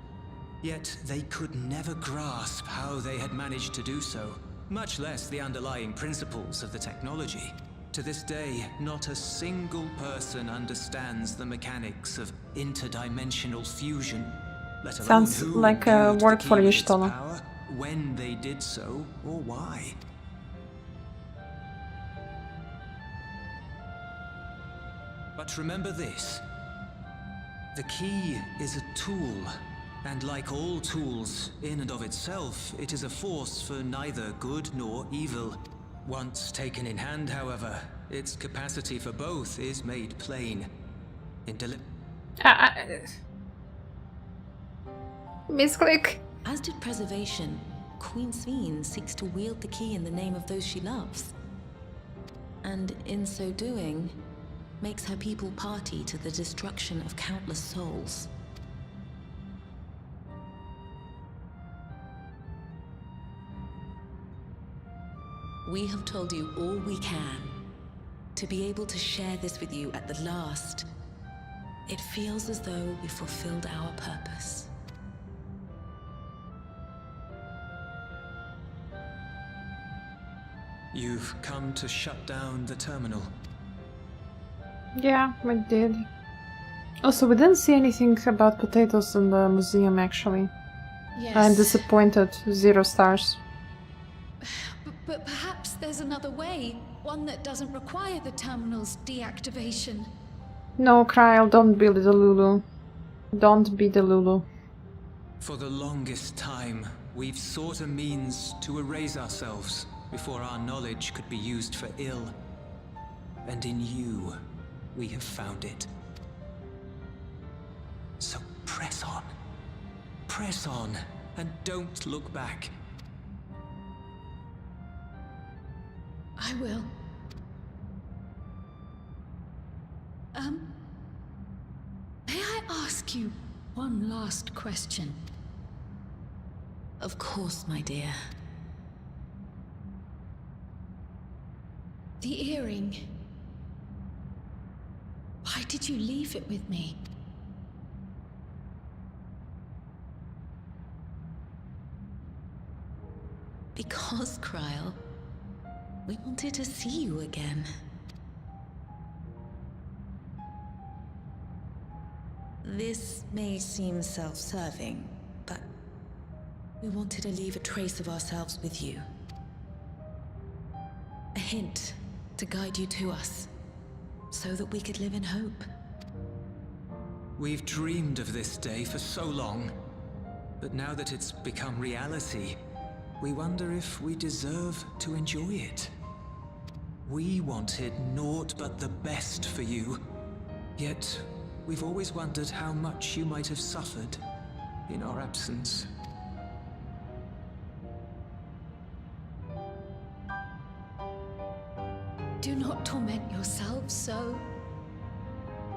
[SPEAKER 11] Yet they could never grasp how they had managed to do so, much less the underlying principles of the technology. To this day, not a single person understands the mechanics of interdimensional fusion, let alone
[SPEAKER 1] Sounds
[SPEAKER 11] who
[SPEAKER 1] like a
[SPEAKER 11] imbued
[SPEAKER 1] work
[SPEAKER 11] the
[SPEAKER 1] for
[SPEAKER 11] key
[SPEAKER 1] you,
[SPEAKER 11] with its
[SPEAKER 1] Stola.
[SPEAKER 11] power, when they did so, or why. But remember this. The key is a tool, and like all tools, in and of itself, it is a force for neither good nor evil. Once taken in hand, however, its capacity for both is made plain.
[SPEAKER 1] Misclick.
[SPEAKER 10] As did Preservation, Queen Sphene seeks to wield the key in the name of those she loves. And in so doing, makes her people party to the destruction of countless souls. We have told you all we can. To be able to share this with you at the last, it feels as though we fulfilled our purpose.
[SPEAKER 11] You've come to shut down the terminal.
[SPEAKER 1] Yeah, I did. Also, we didn't see anything about potatoes in the museum, actually.
[SPEAKER 3] Yes.
[SPEAKER 1] I'm disappointed. 0 stars.
[SPEAKER 3] But perhaps there's another way, one that doesn't require the terminal's deactivation.
[SPEAKER 1] No, Kryl, don't be the Lulu. Don't be the Lulu.
[SPEAKER 11] For the longest time, we've sought a means to erase ourselves before our knowledge could be used for ill. And in you, we have found it. So press on. Press on, and don't look back.
[SPEAKER 3] I will. May I ask you one last question?
[SPEAKER 10] Of course, my dear.
[SPEAKER 3] The earring. Why did you leave it with me?
[SPEAKER 10] Because, Kryl, we wanted to see you again. This may seem self-serving, but we wanted to leave a trace of ourselves with you. A hint to guide you to us, so that we could live in hope.
[SPEAKER 11] We've dreamed of this day for so long, but now that it's become reality, we wonder if we deserve to enjoy it. We wanted naught but the best for you, yet we've always wondered how much you might have suffered in our absence.
[SPEAKER 3] Do not torment yourselves so.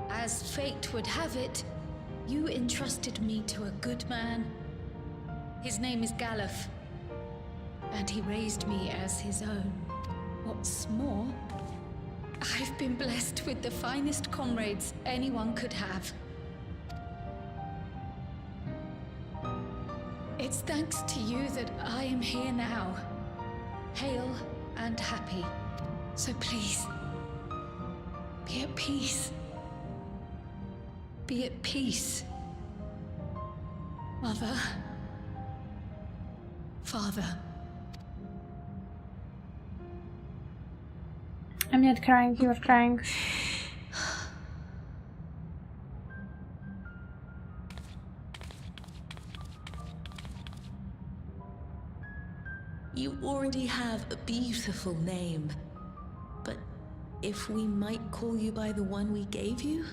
[SPEAKER 3] As fate would have it, you entrusted me to a good man. His name is Galuf. and he raised me as his own. What's more, I've been blessed with the finest comrades anyone could have. It's thanks to you that I am here now, hale and happy. So please, be at peace. Be at peace. Mother. Father.
[SPEAKER 1] I'm not crying, you're crying.
[SPEAKER 10] You already have a beautiful name. But if we might call you by the one we gave you?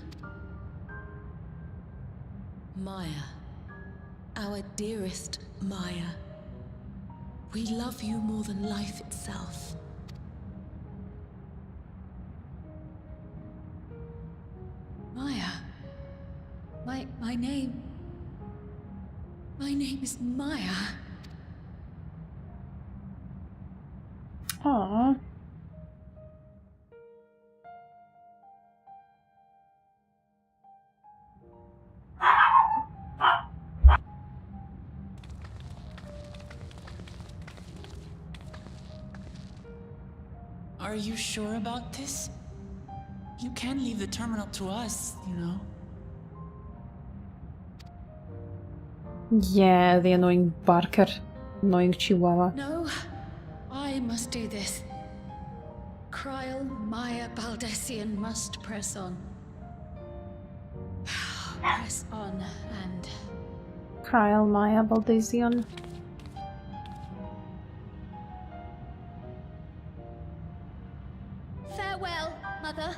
[SPEAKER 10] Maya. Our dearest Maya. We love you more than life itself.
[SPEAKER 3] Maya. My name... My name is Maya.
[SPEAKER 1] Aww.
[SPEAKER 2] Are you sure about this? You can leave the terminal to us, you know.
[SPEAKER 1] Yeah, the annoying barker. Annoying chihuahua.
[SPEAKER 3] No, I must do this. Kryl, Maya, Baldessian must press on. Press on and...
[SPEAKER 1] Kryl, Maya, Baldessian.
[SPEAKER 3] Farewell, Mother.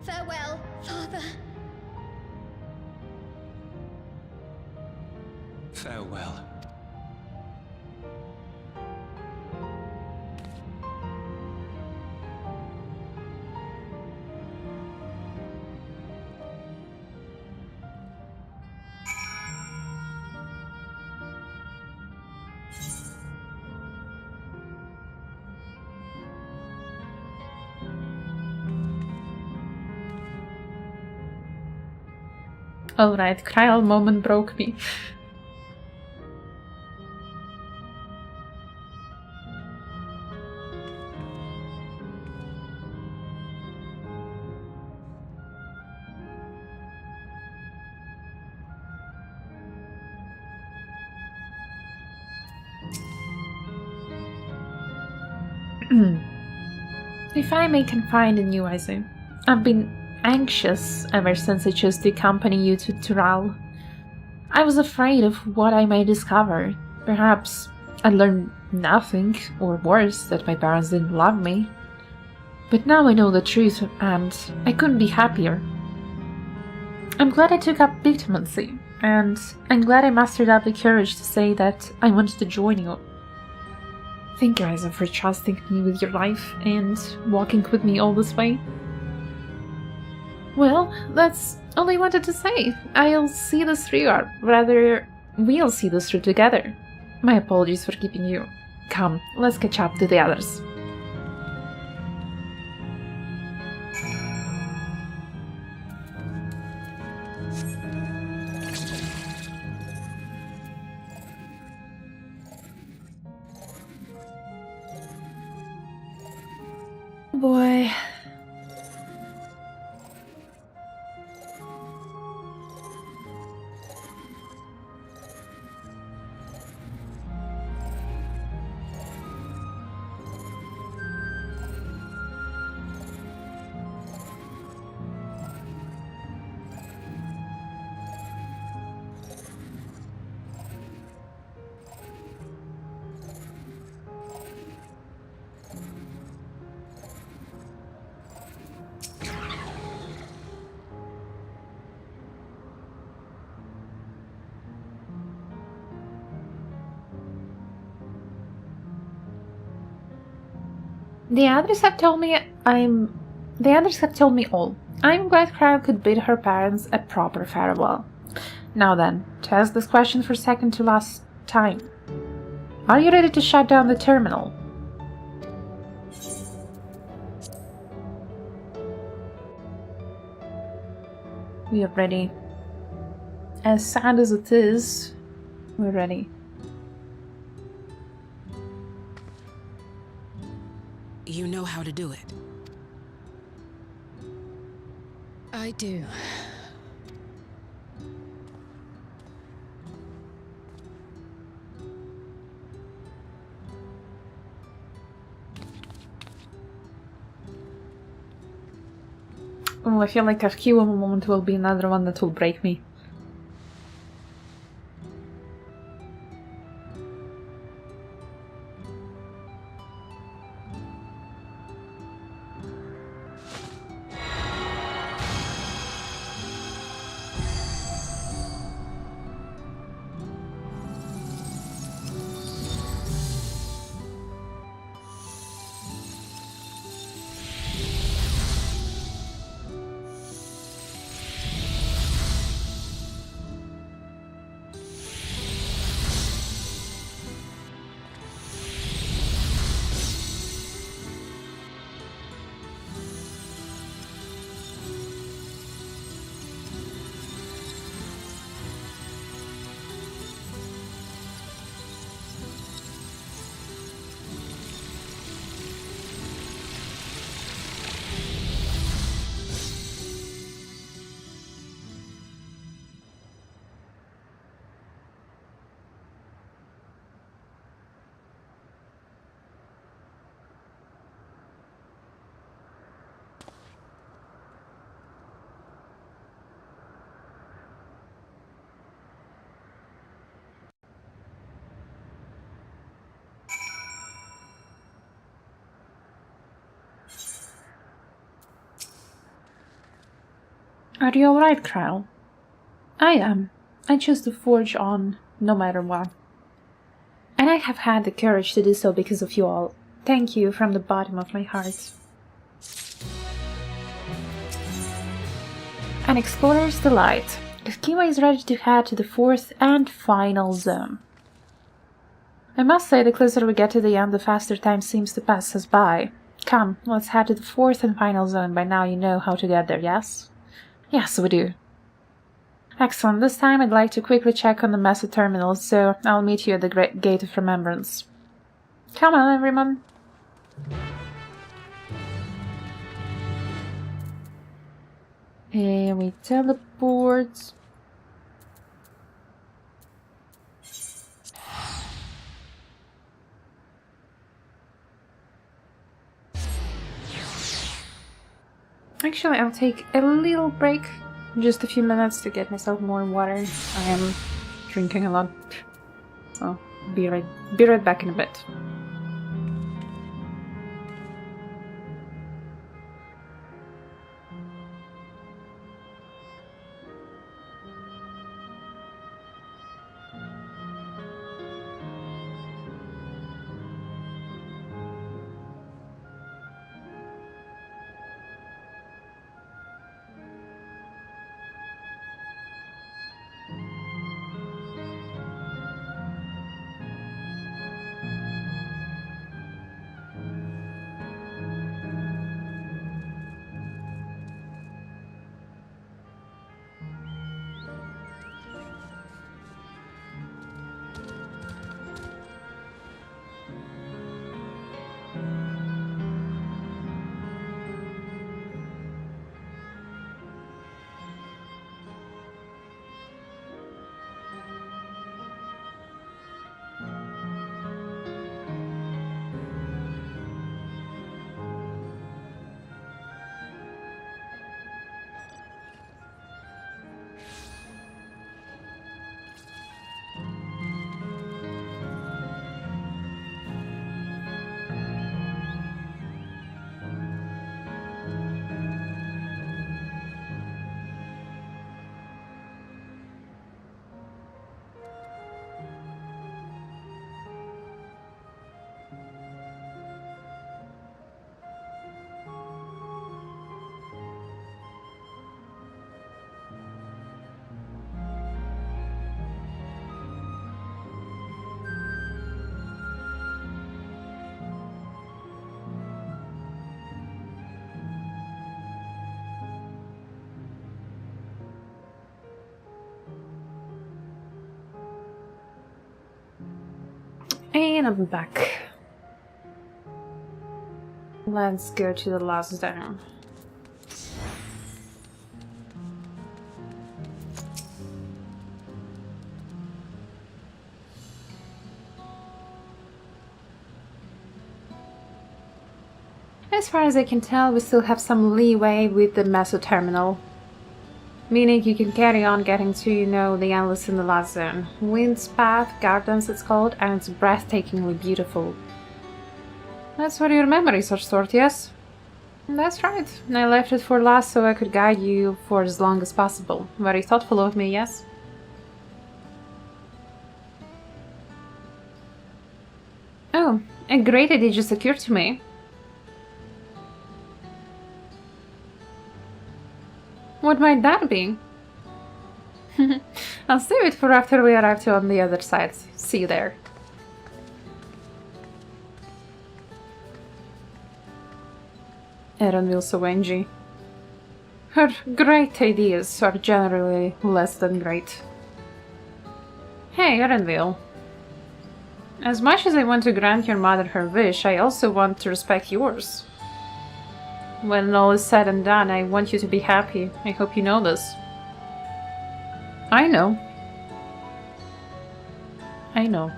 [SPEAKER 3] Farewell, Father.
[SPEAKER 11] Farewell.
[SPEAKER 1] Alright, Kryl moment broke me. If I may confide in you, Izu, I've been anxious ever since I chose to accompany you to Tural. I was afraid of what I might discover. Perhaps I'd learn nothing, or worse, that my parents didn't love me. But now I know the truth, and I couldn't be happier. I'm glad I took up diplomacy, and I'm glad I mustered up the courage to say that I wanted to join you. Thank you, Izu, for trusting me with your life and walking with me all this way. Well, that's all I wanted to say. I'll see this through, or rather, we'll see this through together. My apologies for keeping you. Come, let's catch up to the others. Boy. The others have told me all. I'm glad Kryl could bid her parents a proper farewell. Now then, to ask this question for second to last time. Are you ready to shut down the terminal? We are ready. As sad as it is, we're ready.
[SPEAKER 5] You know how to do it.
[SPEAKER 3] I do.
[SPEAKER 1] Oh, I feel like a Kiwa moment will be another one that will break me. Are you alright, Kryle? I am. I chose to forge on, no matter what. And I have had the courage to do so because of you all. Thank you from the bottom of my heart. An explorer's delight. The Kiwa is ready to head to the fourth and final zone. I must say, the closer we get to the end, the faster time seems to pass us by. Come, let's head to the fourth and final zone. By now you know how to get there, yes? Yes, we do. Excellent. This time I'd like to quickly check on the message terminal, so I'll meet you at the Great Gate of Remembrance. Come on, everyone. And we teleport. Actually, I'll take a little break, just a few minutes to get myself more water. I am drinking a lot, so be right back in a bit. And I'm back. Let's go to the last dome. As far as I can tell, we still have some leeway with the meso terminal. Meaning you can carry on getting to, you know, the endless in the last zone. Wind's Path Gardens it's called, and it's breathtakingly beautiful. That's where your memories are stored, yes? That's right. I left it for last so I could guide you for as long as possible. Very thoughtful of me, yes? Oh, a great idea just occurred to me. What might that be? I'll save it for after we arrive on the other side. See you there. Erenville Sowenji. Her great ideas are generally less than great. Hey, Erenville. As much as I want to grant your mother her wish, I also want to respect yours. When all is said and done, I want you to be happy. I hope you know this. I know. I know.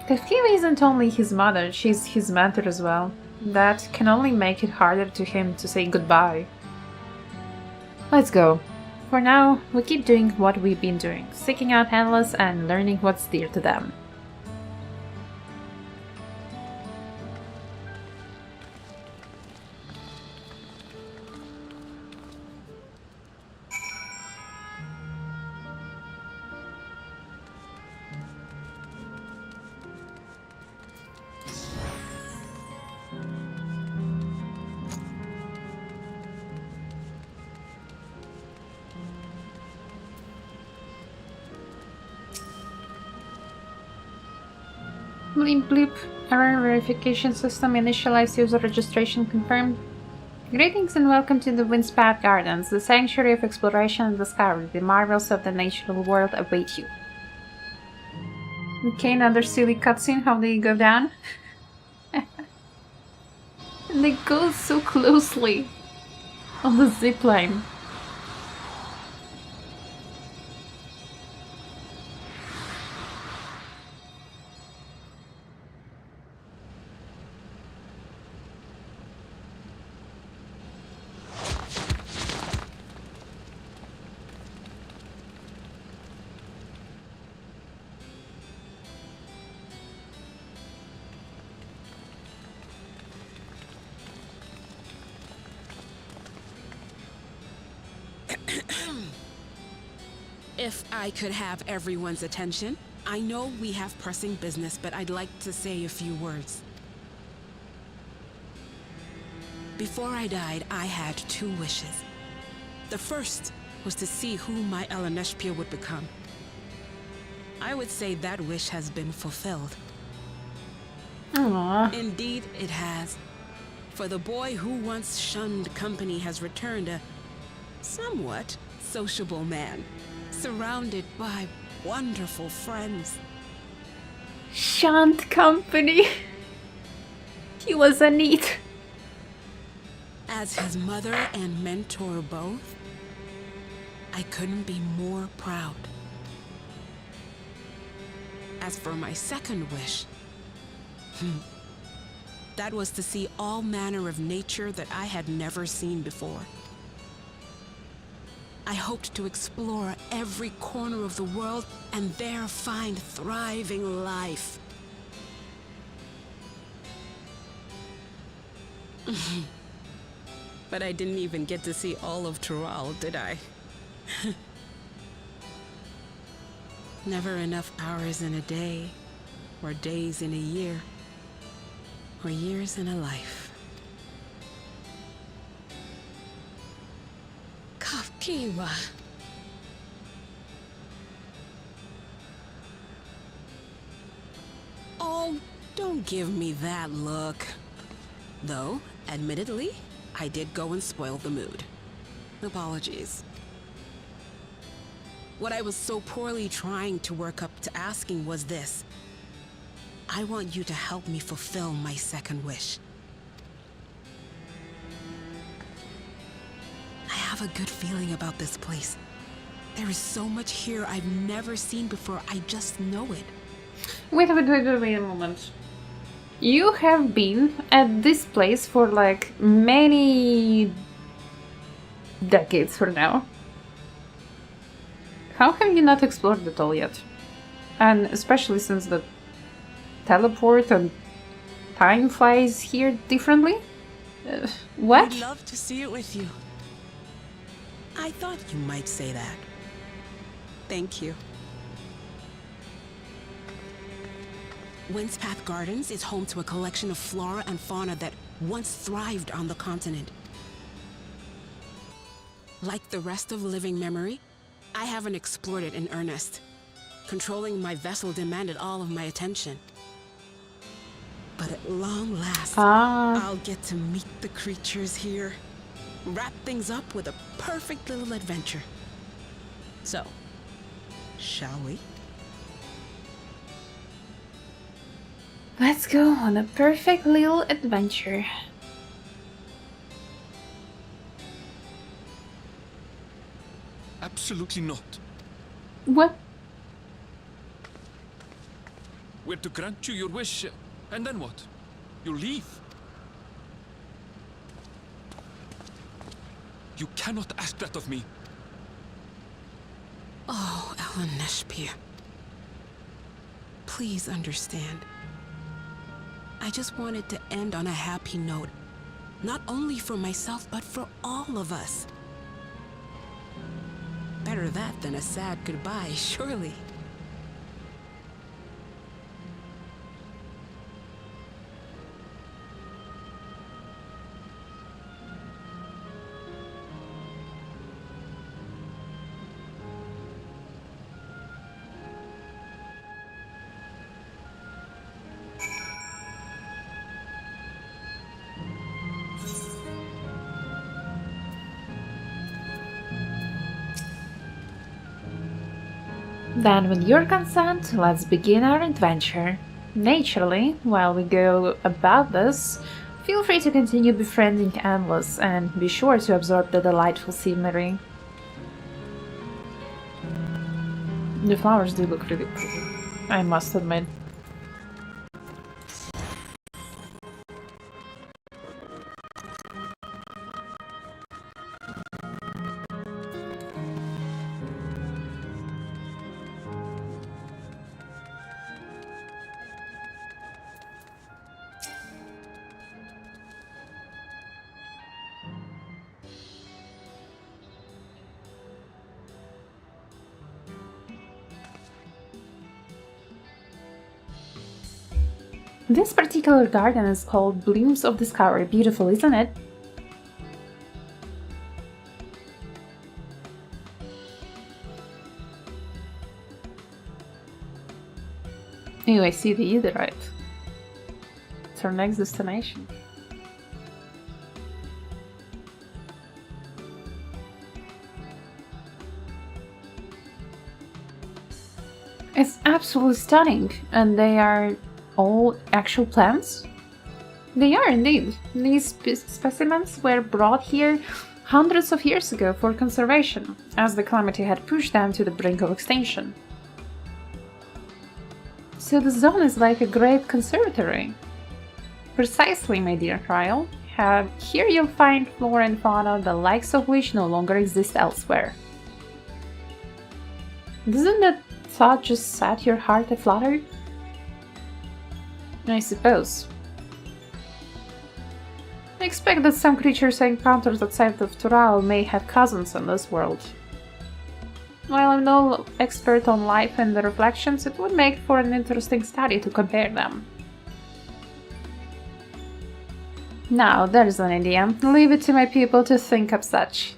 [SPEAKER 1] Tefkiwi isn't only his mother, she's his mentor as well. That can only make it harder to him to say goodbye. Let's go. For now, we keep doing what we've been doing, seeking out Endless and learning what's dear to them. Bleep bleep. Error verification system initialized, user registration confirmed. Greetings and welcome to the Windspath Gardens, the sanctuary of exploration and discovery. The marvels of the natural world await you. Okay, another silly cutscene. How they go down? And they go so closely on the zipline.
[SPEAKER 5] If I could have everyone's attention, I know we have pressing business, but I'd like to say a few words. Before I died, I had 2 wishes. The first was to see who my Eleneshpia would become. I would say that wish has been fulfilled.
[SPEAKER 1] Aww.
[SPEAKER 5] Indeed, it has. For the boy who once shunned company has returned a somewhat sociable man, surrounded by wonderful friends.
[SPEAKER 1] Shunned company. He was a neat.
[SPEAKER 5] As his mother and mentor both, I couldn't be more proud. As for my second wish, that was to see all manner of nature that I had never seen before. I hoped to explore every corner of the world and there find thriving life. But I didn't even get to see all of Tural, did I? Never enough hours in a day, or days in a year, or years in a life.
[SPEAKER 3] Kafkiwa.
[SPEAKER 5] Oh, don't give me that look. Though, admittedly, I did go and spoil the mood. Apologies. What I was so poorly trying to work up to asking was this. I want you to help me fulfill my second wish. I have a good feeling about this place. There is so much here I've never seen before, I just know it.
[SPEAKER 1] Wait a moment. You have been at this place for like many decades for now. How have you not explored it all yet? And especially since the teleport and time flies here differently? What?
[SPEAKER 2] I'd love to see it with you.
[SPEAKER 5] I thought you might say that. Thank you. Windspath Gardens is home to a collection of flora and fauna that once thrived on the continent. Like the rest of living memory, I haven't explored it in earnest. Controlling my vessel demanded all of my attention. But at long last, I'll get to meet the creatures here. Wrap things up with a perfect little adventure. So, shall we?
[SPEAKER 1] Let's go on a perfect little adventure.
[SPEAKER 12] Absolutely not.
[SPEAKER 1] What?
[SPEAKER 12] We're to grant you your wish, and then what? You'll leave. You cannot ask that of me.
[SPEAKER 5] Oh, Ellen Neshpia. Please understand. I just wanted to end on a happy note. Not only for myself, but for all of us. Better that than a sad goodbye, surely.
[SPEAKER 1] Then, with your consent, let's begin our adventure. Naturally, while we go about this, feel free to continue befriending Endless and be sure to absorb the delightful scenery. The flowers do look really pretty, I must admit. This particular garden is called Blooms of Discovery. Beautiful, isn't it? Oh, I see the Etherite. It's our next destination. It's absolutely stunning, and they are all actual plants? They are indeed. These specimens were brought here hundreds of years ago for conservation, as the calamity had pushed them to the brink of extinction. So the zone is like a great conservatory. Precisely, my dear Trial. Here you'll find flora and fauna the likes of which no longer exist elsewhere. Doesn't that thought just set your heart aflutter? I suppose. I expect that some creatures I encountered outside of Tural may have cousins in this world. While I'm no expert on life and the reflections, it would make for an interesting study to compare them. Now, there's an idea. Leave it to my people to think of such.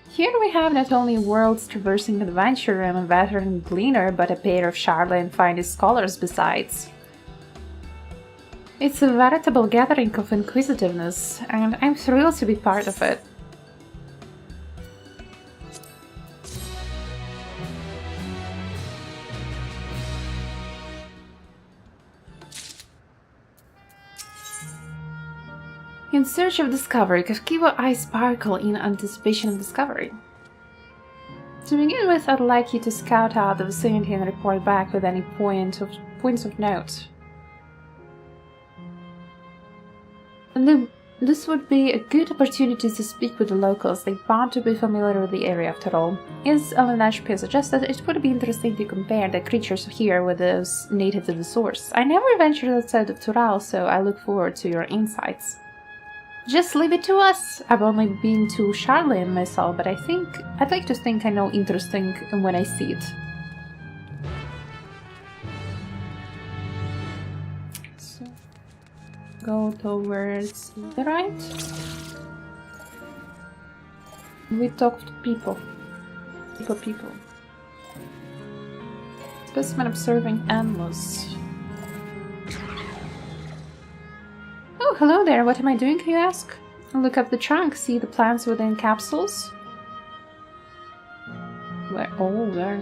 [SPEAKER 1] Here we have not only a worlds-traversing adventurer and a veteran gleaner, but a pair of sharply and finest scholars besides. It's a veritable gathering of inquisitiveness, and I'm thrilled to be part of it. In search of discovery, Kashkiwa eyes sparkle in anticipation of discovery. To begin with, I'd like you to scout out the vicinity and report back with any points of note. And this would be a good opportunity to speak with the locals. They bound to be familiar with the area after all. As Ellen HP suggested, it would be interesting to compare the creatures here with those native to the source. I never ventured outside of Tural, so I look forward to your insights. Just leave it to us. I've only been to Charlene myself, but I'd like to think I know interesting when I see it. So, go towards the right. We talk to people. People. Specimen observing animals. Oh, hello there, what am I doing, you ask? Look up the trunk, see the plants within capsules? Where? Oh, there.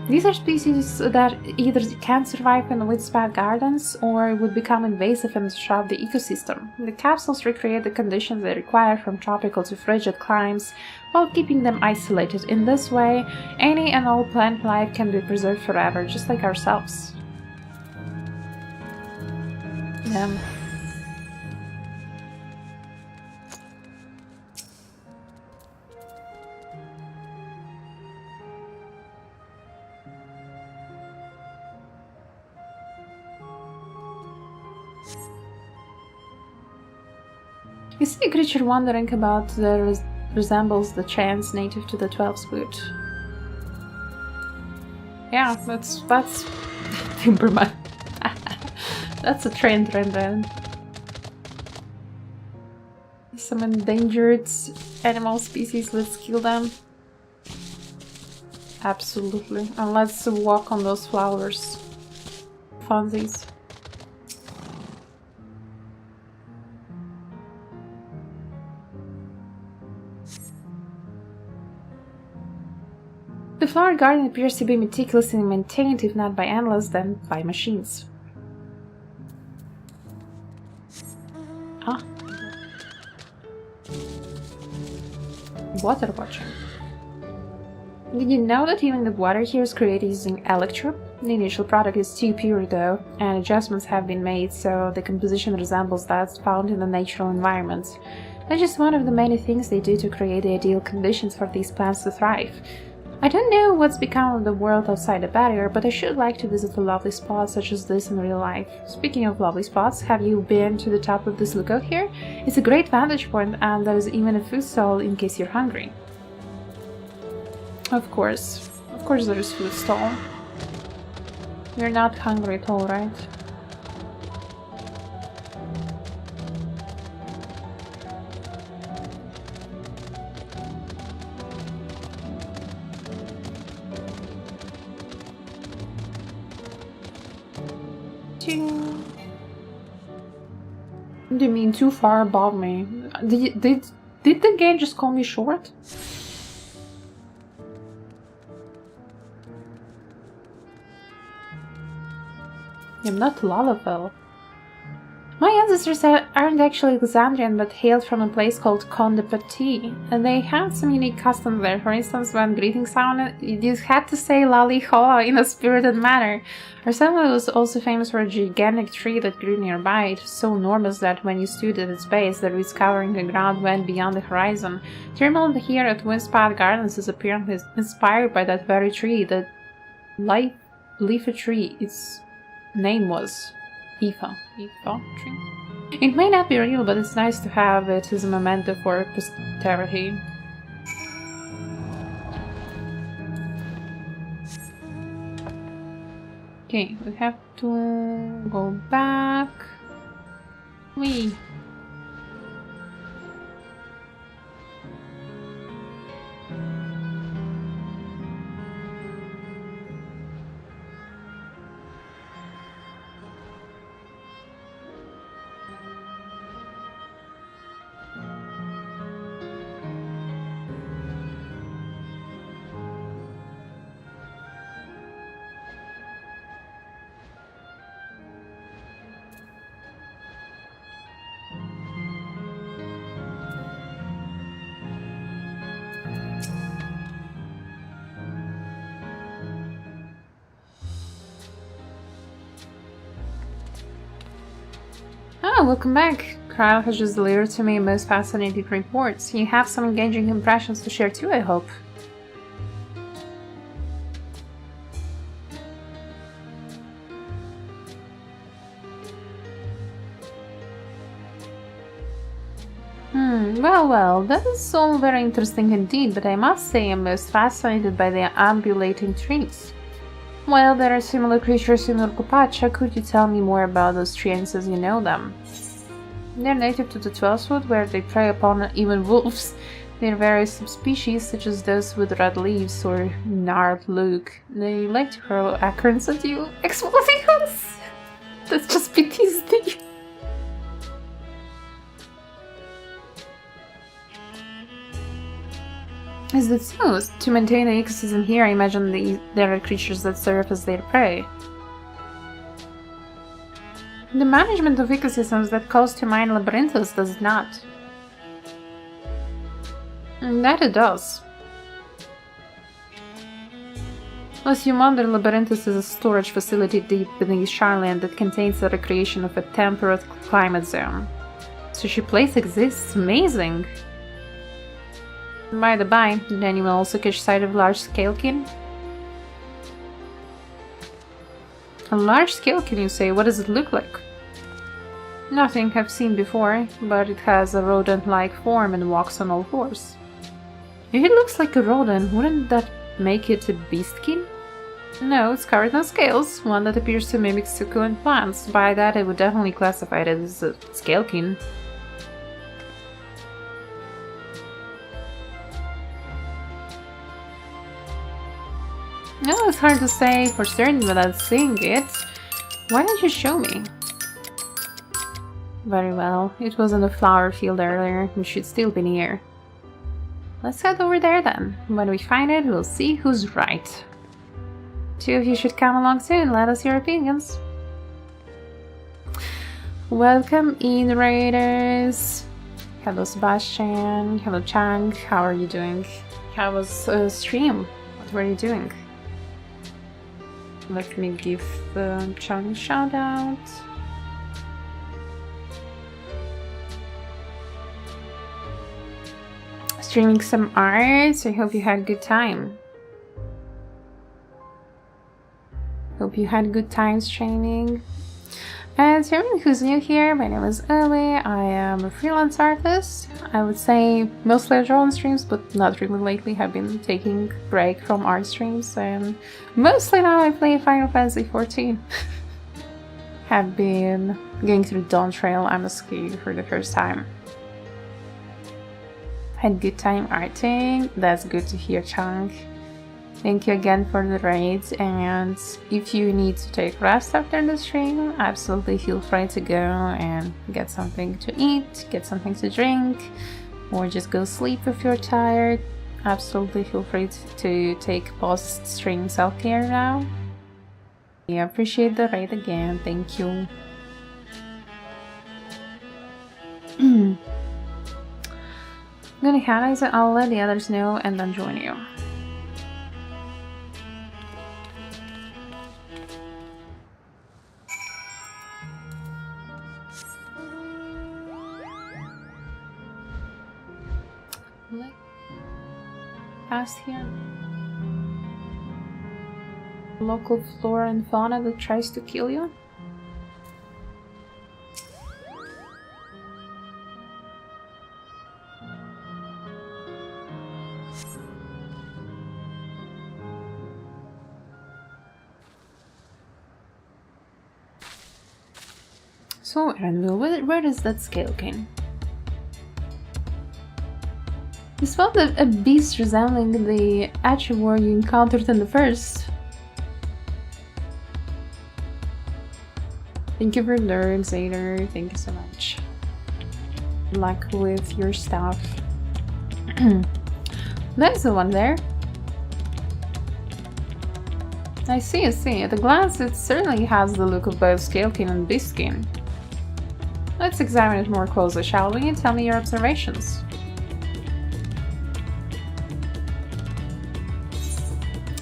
[SPEAKER 1] These are species that either can't survive in the windspat gardens or would become invasive and disrupt the ecosystem. The capsules recreate the conditions they require from tropical to frigid climes while keeping them isolated. In this way, any and all plant life can be preserved forever, just like ourselves. You see a creature wondering about that resembles the chance native to the 12's boot. Yeah, that's Timberman. That's a trend then. Some endangered animal species, let's kill them. Absolutely. And let's walk on those flowers. Funsies. The flower garden appears to be meticulously maintained, if not by animals, then by machines. Ah. Water watching. Did you know that even the water here is created using electrum? The initial product is too pure though, and adjustments have been made so the composition resembles that found in the natural environment. That's just one of the many things they do to create the ideal conditions for these plants to thrive. I don't know what's become of the world outside the barrier, but I should like to visit a lovely spot such as this in real life. Speaking of lovely spots, have you been to the top of this lookout here? It's a great vantage point, and there is even a food stall in case you're hungry. Of course there is food stall. You're not hungry at all, right? What do you mean too far above me? Did the game just call me short? I'm not Lalafell. My ancestors aren't actually Alexandrian, but hailed from a place called Conde Petit, and they had some unique customs there. For instance, when greeting sounded, you had to say Lali Hoa in a spirited manner. Our settlement was also famous for a gigantic tree that grew nearby. It was so enormous that when you stood at its base, the roots covering the ground went beyond the horizon. The terminal here at Windspat Gardens is apparently inspired by that very tree, the leafy tree. Its name was Ifa tree. It may not be real, but it's nice to have it as a memento for posterity. Okay, we have to go back. Wee. Oh, welcome back. Kyle has just delivered to me most fascinating reports. You have some engaging impressions to share too, I hope. Well, that is all very interesting indeed, but I must say I'm most fascinated by the ambulating trees. While there are similar creatures in Urkupacha, could you tell me more about those trees as you know them? They're native to the 12th, where they prey upon even wolves. There are various subspecies, such as those with red leaves or gnarled look. They like to hurl acorns at you. Explosions! That's just PTSD. Is that so? To maintain the ecosystem here, I imagine there are creatures that serve as their prey. The management of ecosystems that calls to mind Labyrinthus, does it not? That it does. As you wonder, Labyrinthus is a storage facility deep beneath Charland that contains the recreation of a temperate climate zone. Such a place exists? Amazing! By the by, did anyone also catch sight of large scalekin? A large scalekin, you say? What does it look like? Nothing I've seen before, but it has a rodent-like form and walks on all fours. If it looks like a rodent, wouldn't that make it a beastkin? No, it's covered in scales, one that appears to mimic succulent plants. By that, I would definitely classify it as a scalekin. No, it's hard to say for certain without seeing it. Why don't you show me? Very well, it was in the flower field earlier, we should still be near. Let's head over there then. When we find it, we'll see who's right. Two of you should come along soon, let us your opinions. Welcome in, Raiders! Hello Sebastian, hello Chang, how are you doing? How was stream? What were you doing? Let me give Chang a shout out. Streaming some art, I hope you had a good time. Hope you had good time streaming. And to everyone who's new here, my name is Ellie. I am a freelance artist. I would say mostly I draw on streams, but not really lately. I've been taking a break from art streams, and mostly now I play Final Fantasy XIV. Have been going through Dawntrail MSQ for the first time. Had good time arting. That's good to hear, Chang. Thank you again for the raids, and if you need to take rest after the stream, absolutely feel free to go and get something to eat, get something to drink, or just go sleep if you're tired. Absolutely feel free to take post-stream self-care now. I appreciate the raid again, thank you. I'm gonna highlight it, I'll let the others know and then join you. Past here. Local flora and fauna that tries to kill you. So, Randall, where is that scalekin? You spotted a beast resembling the Achivore you encountered in the first. Thank you for lurk, Zader. Thank you so much. Good luck with your stuff. There's the one there. I see, At a glance, it certainly has the look of both scalekin and beastskin. Let's examine it more closely, shall we? And tell me your observations.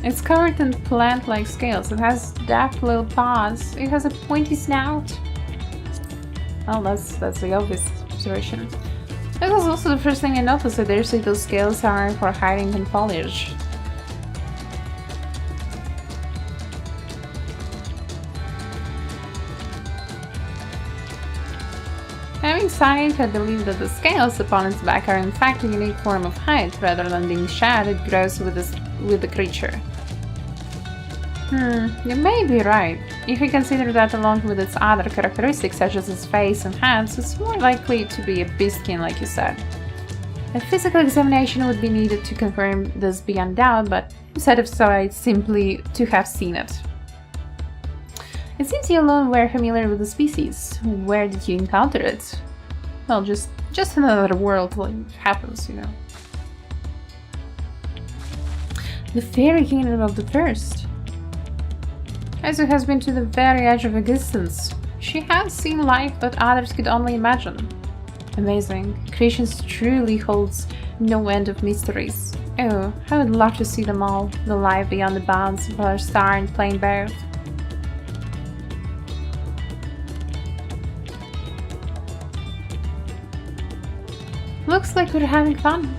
[SPEAKER 1] It's covered in plant-like scales. It has daft little paws. It has a pointy snout. Well, that's the obvious observation. That was also the first thing I noticed, that their little scales are for hiding in foliage. Having sight, I believe that the scales upon its back are in fact a unique form of height. Rather than being shed, it grows with the creature. You may be right. If you consider that along with its other characteristics such as its face and hands, it's more likely to be a beastkin like you said. A physical examination would be needed to confirm this beyond doubt, but instead of sight, simply to have seen it. It seems you alone were familiar with the species. Where did you encounter it? Well, just another world like happens, you know. The fairy kingdom of the first. Aizu has been to the very edge of existence. She has seen life that others could only imagine. Amazing. Creation truly holds no end of mysteries. Oh, I would love to see them all. The life beyond the bounds of our star and plain both. Looks like we're having fun.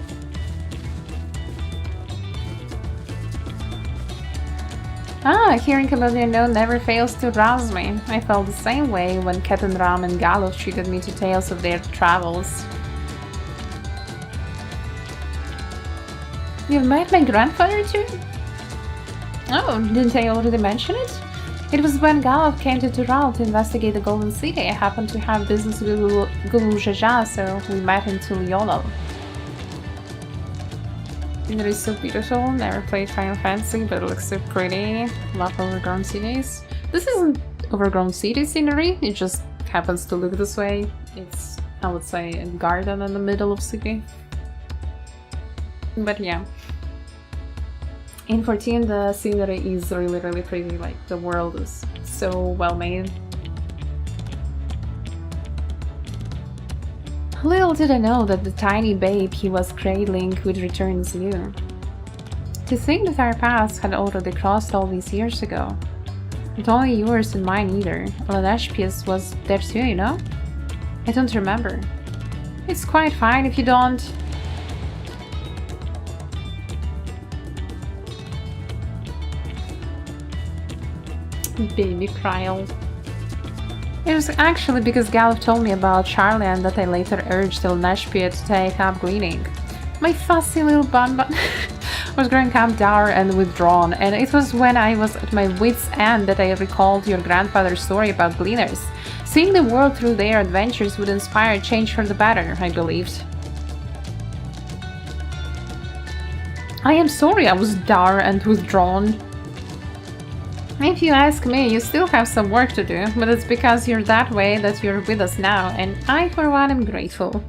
[SPEAKER 1] Hearing about the unknown never fails to rouse me. I felt the same way when Ket and Ram and Galuf treated me to tales of their travels. You've met my grandfather too? Oh, didn't I already mention it? It was when Galuf came to Tural to investigate the Golden City. I happened to have business with Gulu Jaja, so we met in Tuliolal. It is so beautiful. Never played Final Fantasy, but it looks so pretty. Love overgrown cities. This isn't overgrown city scenery, it just happens to look this way. It's, I would say, a garden in the middle of city. But yeah. In 14, the scenery is really pretty. Like, the world is so well made. Little did I know that the tiny babe he was cradling would return as you. To think that our paths had already crossed all these years ago. Not only yours and mine either. Lanashpius was there too, you know? I don't remember. It's quite fine if you don't. Baby Kryl. It was actually because Galuf told me about Charlian that I later urged Lanashpia to take up gleaning. My fussy little bun was growing up dour and withdrawn, and it was when I was at my wit's end that I recalled your grandfather's story about gleaners. Seeing the world through their adventures would inspire change for the better, I believed. I am sorry I was dour and withdrawn. If you ask me, you still have some work to do, but it's because you're that way that you're with us now, and I for one am grateful.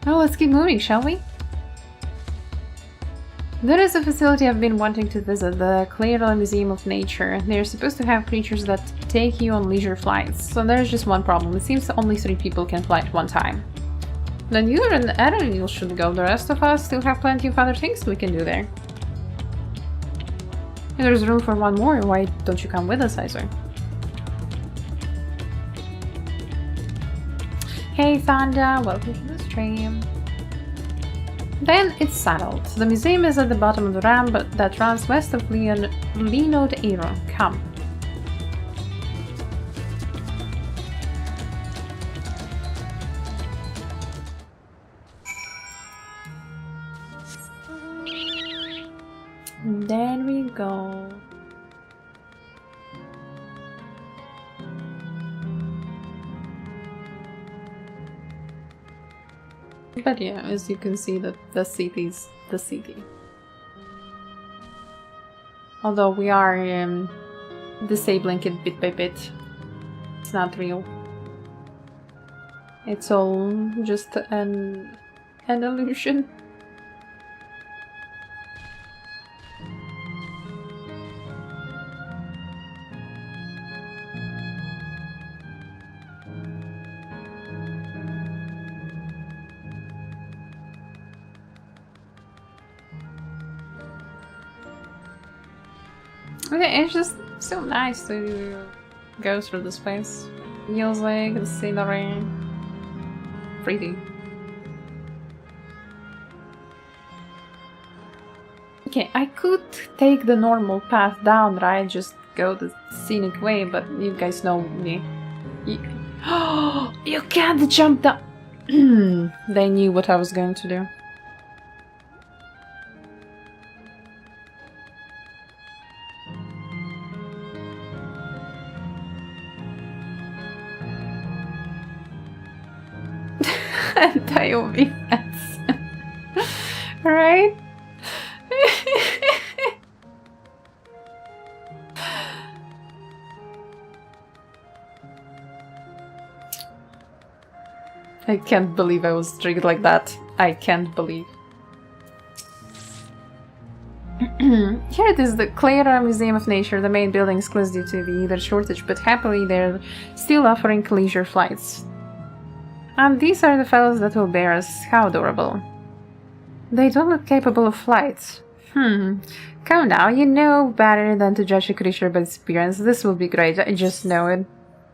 [SPEAKER 1] Well, let's keep moving, shall we? There is a facility I've been wanting to visit, the Clairol Museum of Nature. They're supposed to have creatures that take you on leisure flights, so there's just one problem. It seems only 3 people can fly at one time. Then you and Erin should go. The rest of us still have plenty of other things we can do there. If there's room for one more, why don't you come with us, Aizu? Hey Thanda, welcome to the stream. Then it's settled. The museum is at the bottom of the ramp that runs west of Linode Era. Come. There we go. But yeah, as you can see, that the city's the city. Although we are disabling it bit by bit. It's not real. It's all just an illusion. Okay, it's just So nice to go through this place. Music, the scenery. Pretty. Okay, I could take the normal path down, right? Just go the scenic way, but you guys know me. You can't jump down! They knew what I was going to do. Anti-OB fence. Right? I can't believe I was triggered like that. I can't believe. Here it is, the Clara Museum of Nature. The main building is closed due to the either shortage, but happily they're still offering leisure flights. And these are the fellows that will bear us. How adorable. They don't look capable of flight. Come now, you know better than to judge a creature by its appearance. This will be great, I just know it.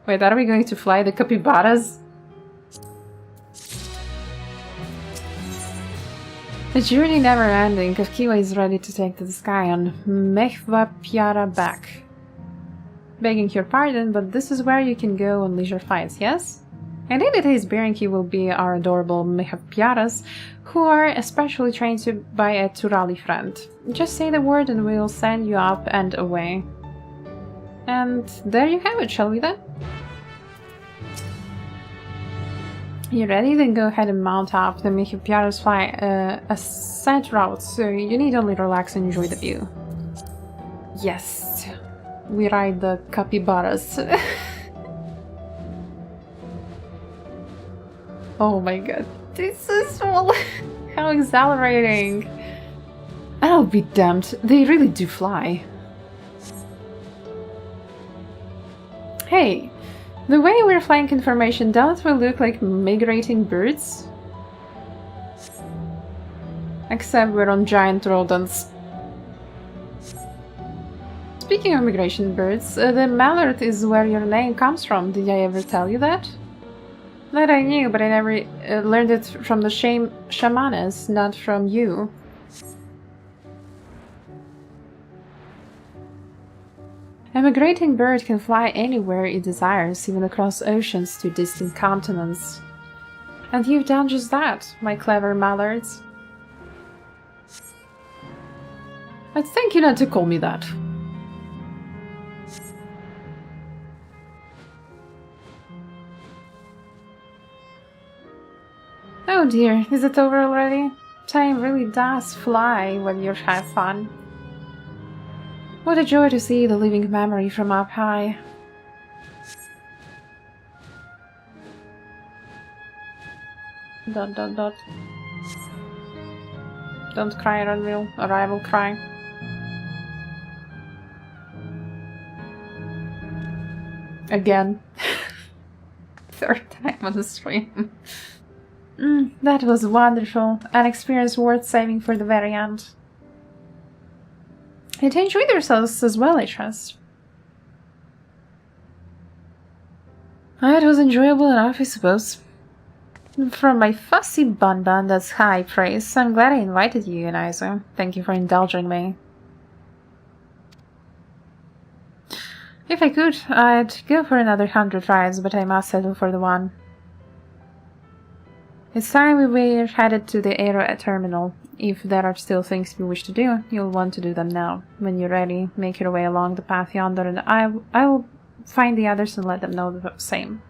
[SPEAKER 1] Wait, are we going to fly the capybaras? The journey never ending. Kafkiwa is ready to take to the sky on Mehva Piara back. Begging your pardon, but this is where you can go on leisure flights, yes? Indeed it is. Bearing you will be our adorable Mehva Piaras, who are especially trained by a Turali friend. Just say the word and we'll send you up and away. And there you have it, shall we then? You ready? Then go ahead and mount up. The Mehva Piaras fly a set route, so you need only relax and enjoy the view. Yes, we ride the capybaras. Oh my god, this is so how exhilarating! I'll be damned, they really do fly. Hey! The way we're flying in formation, don't we look like migrating birds? Except we're on giant rodents. Speaking of migration birds, the mallard is where your name comes from. Did I ever tell you that? That I knew, but I never learned it from the shamanes, not from you. A migrating bird can fly anywhere it desires, even across oceans to distant continents. And you've done just that, my clever mallards. I'd thank you not to call me that. Oh dear, is it over already? Time really does fly when you have fun. What a joy to see the living memory from up high. Dot dot dot. Don't cry, Unreal, or I will cry. Again. Third time on the stream. That was wonderful. An experience worth saving for the very end. And enjoyed yourselves as well, I trust. It was enjoyable enough, I suppose. From my fussy bun-bun, that's high praise. I'm glad I invited you, Unizo. Thank you for indulging me. If I could, I'd go for another 100 rides, but I must settle for the one. It's time we're headed to the Aero terminal. If there are still things you wish to do, you'll want to do them now. When you're ready, make your way along the path yonder, and I will find the others and let them know the same.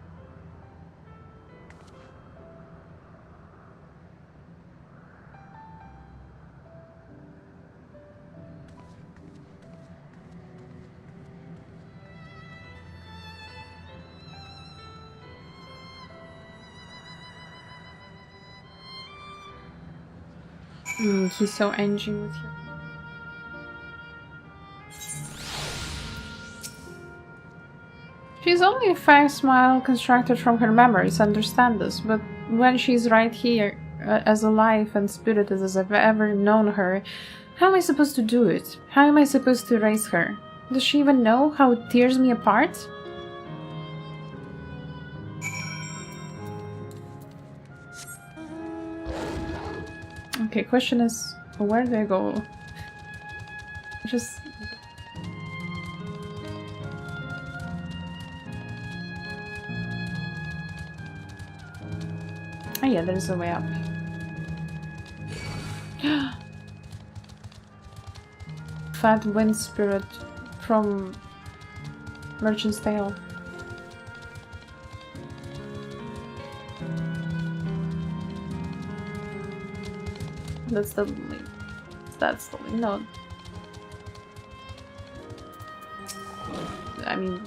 [SPEAKER 1] He's so angry with you. She's only a fake smile constructed from her memories, understand this, but when she's right here, as alive and spirited as I've ever known her, how am I supposed to do it? How am I supposed to raise her? Does she even know how it tears me apart? Okay, question is, where do I go? Just... Oh yeah, there's a way up. Fat wind spirit from Merchant's Tale. That's the no. I mean,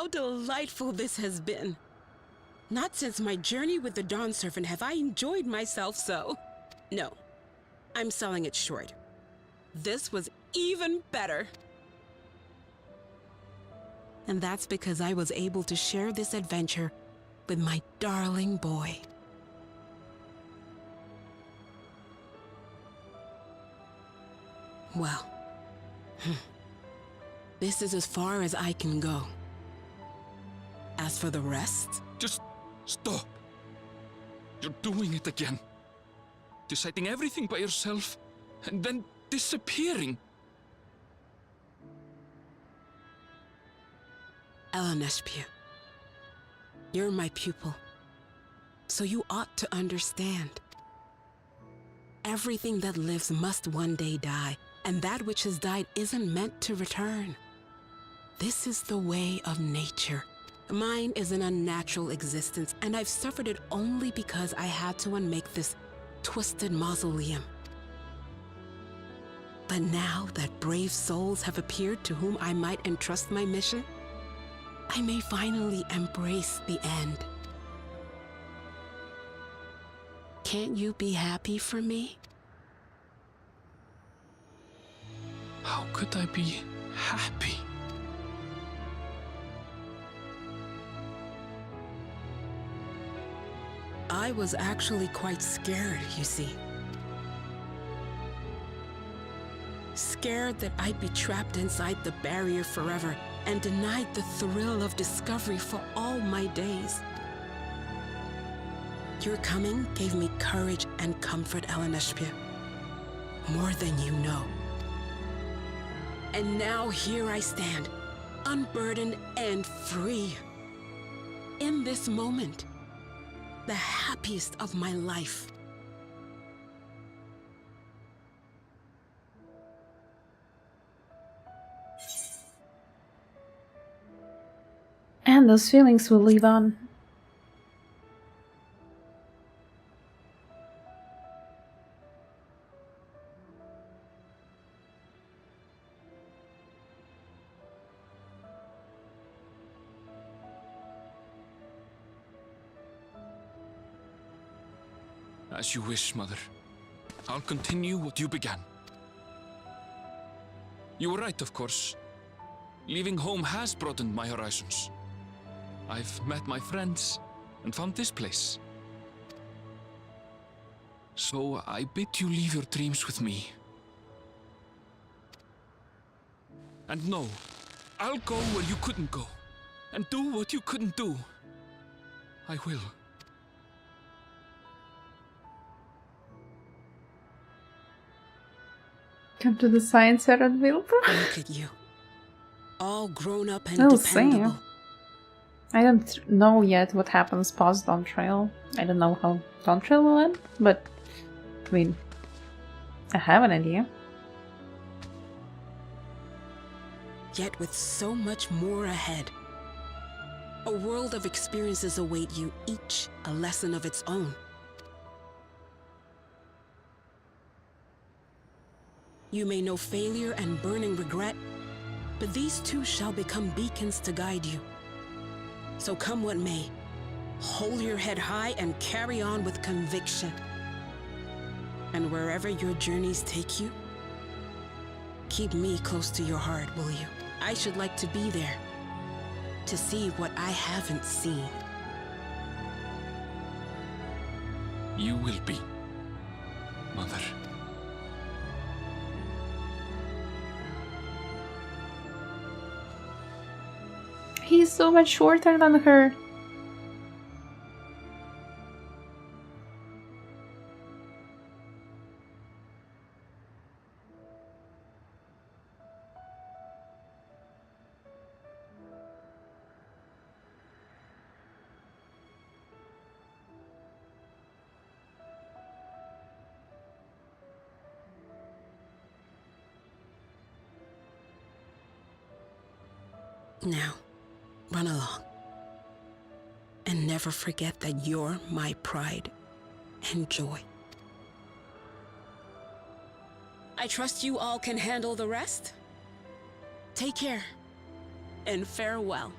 [SPEAKER 5] How delightful this has been. Not since my journey with the Dawn Servant have I enjoyed myself so. No, I'm selling it short. This was even better. And that's because I was able to share this adventure with my darling boy. Well, this is as far as I can go. As for the rest...
[SPEAKER 12] Just stop. You're doing it again. Deciding everything by yourself, and then disappearing.
[SPEAKER 5] Eleneshpia, you're my pupil, so you ought to understand. Everything that lives must one day die, and that which has died isn't meant to return. This is the way of nature. Mine is an unnatural existence, and I've suffered it only because I had to unmake this twisted mausoleum. But now that brave souls have appeared to whom I might entrust my mission, I may finally embrace the end. Can't you be happy for me?
[SPEAKER 12] How could I be happy?
[SPEAKER 5] I was actually quite scared, you see. Scared that I'd be trapped inside the barrier forever and denied the thrill of discovery for all my days. Your coming gave me courage and comfort, Eleneshpia. More than you know. And now here I stand, unburdened and free. In this moment, the happiest of my life.
[SPEAKER 1] And those feelings will live on.
[SPEAKER 12] As you wish, Mother. I'll continue what you began. You were right, of course. Leaving home has broadened my horizons. I've met my friends and found this place. So I bid you leave your dreams with me. And no, I'll go where you couldn't go, and do what you couldn't do. I will.
[SPEAKER 1] Come to the science fair at Wilbur.
[SPEAKER 5] Look at you. All grown up and
[SPEAKER 1] Oh,
[SPEAKER 5] dependable.
[SPEAKER 1] same. I don't know yet what happens post Dawntrail. I don't know how Dawntrail will end, but I mean, I have an idea.
[SPEAKER 5] Yet with so much more ahead. A world of experiences await you, each a lesson of its own. You may know failure and burning regret, but these too shall become beacons to guide you. So come what may, hold your head high and carry on with conviction. And wherever your journeys take you, keep me close to your heart, will you? I should like to be there, to see what I haven't seen.
[SPEAKER 12] You will be, Mother.
[SPEAKER 1] He's so much shorter than her.
[SPEAKER 5] Now, run along. And never forget that you're my pride and joy. I trust you all can handle the rest? Take care, and farewell.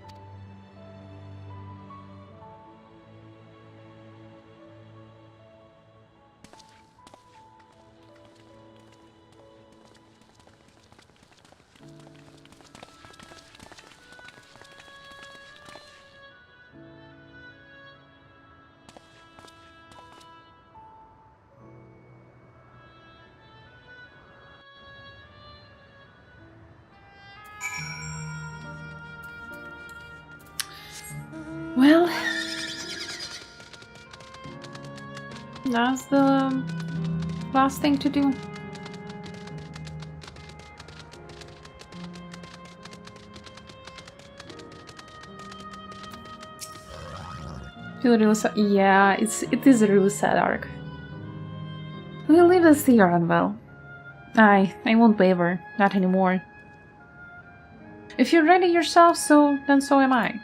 [SPEAKER 1] Well, that's the last thing to do. Feel really sad. Yeah, it is a really sad arc. We'll leave this here, Unwell. I won't waver, not anymore. If you're ready yourself, then so am I.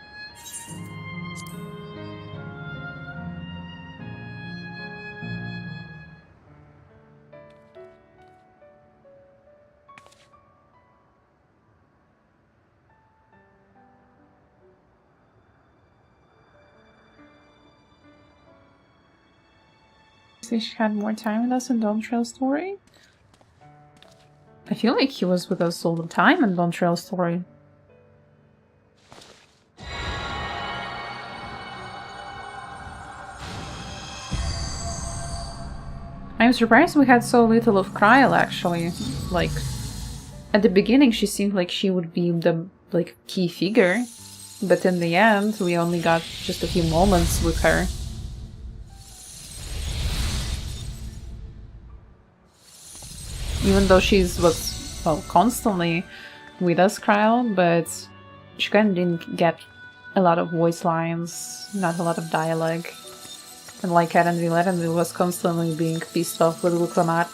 [SPEAKER 1] She had more time with us in Dawntrail's story? I feel like he was with us all the time in Dawntrail's story. I'm surprised we had so little of Kryl, actually. Like, at the beginning she seemed like she would be the, key figure. But in the end, we only got just a few moments with her. Even though she's constantly with us, Kryl, but she kind of didn't get a lot of voice lines, not a lot of dialogue. And like Erenville was constantly being pissed off with Wuklamar.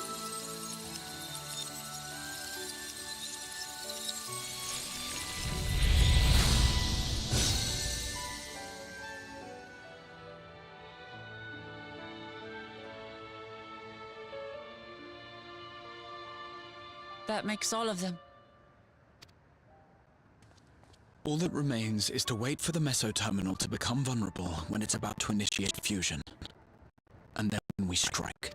[SPEAKER 2] That makes all of them.
[SPEAKER 4] All that remains is to wait for the meso terminal to become vulnerable when it's about to initiate fusion. And then we strike.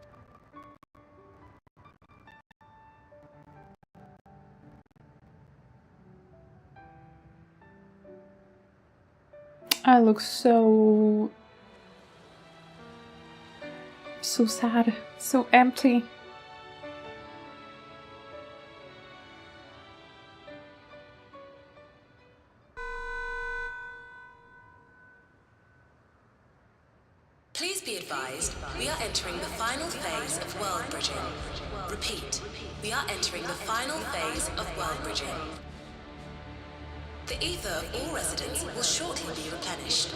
[SPEAKER 1] I look so sad, so empty.
[SPEAKER 10] Please be advised, we are entering the final phase of world bridging. Repeat, we are entering the final phase of world bridging. The ether of all residents will shortly be replenished.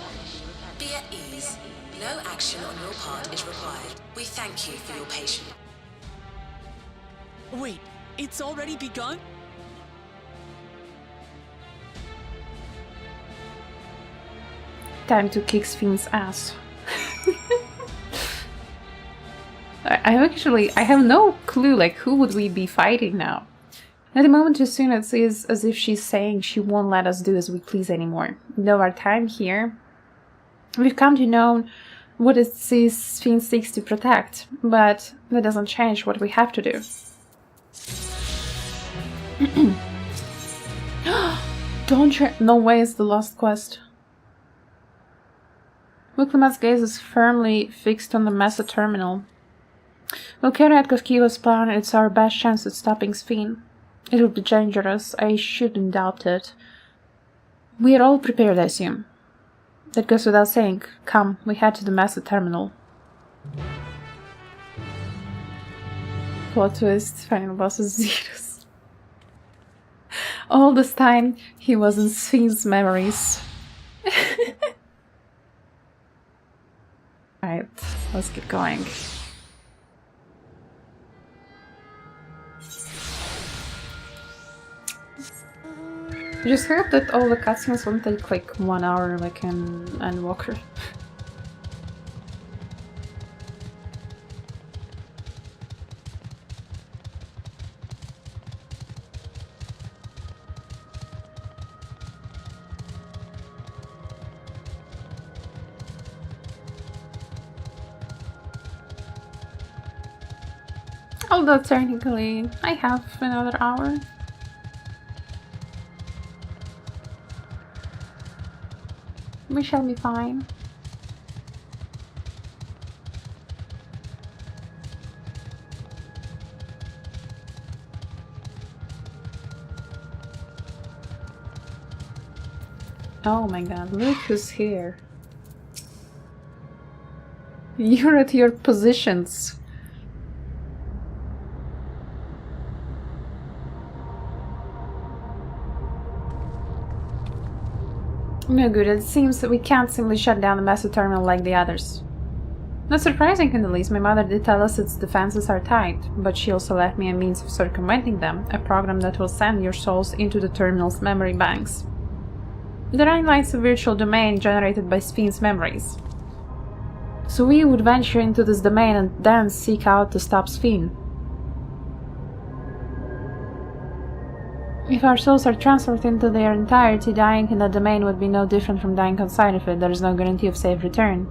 [SPEAKER 10] Be at ease. No action on your part is required. We thank you for your patience.
[SPEAKER 2] Wait, it's already begun?
[SPEAKER 1] Time to kick Sphene's ass. I have no clue, who would we be fighting now? At the moment, Jasuna, it is as if she's saying she won't let us do as we please anymore. Though our time here, we've come to know what it is Sphene seeks to protect, but that doesn't change what we have to do. Dawntrail. No way, it's the last quest. Wuklamat's gaze is firmly fixed on the Mesa terminal. We'll carry out Koskiva's plan. It's our best chance at stopping Sphene. It will be dangerous. I shouldn't doubt it. We are all prepared, I assume. That goes without saying. Come, we head to the Mesa terminal. Plot twist, final boss is Zerus. All this time, he was in Sphene's memories. Right, let's get going. I just hope that all the cutscenes won't take like 1 hour like in Endwalker. Although technically I have another hour. We shall be fine. Oh my god, look who's here. You're at your positions. No good, it seems that we can't simply shut down the Mesa terminal like the others. Not surprising in the least, my mother did tell us its defenses are tight, but she also left me a means of circumventing them, a program that will send your souls into the terminal's memory banks. The Rhine Light's a virtual domain generated by Sphene's memories. So we would venture into this domain and then seek out to stop Sphene. If our souls are transferred into their entirety, dying in that domain would be no different from dying outside of it. There is no guarantee of safe return.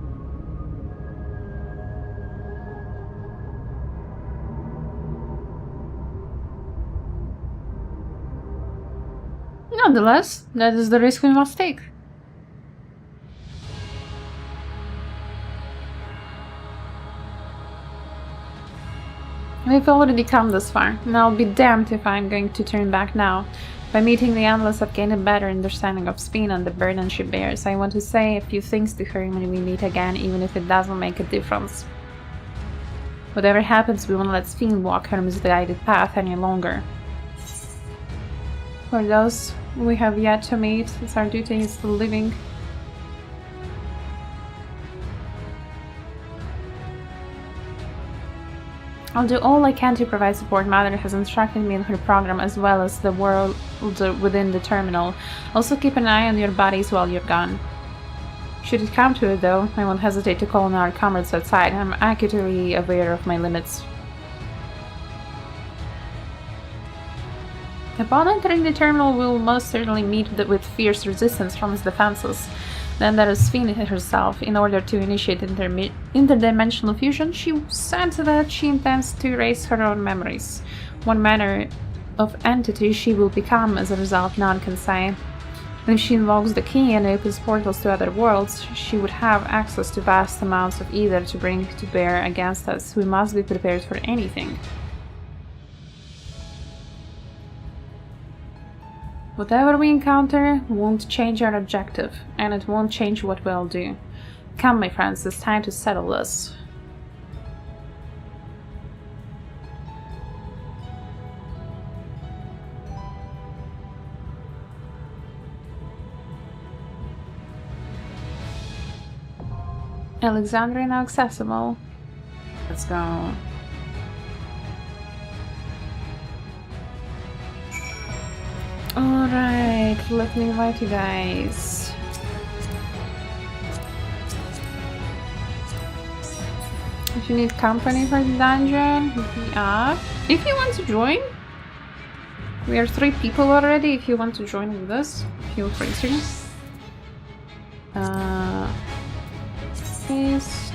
[SPEAKER 1] Nonetheless, that is the risk we must take. We've already come this far, and I'll be damned if I'm going to turn back now. By meeting the Endless, I've gained a better understanding of Sphene and the burden she bears. I want to say a few things to her when we meet again, even if it doesn't make a difference. Whatever happens, we won't let Sphene walk her misguided path any longer. For those we have yet to meet, it's our duty is still living. I'll do all I can to provide support. Mother has instructed me in her program, as well as the world within the terminal. Also keep an eye on your bodies while you're gone. Should it come to it, though, I won't hesitate to call on our comrades outside. I'm acutely aware of my limits. Upon entering the terminal, we'll most certainly meet with fierce resistance from its defenses. Then there is Sphene herself. In order to initiate interdimensional fusion, she said that she intends to erase her own memories. What manner of entity she will become as a result, none can say. If she invokes the key and opens portals to other worlds, she would have access to vast amounts of ether to bring to bear against us. We must be prepared for anything. Whatever we encounter won't change our objective, and it won't change what we'll do. Come, my friends, it's time to settle this. Alexandria now accessible. Let's go. Alright, let me invite you guys. If you need company for the dungeon, hit me up. If you want to join, we are 3 people already. If you want to join with us, feel free to. Paste.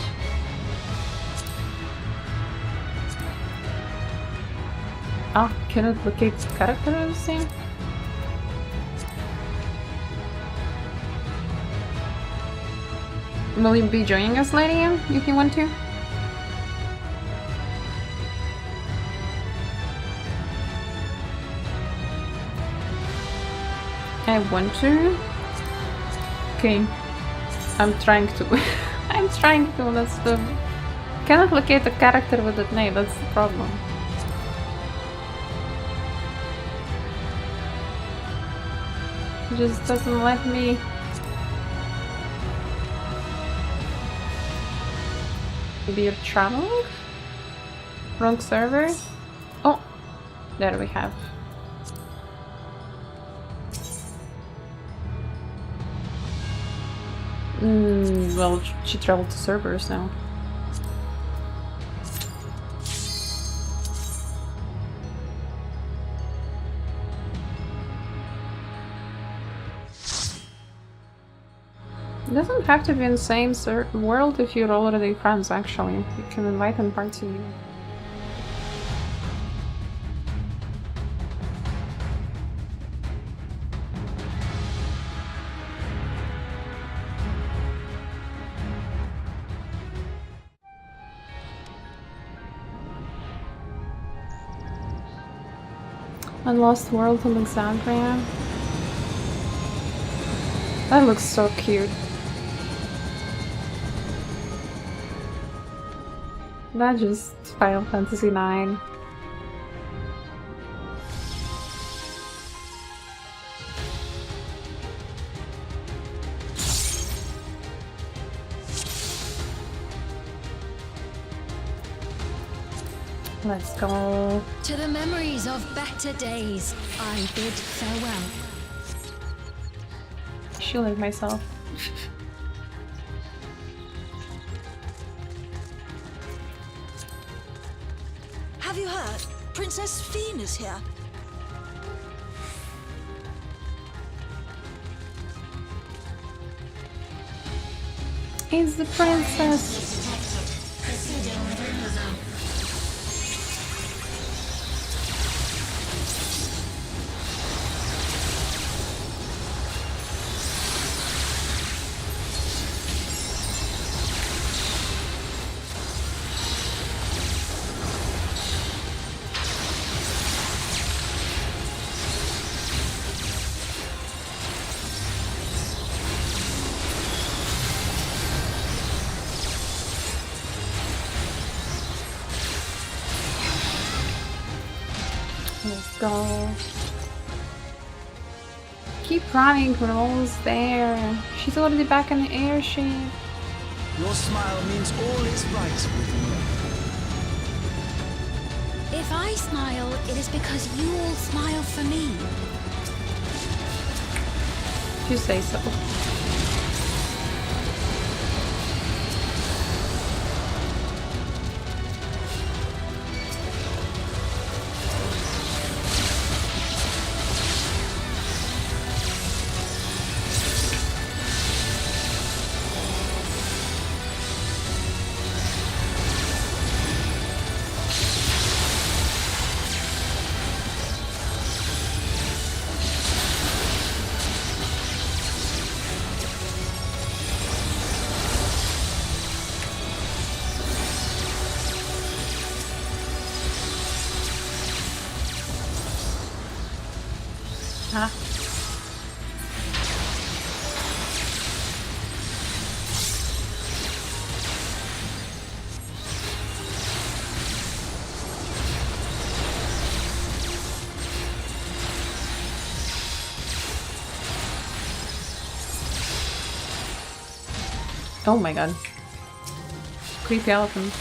[SPEAKER 1] Ah, cannot locate characters. Will you be joining us, Lady, if you want to? I want to. Okay. I'm trying to. I'm trying to. That's the. Cannot locate a character with that name. That's the problem. It just doesn't let me. Maybe you're traveling? Wrong server? Oh! There we have. Well, she traveled to servers now. It doesn't have to be in the same world if you're already friends, actually. You can invite them party you. Unlost World Alexandria. That looks so cute. Not just Final Fantasy IX. Let's go.
[SPEAKER 3] To the memories of better days, I bid farewell.
[SPEAKER 1] Shielded myself.
[SPEAKER 9] Have you heard? Princess Sphene is here.
[SPEAKER 1] It's the princess. Let's go. Keep running, we're almost there. She's already back in the airship.
[SPEAKER 8] Your smile means all is right with me.
[SPEAKER 3] If I smile, it is because you all smile for me.
[SPEAKER 1] If you say so. Huh? Oh my god. Creepy elephant.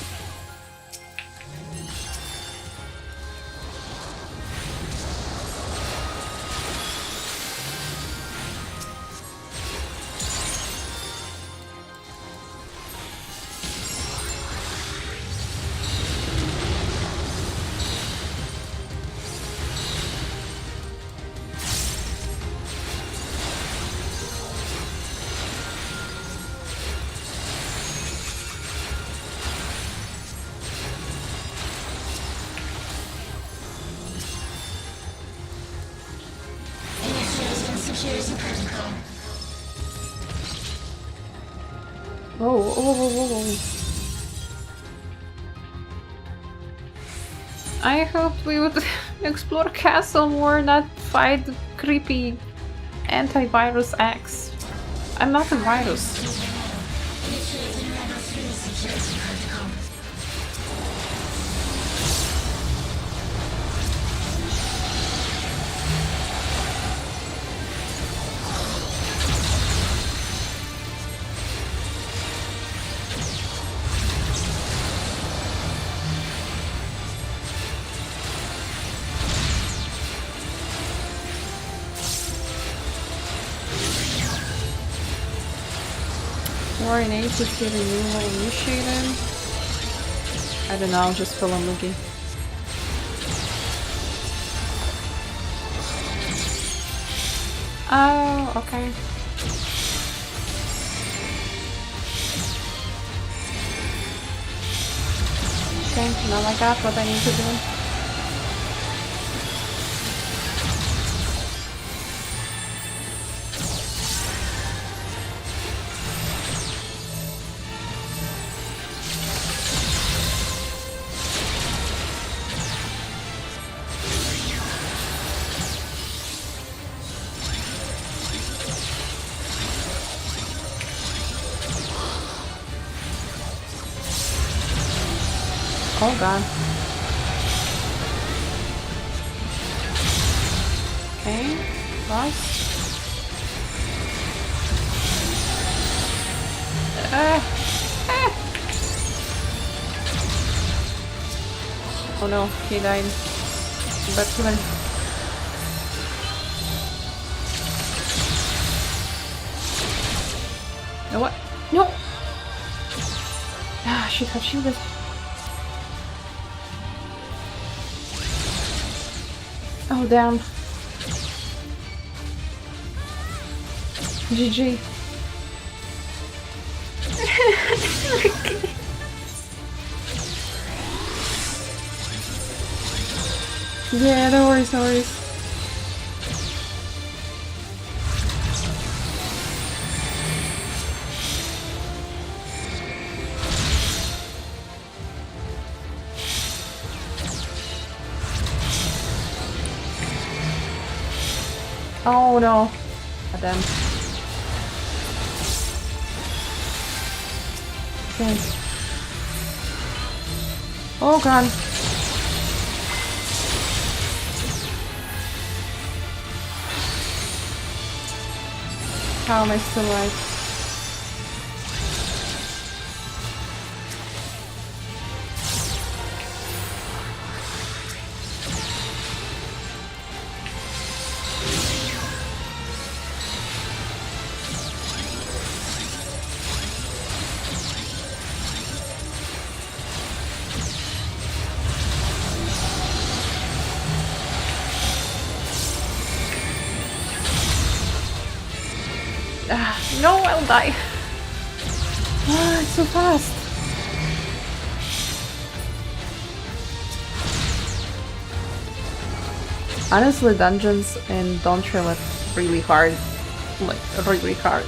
[SPEAKER 1] Oh, oh. I hoped we would explore castle more, not fight creepy antivirus X. I'm not a virus. War in 8 is getting renewal initiated. I don't know, I'll just feel unlucky. Oh, okay. Okay, now I got what I need to do. Oh god. Okay, lost. Oh no, he died. But human. No, what? No! Ah, she got shielded. Oh damn. GG. Yeah, no worries, no worries. Oh no. Damn. Okay. Oh god. How am I still alive? No, I'll die. Ah, it's so fast. Honestly, dungeons in Dawntrail are really hard. Like, really hard.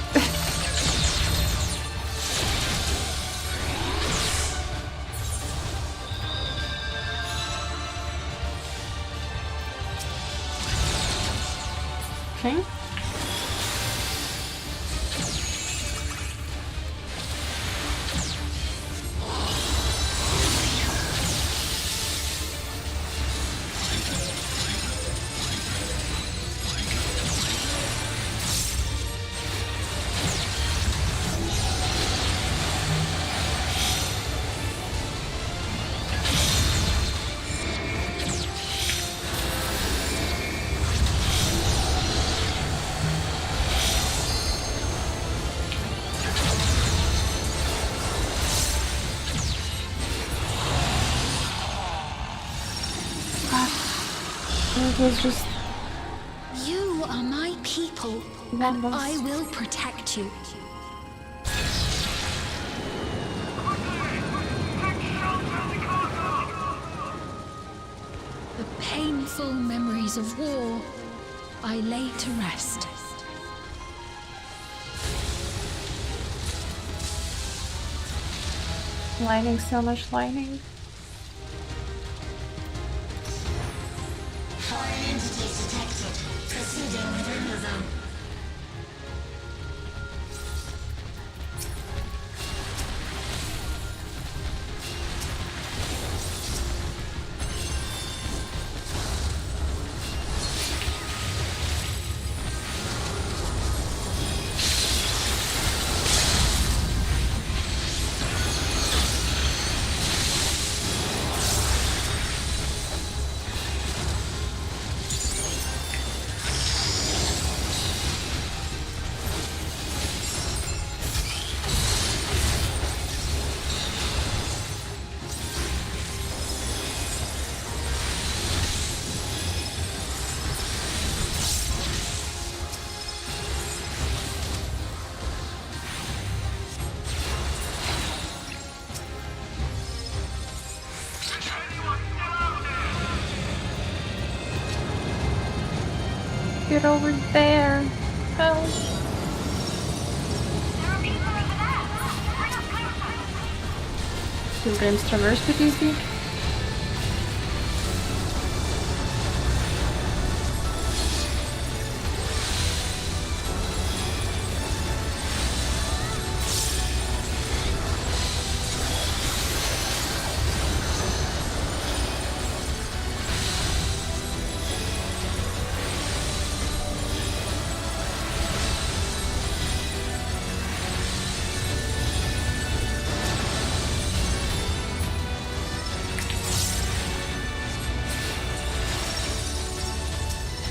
[SPEAKER 1] Okay. It was just...
[SPEAKER 3] You are my people, and I will protect you. The painful memories of war I lay to rest.
[SPEAKER 1] Lightning, so much lightning.
[SPEAKER 13] Foreign entities detected. Proceeding with removal.
[SPEAKER 1] Get over there. Help. Pilgrim's Traverse with easy.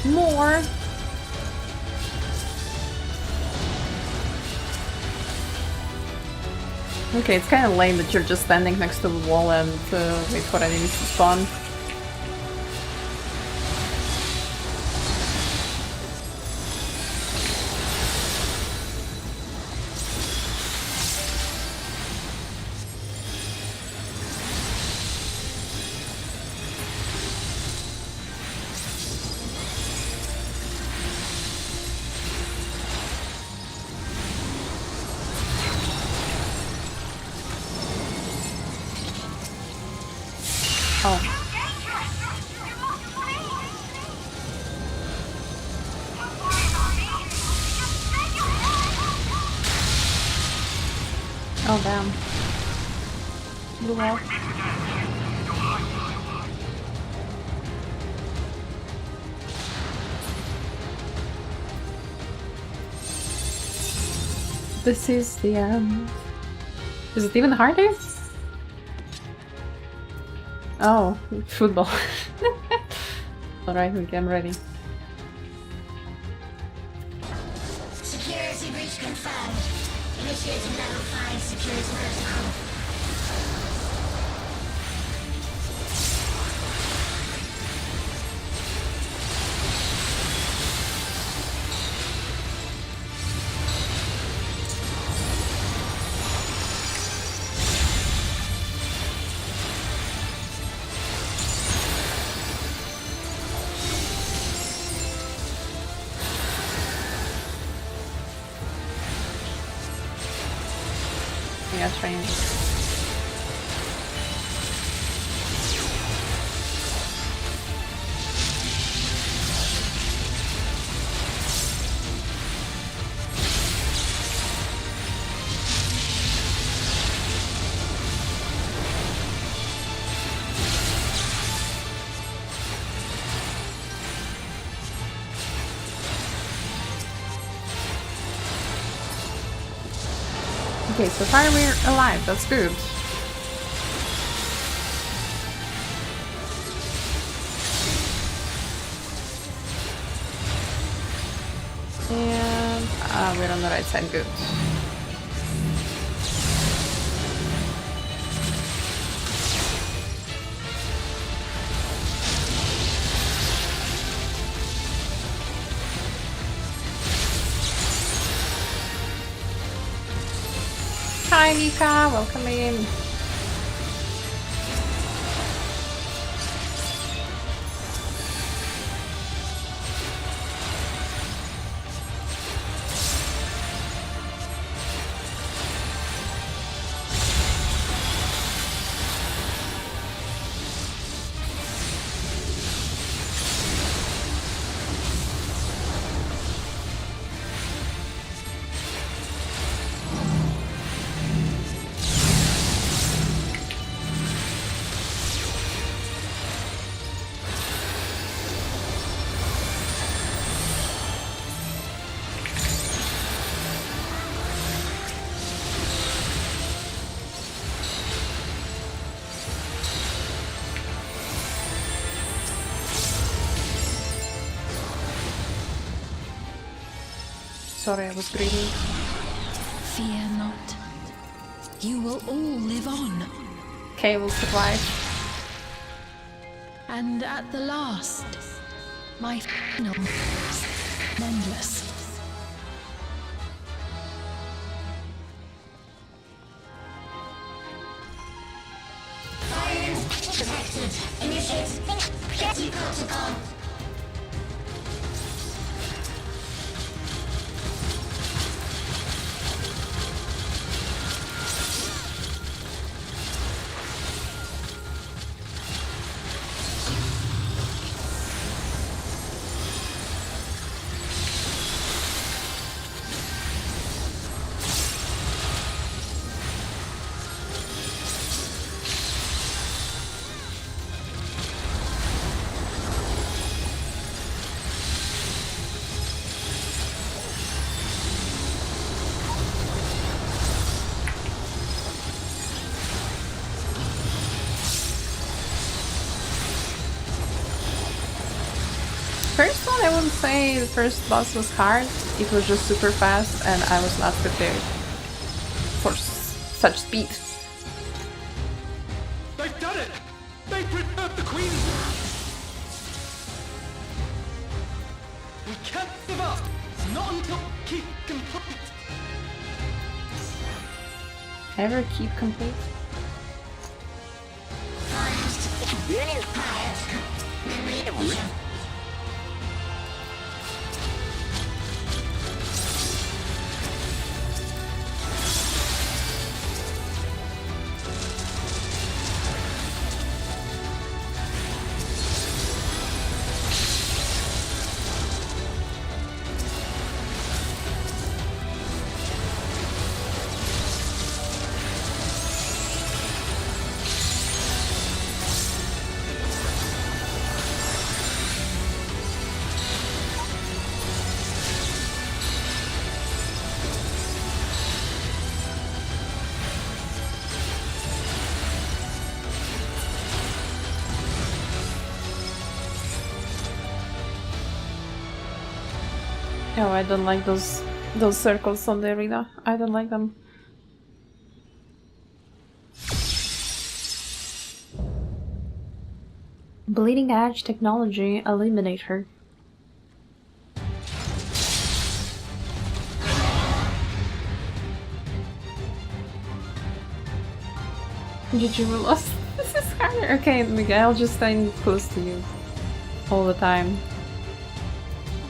[SPEAKER 1] More. Okay, it's kind of lame that you're just standing next to the wall and wait for enemies to spawn. Oh damn. Blew up. This is the end. Is it even harder? Oh, football. Alright, I'm ready.
[SPEAKER 13] Security breach confirmed. Initiating level 5 security protocol.
[SPEAKER 1] Yeah, train. Okay, so far we're alive, that's good. And we're on the right side, good. Hi Mika, welcome in. sorry, I was greedy.
[SPEAKER 3] Fear not. You will all live on.
[SPEAKER 1] Kay will survive.
[SPEAKER 3] And at the last, my final endless.
[SPEAKER 13] Fire detected. Initiate Getty protocol.
[SPEAKER 1] First one, I wouldn't say the first boss was hard. It was just super fast and I was not prepared for such speed.
[SPEAKER 8] They've done it! They preserved the Queen! We can't give up! Not until keep complete!
[SPEAKER 1] Ever keep complete? Oh, I don't like those circles on the arena. I don't like them. Bleeding edge technology, eliminate her. GG, we lost. This is harder. Okay, Miguel, I'll just stand close to you all the time.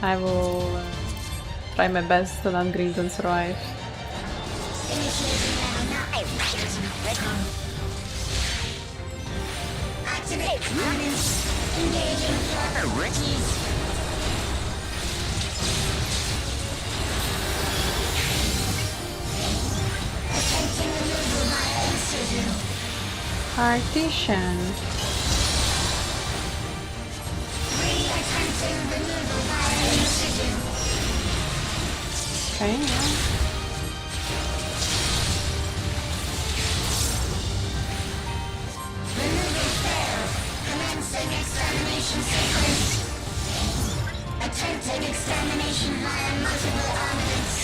[SPEAKER 1] I will try my best to not grieve and survive.
[SPEAKER 13] Activate harness. Engaging priorities. Attempting removal via incision.
[SPEAKER 1] Partition.
[SPEAKER 13] Attempting removal via incision.
[SPEAKER 1] Okay, yeah.
[SPEAKER 13] Removal failed. Commencing extermination sequence. Attempting extermination via multiple armaments.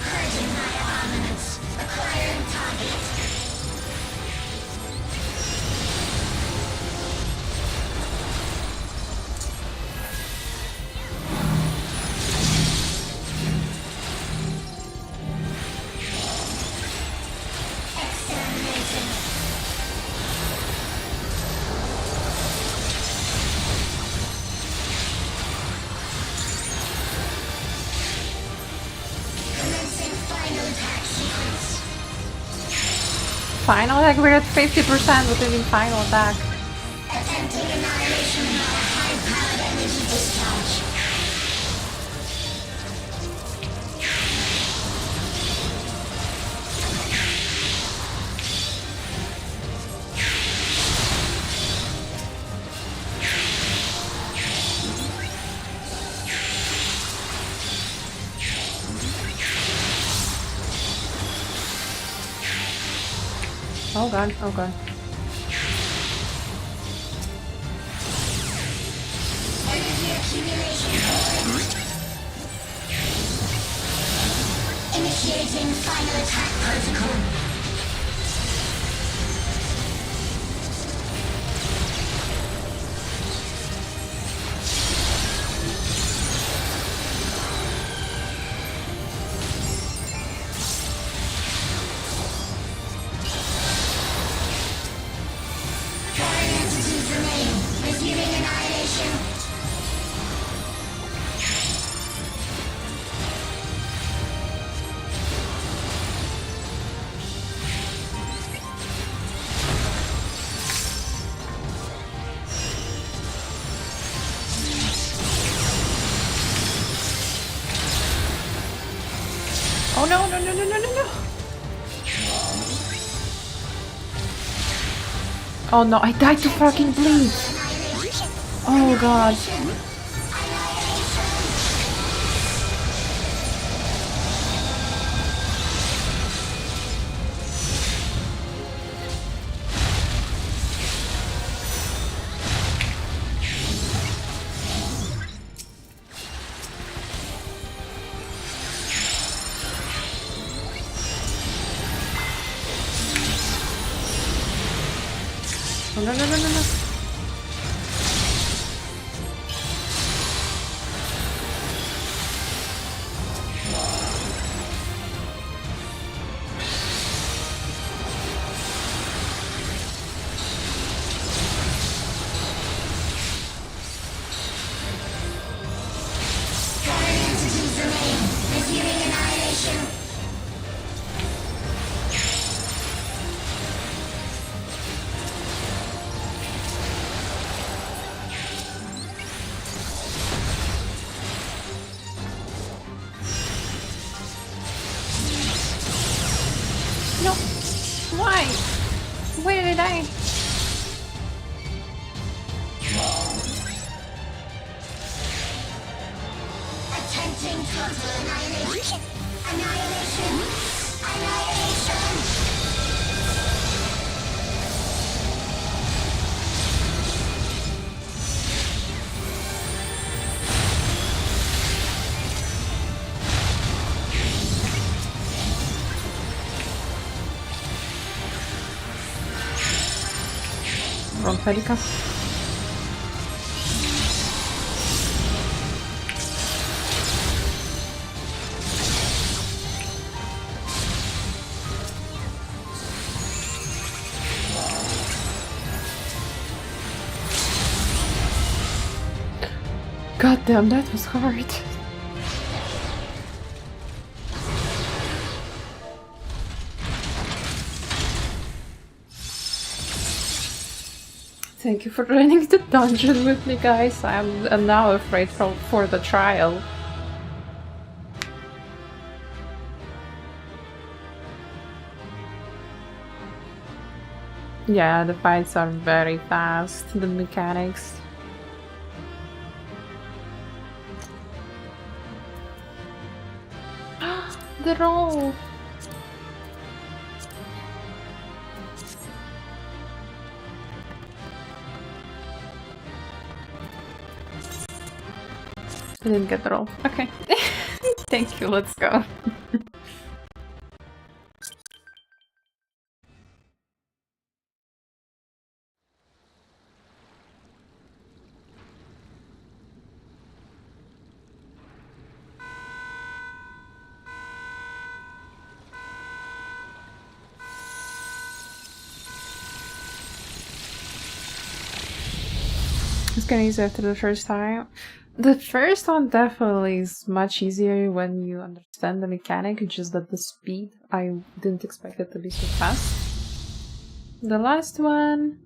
[SPEAKER 13] Purging via armaments. Acquiring target. Exterminating. Commencing final attack sequence.
[SPEAKER 1] Final attack, we're at 50% within final attack.
[SPEAKER 13] Attempting annihilation via high-powered energy discharge.
[SPEAKER 1] god, oh god.
[SPEAKER 13] Energy accumulation. Initiating final attack protocol.
[SPEAKER 1] Oh no, no, no, no, no, no, no! Oh no, I died to fucking bleed! Oh god. Oh, no, no, no, no, no. No! Why? Where did I?
[SPEAKER 13] Attempting total annihilation. Annihilation. Annihilation.
[SPEAKER 1] Wrong pelican. God damn, that was hard. Thank you for joining the dungeon with me, guys. I'm now afraid for the trial. Yeah, the fights are very fast, the mechanics. The roll! I didn't get the roll. Okay. Thank you, let's go. It's getting easier after the first time. The first one definitely is much easier when you understand the mechanic, it's just that the speed, I didn't expect it to be so fast. The last one...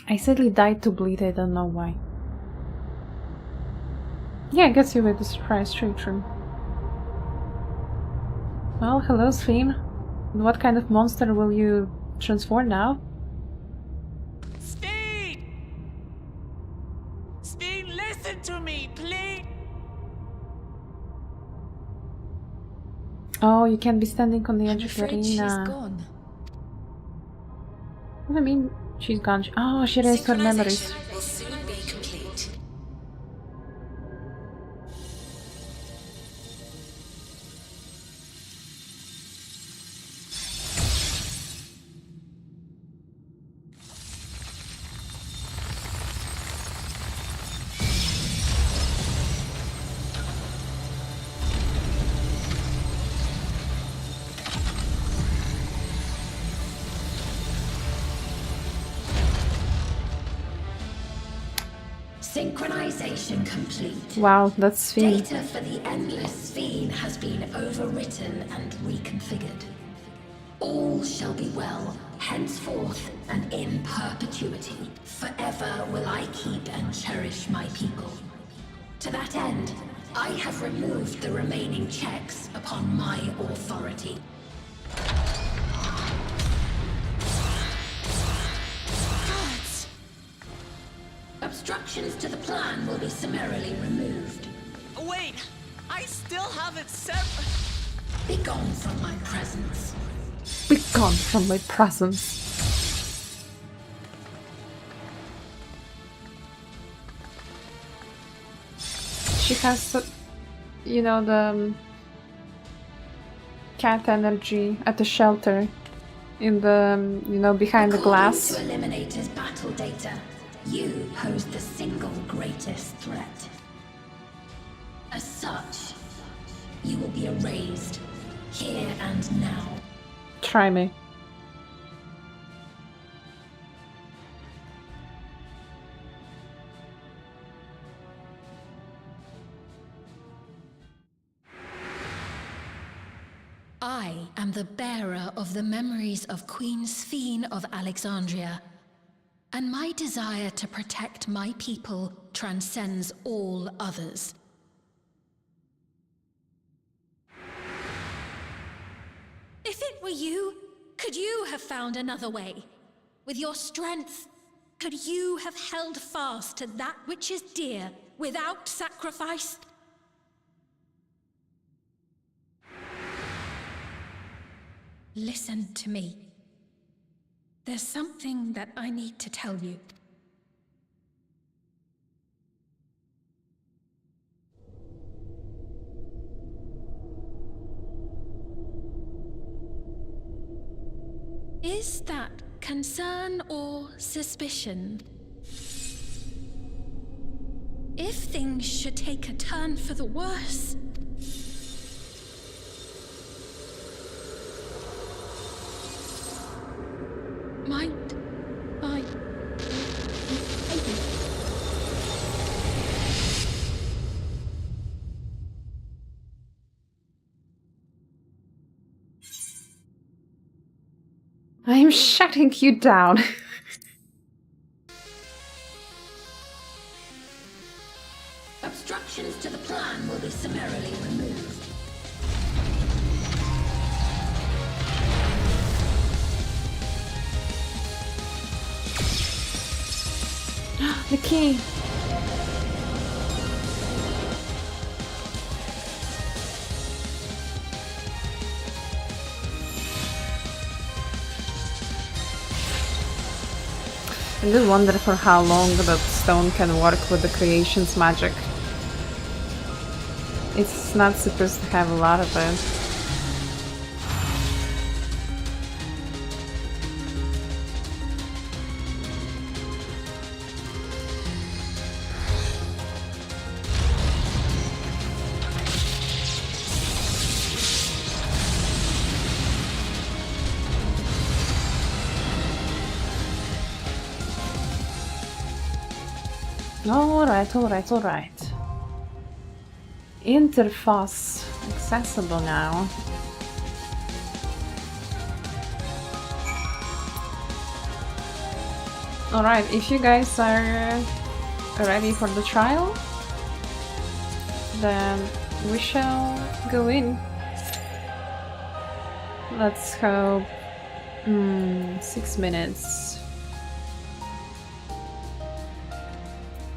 [SPEAKER 1] I sadly died to bleed, I don't know why. Yeah, it gets you with the surprise trick room. Well, hello Sphene. What kind of monster will you transform now?
[SPEAKER 2] Sphene! Sphene, listen to me, please!
[SPEAKER 1] Oh, you can't be standing on the edge
[SPEAKER 3] I'm
[SPEAKER 1] of the
[SPEAKER 3] afraid she's
[SPEAKER 1] arena.
[SPEAKER 3] gone.
[SPEAKER 1] What do you mean she's gone? Oh, she erased her memories.
[SPEAKER 10] Synchronization will soon be complete.
[SPEAKER 14] Synchronization complete.
[SPEAKER 1] Wow, that's Sphene.
[SPEAKER 14] Data for the endless Sphene has been overwritten and reconfigured. All shall be well, henceforth and in perpetuity. Forever will I keep and cherish my people. To that end, I have removed the remaining checks upon my authority. Obstructions to the plan will be summarily removed.
[SPEAKER 2] Wait! I still have it set.
[SPEAKER 14] Be gone from my presence.
[SPEAKER 1] Be gone from my presence. She has, you know, the cat energy at the shelter in the, you know, behind the glass.
[SPEAKER 14] According to Eliminator's battle data, you pose the single greatest threat. As such, you will be erased, here and now.
[SPEAKER 1] Try me.
[SPEAKER 3] I am the bearer of the memories of Queen Sphene of Alexandria, and my desire to protect my people transcends all others. If it were you, could you have found another way? With your strength, could you have held fast to that which is dear without sacrifice? Listen to me. There's something that I need to tell you. Is that concern or suspicion? If things should take a turn for the worse, might I...
[SPEAKER 1] I'm shutting you down.
[SPEAKER 14] Obstructions to the plan will be summarily removed.
[SPEAKER 1] The key. I just wonder for how long that stone can work with the creation's magic. It's not supposed to have a lot of it. Alright. Interface accessible now. Alright, if you guys are ready for the trial, then we shall go in. Let's hope 6 minutes.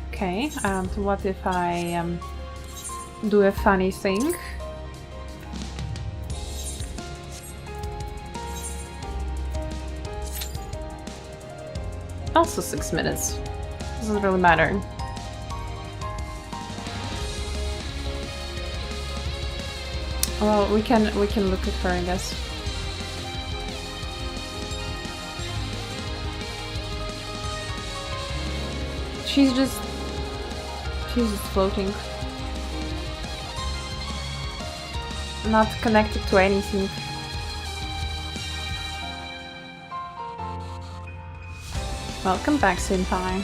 [SPEAKER 1] Okay, and what if I do a funny thing? also 6 minutes. Doesn't really matter. Well, we can look at her, I guess. She's just floating. Not connected to anything. Welcome back, Senpai.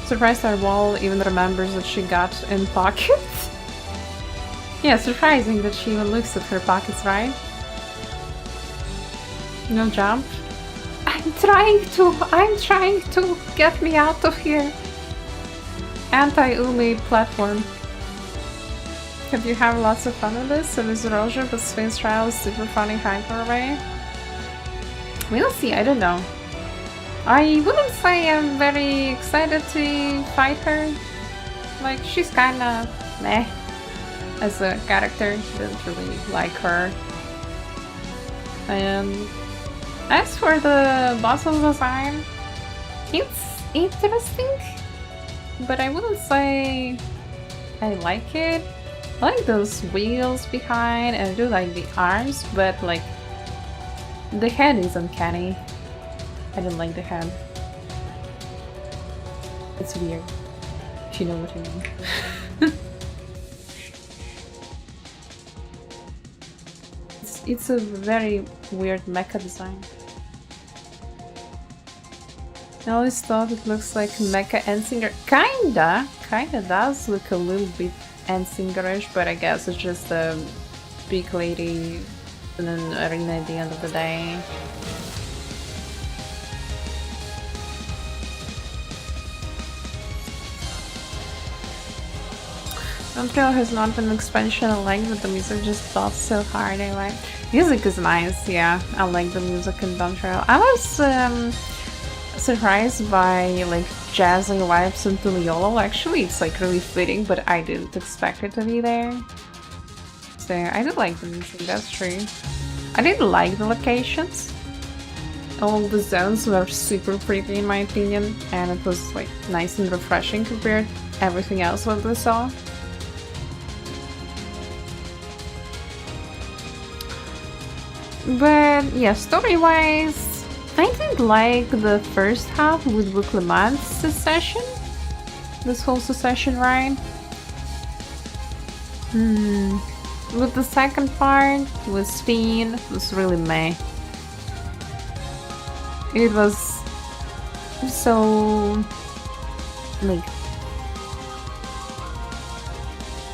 [SPEAKER 1] Surprised our wall even remembers that she got in pockets. Yeah, surprising that she even looks at her pockets, right? No jump. I'm trying to get me out of here. Anti-Umi platform. Have you had lots of fun with this? So is Roger, but Sphinx Trial is super funny hyper way. We'll see, I don't know. I wouldn't say I'm very excited to fight her. Like, she's kinda meh as a character. Didn't really like her. And as for the boss's design, it's interesting, but I wouldn't say I like it. I like those wheels behind, and I do like the arms, but like the head is uncanny. I didn't like the head. It's weird, if you know what I mean. It's a very weird mecha design. I always thought it looks like Mecha Endsinger. Kinda does look a little bit Endsingerish, but I guess it's just a big lady in an arena at the end of the day. Dawntrail has not been an expansion I like, but the music just felt so hard. I like music is nice, yeah. I like the music in Dawntrail. I was surprised by like jazzy vibes into YOLO. Actually, it's like really fitting, but I didn't expect it to be there. So I did like the music, that's true. I did like the locations. All the zones were super pretty in my opinion, and it was like nice and refreshing compared to everything else what we saw. But yeah, story-wise, I did like the first half with Wukleman's secession. This whole secession ride. With the second part, with Sphene, it was really meh. It was so like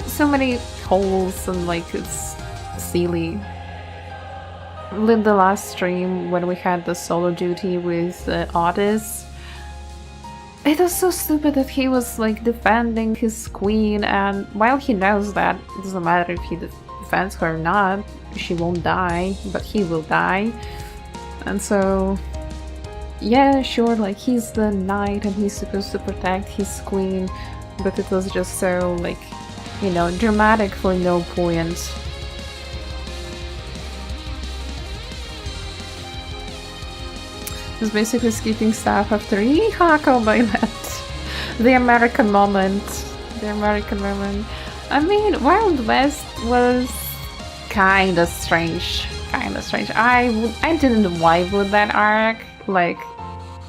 [SPEAKER 1] so many holes and like it's silly. With the last stream when we had the solo duty with Otis, it was so stupid that he was like defending his queen, and while he knows that it doesn't matter if he defends her or not, she won't die, but he will die. And so yeah, sure, like he's the knight and he's supposed to protect his queen, but it was just so like, you know, dramatic for no point. Just basically skipping stuff after Hako by that. The American moment. The American moment. I mean, Wild West was kinda strange. Kinda strange. I didn't vibe with that arc. Like,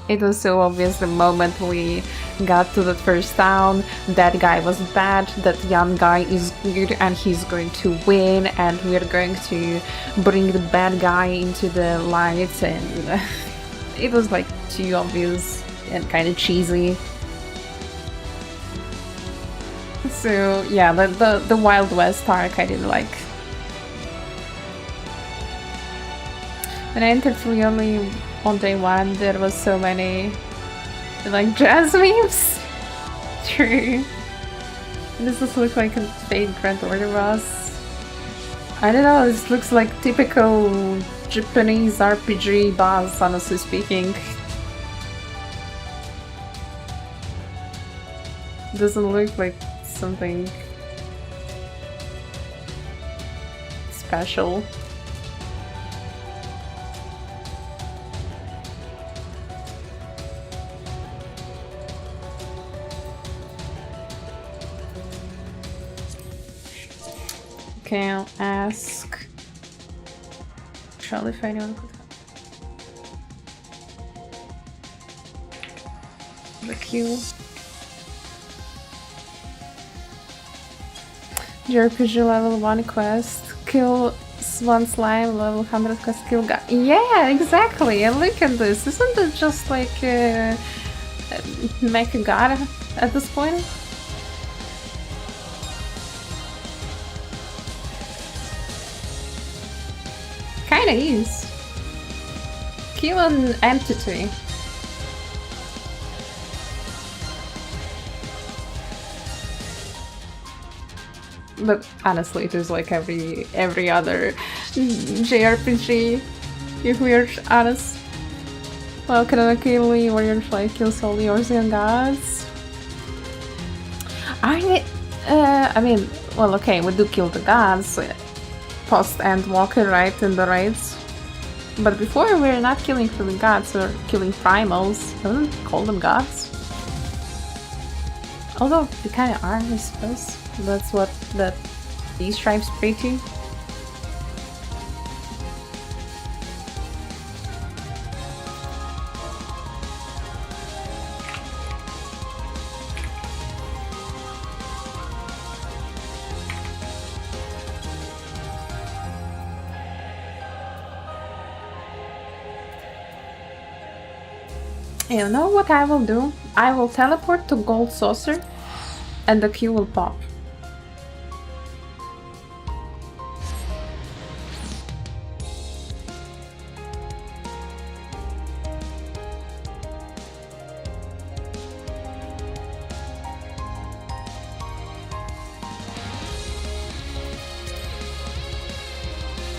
[SPEAKER 1] it was so obvious the moment we got to the first town, that guy was bad, that young guy is good and he's going to win, and we're going to bring the bad guy into the light, and it was like too obvious and kind of cheesy. So yeah, the Wild West arc I didn't like. When I entered Friuli on day one, there was so many like jazz memes. True. Does this look like a fake Grand Order boss? I don't know, this looks like typical Japanese RPG boss, honestly speaking. Doesn't look like something special. Okay, I'll ask. If anyone could help. The queue. JRPG level 1 quest. Kill Swan Slime level 100 quest. Kill guy. Yeah, exactly. And look at this. Isn't it just like make a god at this point? Kinda is. Kill an entity. But honestly, it is like every other JRPG, if we're honest. Well, canonically, Warrior Flight kills all the Orsian gods. I mean, well, okay, we do kill the gods post Endwalker, right, in the raids. But before, we're not killing the gods, or killing primals. Doesn't call them gods. Although they kind of are, I suppose. That's what these tribes pray to. You know what I will do? I will teleport to Gold Saucer and the queue will pop.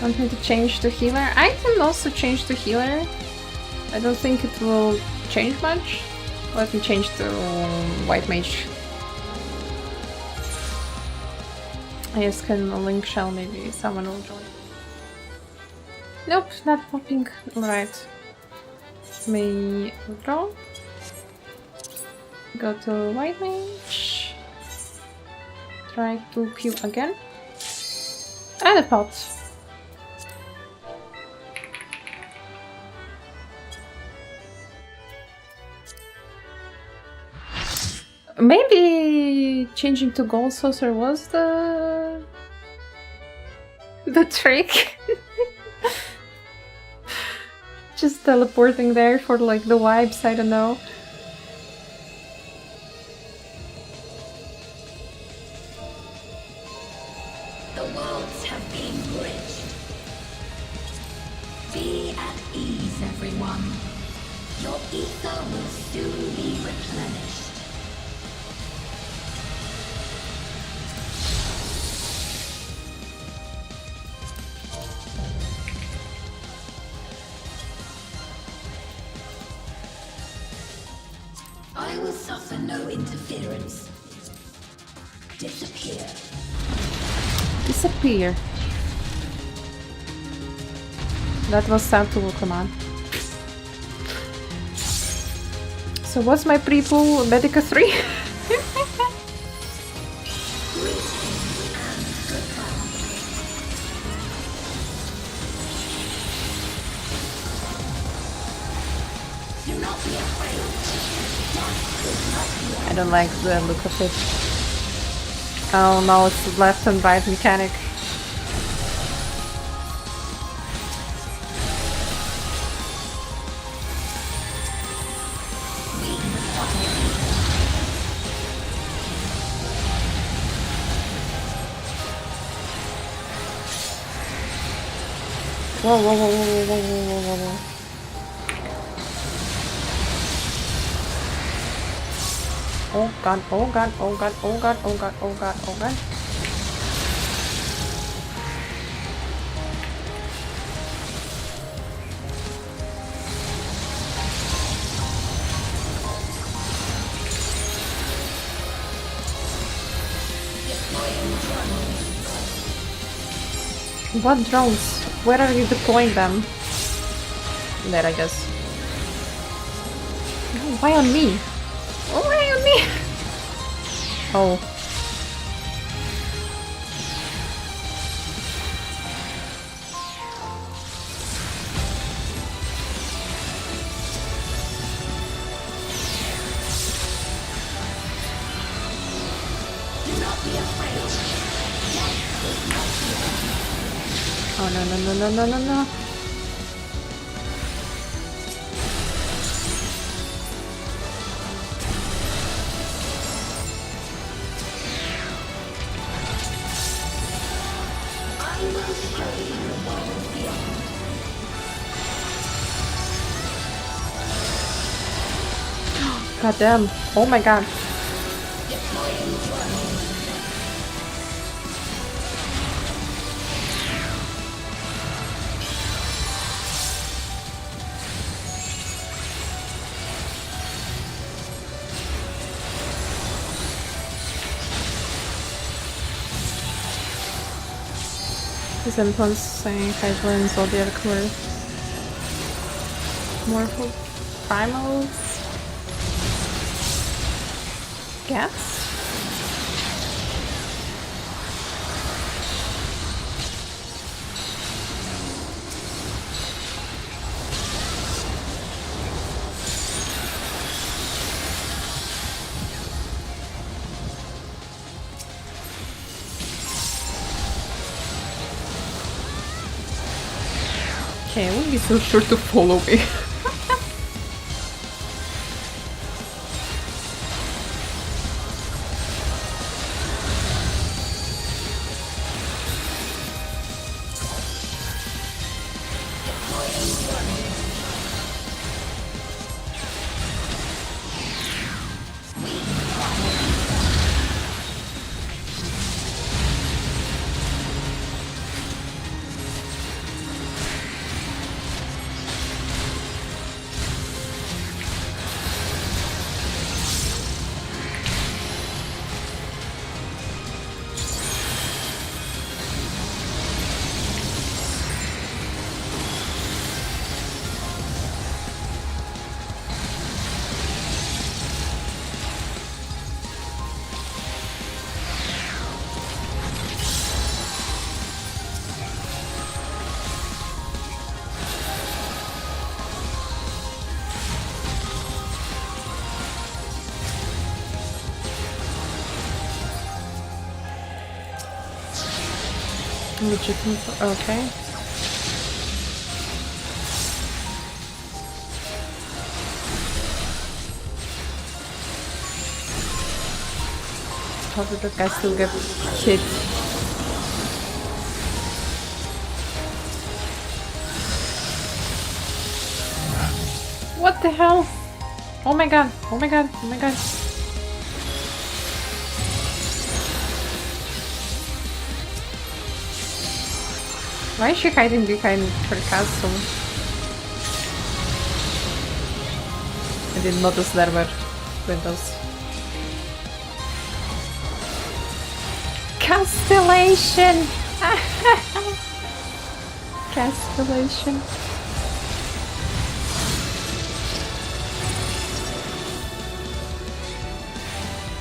[SPEAKER 1] Want me to change to healer? I can also change to healer. I don't think it will change much. Let me change to white mage. I just can link shell, maybe someone will join. Nope, not popping. Alright. May withdraw. Go to white mage. Try to queue again. And a pot. Maybe changing to Gold Saucer was the trick. Just teleporting there for like the vibes, I don't know.
[SPEAKER 14] The worlds have been bridged. Be at ease, everyone. Your ether will soon be replenished. I will suffer no interference. Disappear.
[SPEAKER 1] Disappear. That was sound to command. So what's my pre-pool Medica 3? I don't like the look of it. Oh no, it's left and right mechanic. Whoa, whoa, whoa, whoa, whoa, whoa, whoa, whoa, whoa. Oh god, oh god, oh god, oh god, oh god, oh god, oh god. What drones? Where are you deploying them? There, I guess. Oh, why on me? Oh, why on me? Oh. Oh no no no no no no no. God damn. Oh my god. His influence saying Kaitlin, Zodiac, Morpho Primals? Guess? Okay, I wouldn't be so sure to follow me. Okay. How did that guy still get hit? What the hell? Oh my god, oh my god, oh my god. Why is she hiding behind her castle? I didn't notice there were windows. Constellation! Constellation.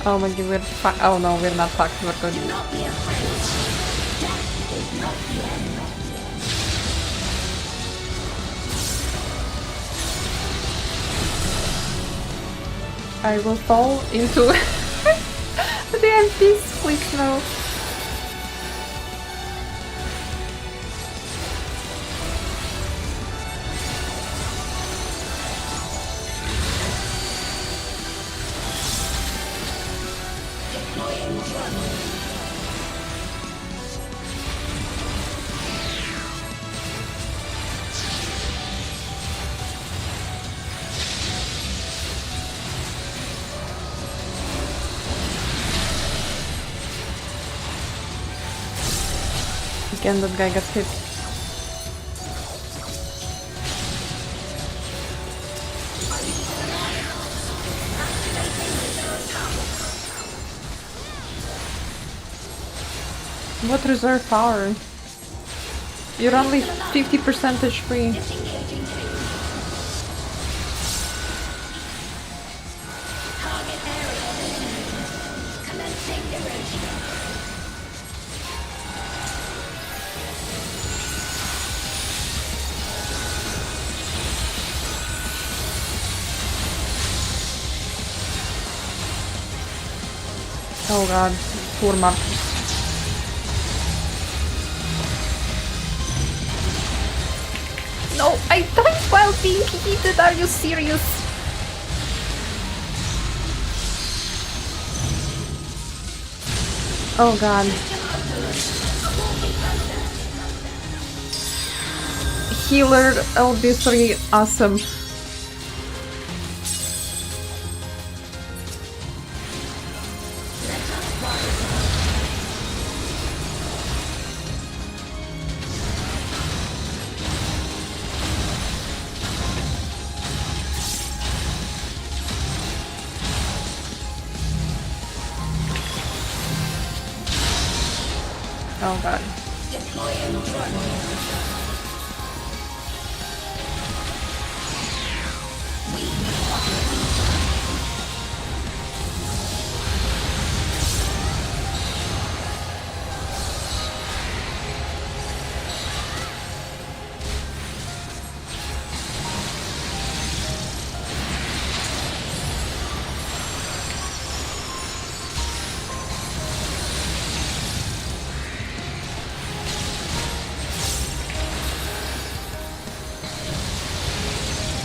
[SPEAKER 1] Oh my god, we're fucked. Oh no, we're not fucked. We're good. I will fall into the MPs, please no. Again, that guy got hit. What reserve power? You're only 50% HP. Oh god, poor Marcus. No, I died while being heated. Are you serious? Oh god. Healer LB3, awesome. Oh god.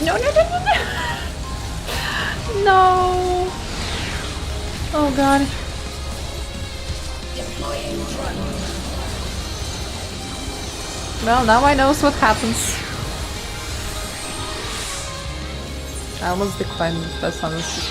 [SPEAKER 1] No, no, no, no, no! No! Oh god. Well, now I know what happens. I almost declined that honestly.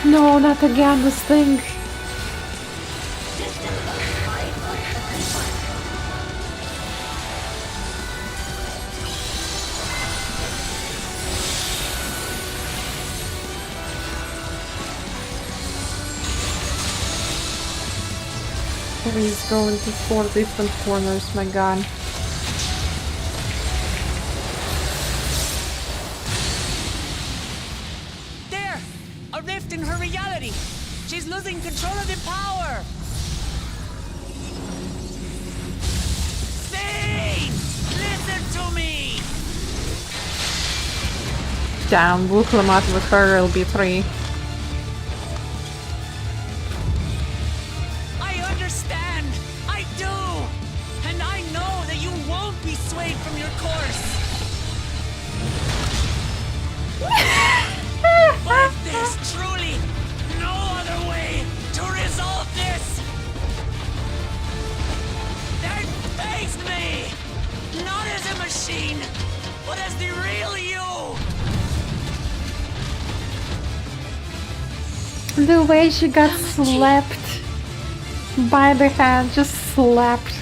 [SPEAKER 1] No, not again, this thing. Please go into 4 different corners, my god.
[SPEAKER 2] There! A rift in her reality! She's losing control of the power! Sphene! Listen to me!
[SPEAKER 1] Damn, Wuklamat with her LB3. The way she got slapped by the hand, just slapped.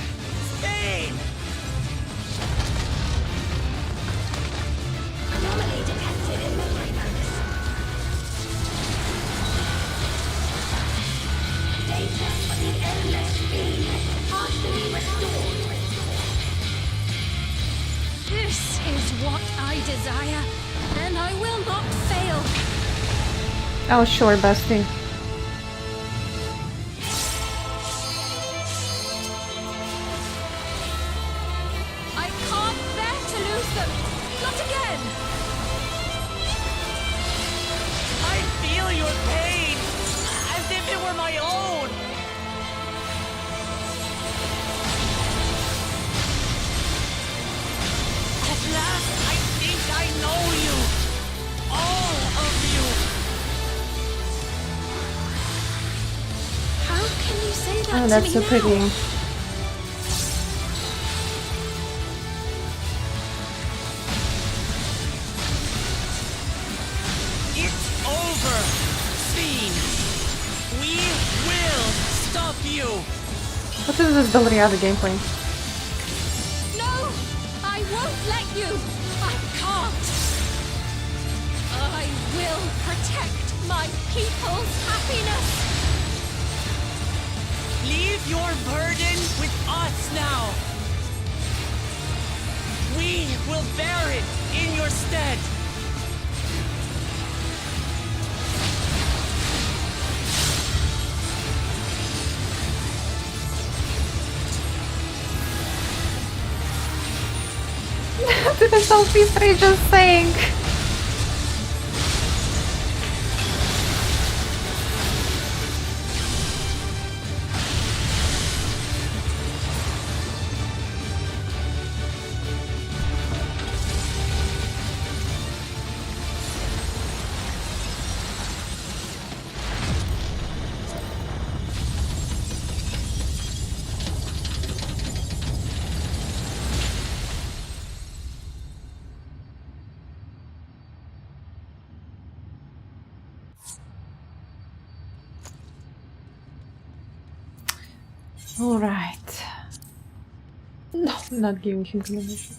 [SPEAKER 3] This is what I desire, and I will not fail.
[SPEAKER 1] Oh, sure, bestie.
[SPEAKER 3] I can't bear to lose them. Not again.
[SPEAKER 2] I feel your pain, as if it were my own. At last, I think I know you. All of you.
[SPEAKER 3] How can you say that
[SPEAKER 1] Oh,
[SPEAKER 3] to
[SPEAKER 1] that's
[SPEAKER 3] me
[SPEAKER 1] so
[SPEAKER 3] now?
[SPEAKER 1] pretty.
[SPEAKER 2] It's over, Sphene. We will stop you.
[SPEAKER 1] What is this Belriada gameplay?
[SPEAKER 3] No! I won't let you! I can't! I will protect my people's happiness!
[SPEAKER 2] Leave your burden with us now. We will bear it in your stead.
[SPEAKER 1] To the selfie just saying. All right. No, I'm not giving him combination.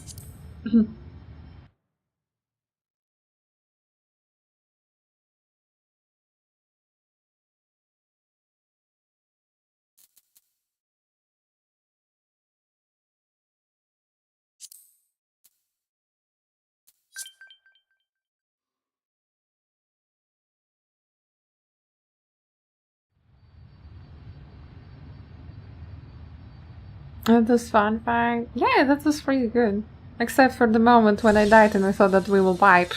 [SPEAKER 1] That was fun, fine. Yeah, that was pretty good. Except for the moment when I died and I thought that we will wipe.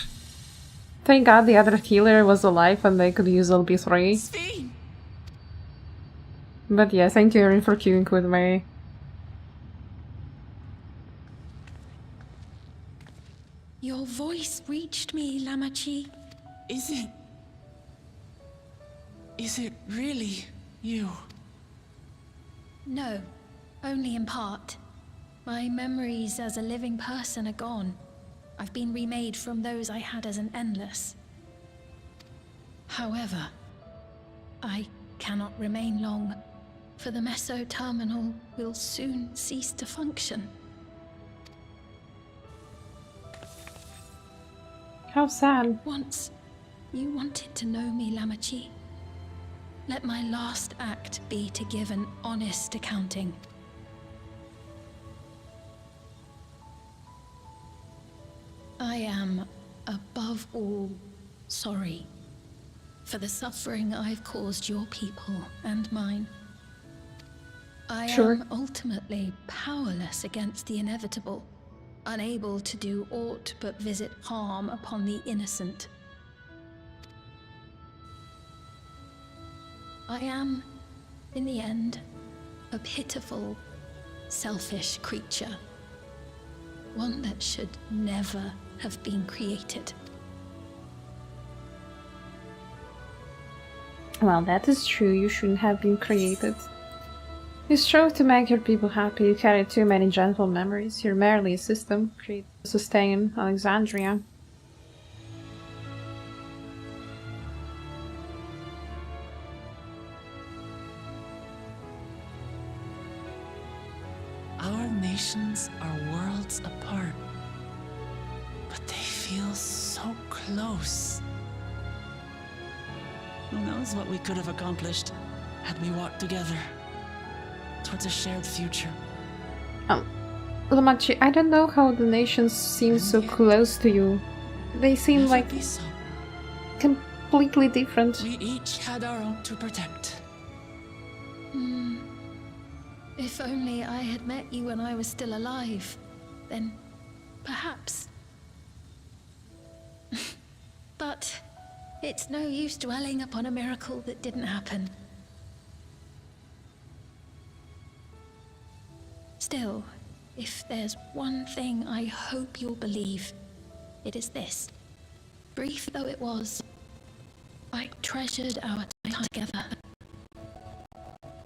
[SPEAKER 1] Thank God the other healer was alive and they could use LB3.
[SPEAKER 2] Sphene!
[SPEAKER 1] But yeah, thank you Erin for queuing with me.
[SPEAKER 3] Your voice reached me, Lamachi.
[SPEAKER 2] Is it really you?
[SPEAKER 3] No, only in part. My memories as a living person are gone. I've been remade from those I had as an endless. However, I cannot remain long, for the Meso Terminal will soon cease to function.
[SPEAKER 1] How sad.
[SPEAKER 3] Once, you wanted to know me, Lamachi. Let my last act be to give an honest accounting. I am, above all, sorry for the suffering I've caused your people and mine. I am ultimately powerless against the inevitable, unable to do aught but visit harm upon the innocent. I am, in the end, a pitiful, selfish creature. One that should never have been created.
[SPEAKER 1] Well, that is true, you shouldn't have been created. You strove to make your people happy, you carried too many gentle memories, you're merely a system, created to sustain Alexandria.
[SPEAKER 2] Our nations are worlds apart, but they feel so close. Who knows what we could have accomplished had we walked together towards a shared future.
[SPEAKER 1] Lamachi, I don't know how the nations seem so close to you. They seem like completely different.
[SPEAKER 2] We each had our own to protect.
[SPEAKER 3] If only I had met you when I was still alive, then perhaps. But it's no use dwelling upon a miracle that didn't happen. Still, if there's one thing I hope you'll believe, it is this. Brief though it was, I treasured our time together.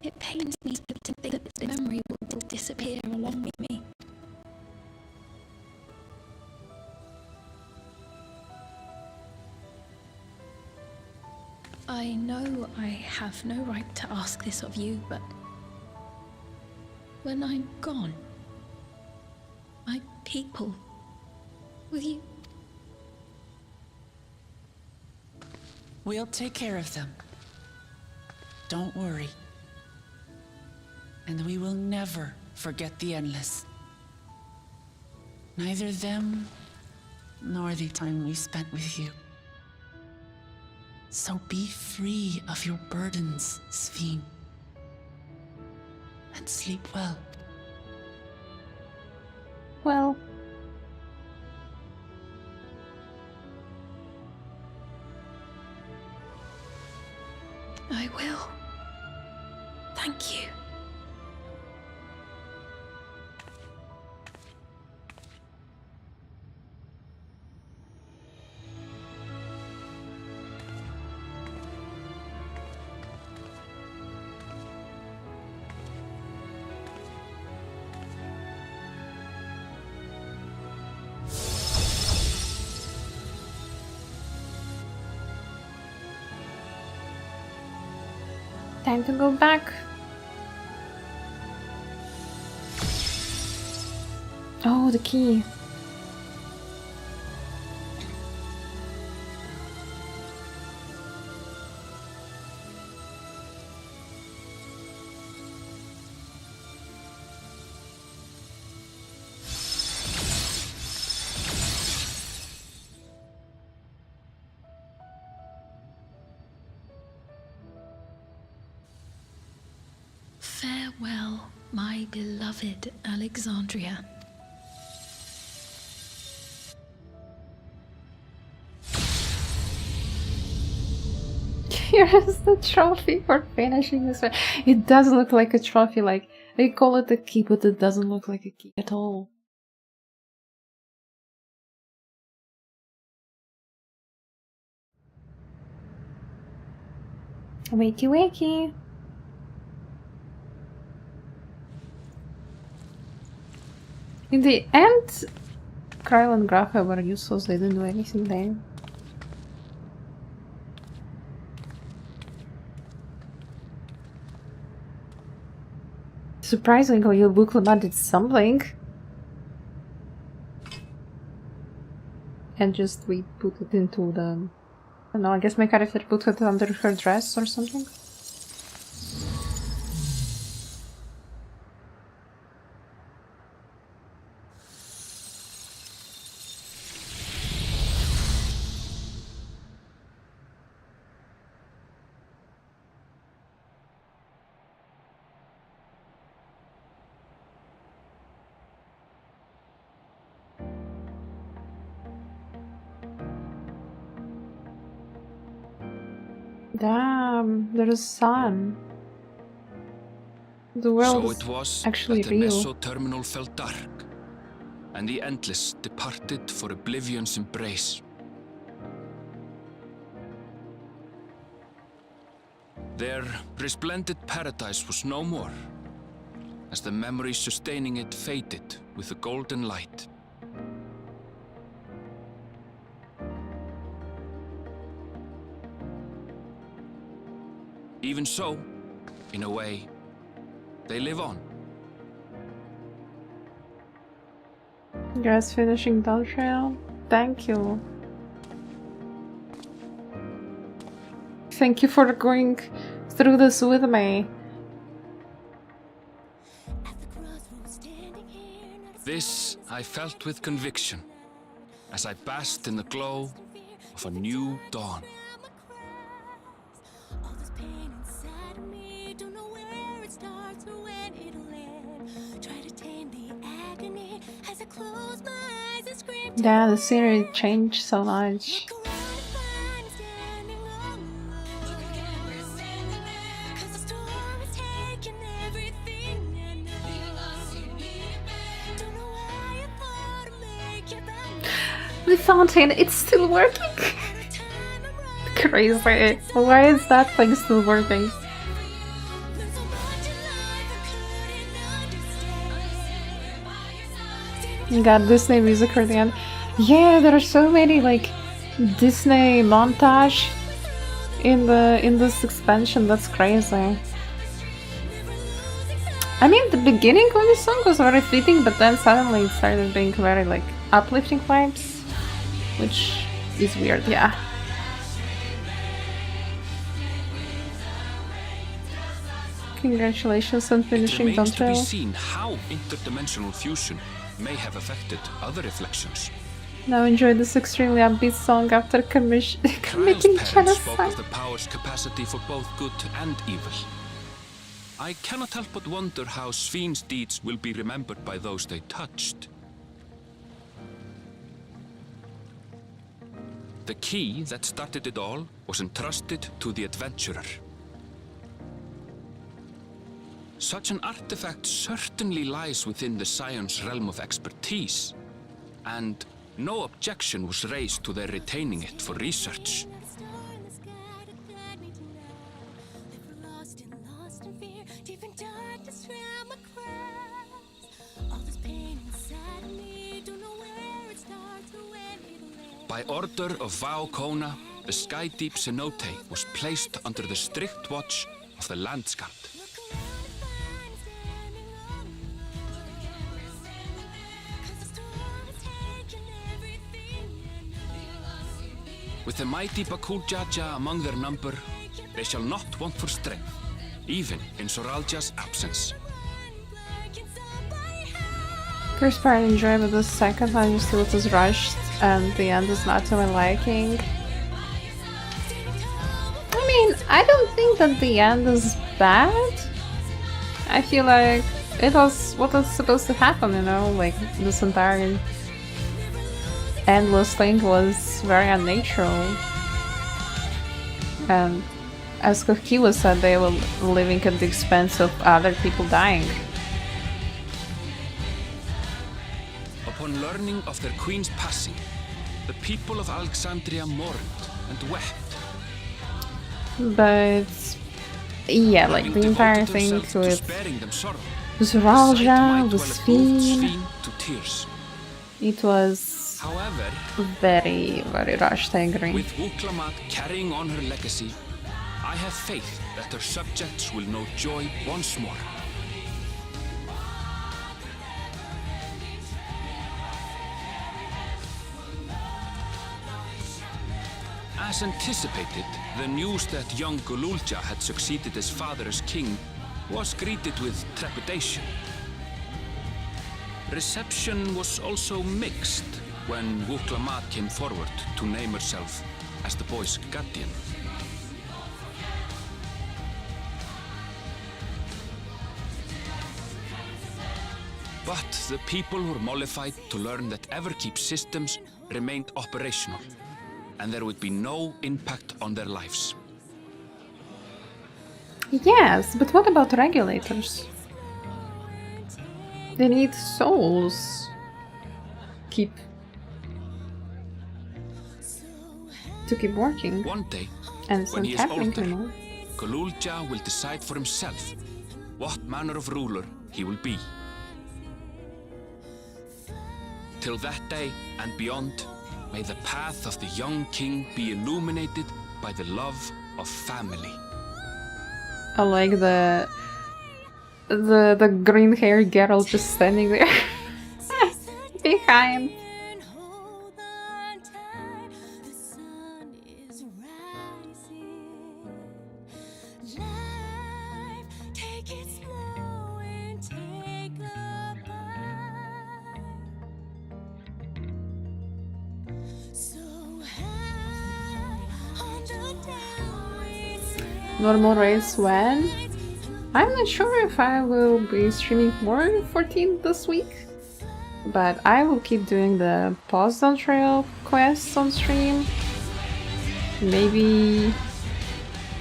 [SPEAKER 3] It pains me to think that the memory will disappear along with me. I know I have no right to ask this of you, but when I'm gone, my people, will you?
[SPEAKER 2] We'll take care of them. Don't worry. and we will never forget the Endless. Neither them, nor the time we spent with you. So be free of your burdens, Sphene. And sleep well.
[SPEAKER 1] Well,
[SPEAKER 3] I will. Thank you.
[SPEAKER 1] time to go back. Oh, the key.
[SPEAKER 3] Farewell, my beloved Alexandria.
[SPEAKER 1] Here's the trophy for finishing this one. It doesn't look like a trophy, like they call it a key, but it doesn't look like a key at all. Wakey wakey. In the end, Kyle and Grafa were useless, they didn't do anything there. Surprisingly, Wuklama did something. And just we put it into the... I don't know, I guess my character put it under her dress or something. Damn, there's a sun. The world
[SPEAKER 12] So
[SPEAKER 1] is
[SPEAKER 12] it was
[SPEAKER 1] actually
[SPEAKER 12] that the
[SPEAKER 1] real.
[SPEAKER 12] Meso-terminal fell dark, and the Endless departed for oblivion's embrace. Their resplendent paradise was no more, as the memory sustaining it faded with the golden light. Even so, in a way, they live on.
[SPEAKER 1] You guys finishing Dawntrail? Thank you. Thank you for going through this with me.
[SPEAKER 12] This I felt with conviction, as I basked in the glow of a new dawn.
[SPEAKER 1] Yeah, the scenery changed so much. The fountain, it's still working! Crazy. Why is that thing still working? You got Disney music at the end. Yeah, there are so many like Disney montage in this expansion. That's crazy. I mean, the beginning of the song was very fitting, but then suddenly it started being very like uplifting vibes, which is weird. Yeah. Congratulations on
[SPEAKER 12] It
[SPEAKER 1] finishing
[SPEAKER 12] remains to be
[SPEAKER 1] Dawntrail.
[SPEAKER 12] seen how interdimensional fusion may have affected other reflections.
[SPEAKER 1] Now enjoy this extremely upbeat song after
[SPEAKER 12] Trial's
[SPEAKER 1] committing
[SPEAKER 12] parents spoke
[SPEAKER 1] genocide.
[SPEAKER 12] of the power's capacity for both good and evil. I cannot help but wonder how Sphene's deeds will be remembered by those they touched. The key that started it all was entrusted to the adventurer. Such an artifact certainly lies within the Scion's realm of expertise, and no objection was raised to their retaining it for research. By order of Vau Kona, the Sky Deep cenote was placed under the strict watch of the Landsguard. With the mighty Bakul Jaja among their number, they shall not want for strength, even in Soralja's absence.
[SPEAKER 1] First part I enjoy, but the second one just feels as rushed, and the end is not to my liking. I mean, I don't think that the end is bad. I feel like it was what was supposed to happen, you know, like this entire endless thing was very unnatural. And as Kokiwa said, they were living at the expense of other people dying.
[SPEAKER 12] Upon learning of their queen's passing, the people of Alexandria mourned and wept.
[SPEAKER 1] But yeah, like
[SPEAKER 12] Having
[SPEAKER 1] the entire
[SPEAKER 12] devoted
[SPEAKER 1] thing
[SPEAKER 12] themselves to
[SPEAKER 1] with
[SPEAKER 12] sparing them sorrow,
[SPEAKER 1] Zoralja, with
[SPEAKER 12] the sight might well have moved
[SPEAKER 1] Sphene,
[SPEAKER 12] Sphene to tears.
[SPEAKER 1] it was
[SPEAKER 12] However,
[SPEAKER 1] very, very rushed, I agree.
[SPEAKER 12] with Wuklamat carrying on her legacy, I have faith that her subjects will know joy once more. As anticipated, the news that young Gululja had succeeded his father as king was greeted with trepidation. Reception was also mixed when Wuklamat came forward to name herself as the boy's guardian. But the people were mollified to learn that Everkeep systems remained operational, and there would be no impact on their lives.
[SPEAKER 1] Yes, but what about regulators? They need souls. To keep working.
[SPEAKER 12] One day,
[SPEAKER 1] And it's
[SPEAKER 12] when
[SPEAKER 1] not
[SPEAKER 12] he is
[SPEAKER 1] happening
[SPEAKER 12] older,
[SPEAKER 1] anymore.
[SPEAKER 12] Gululja will decide for himself what manner of ruler he will be. Till that day and beyond, may the path of the young king be illuminated by the love of family.
[SPEAKER 1] I like the green-haired girl just standing there behind. Normal race when? I'm not sure if I will be streaming more 14 this week, but I will keep doing the post-Dawntrail quests on stream. Maybe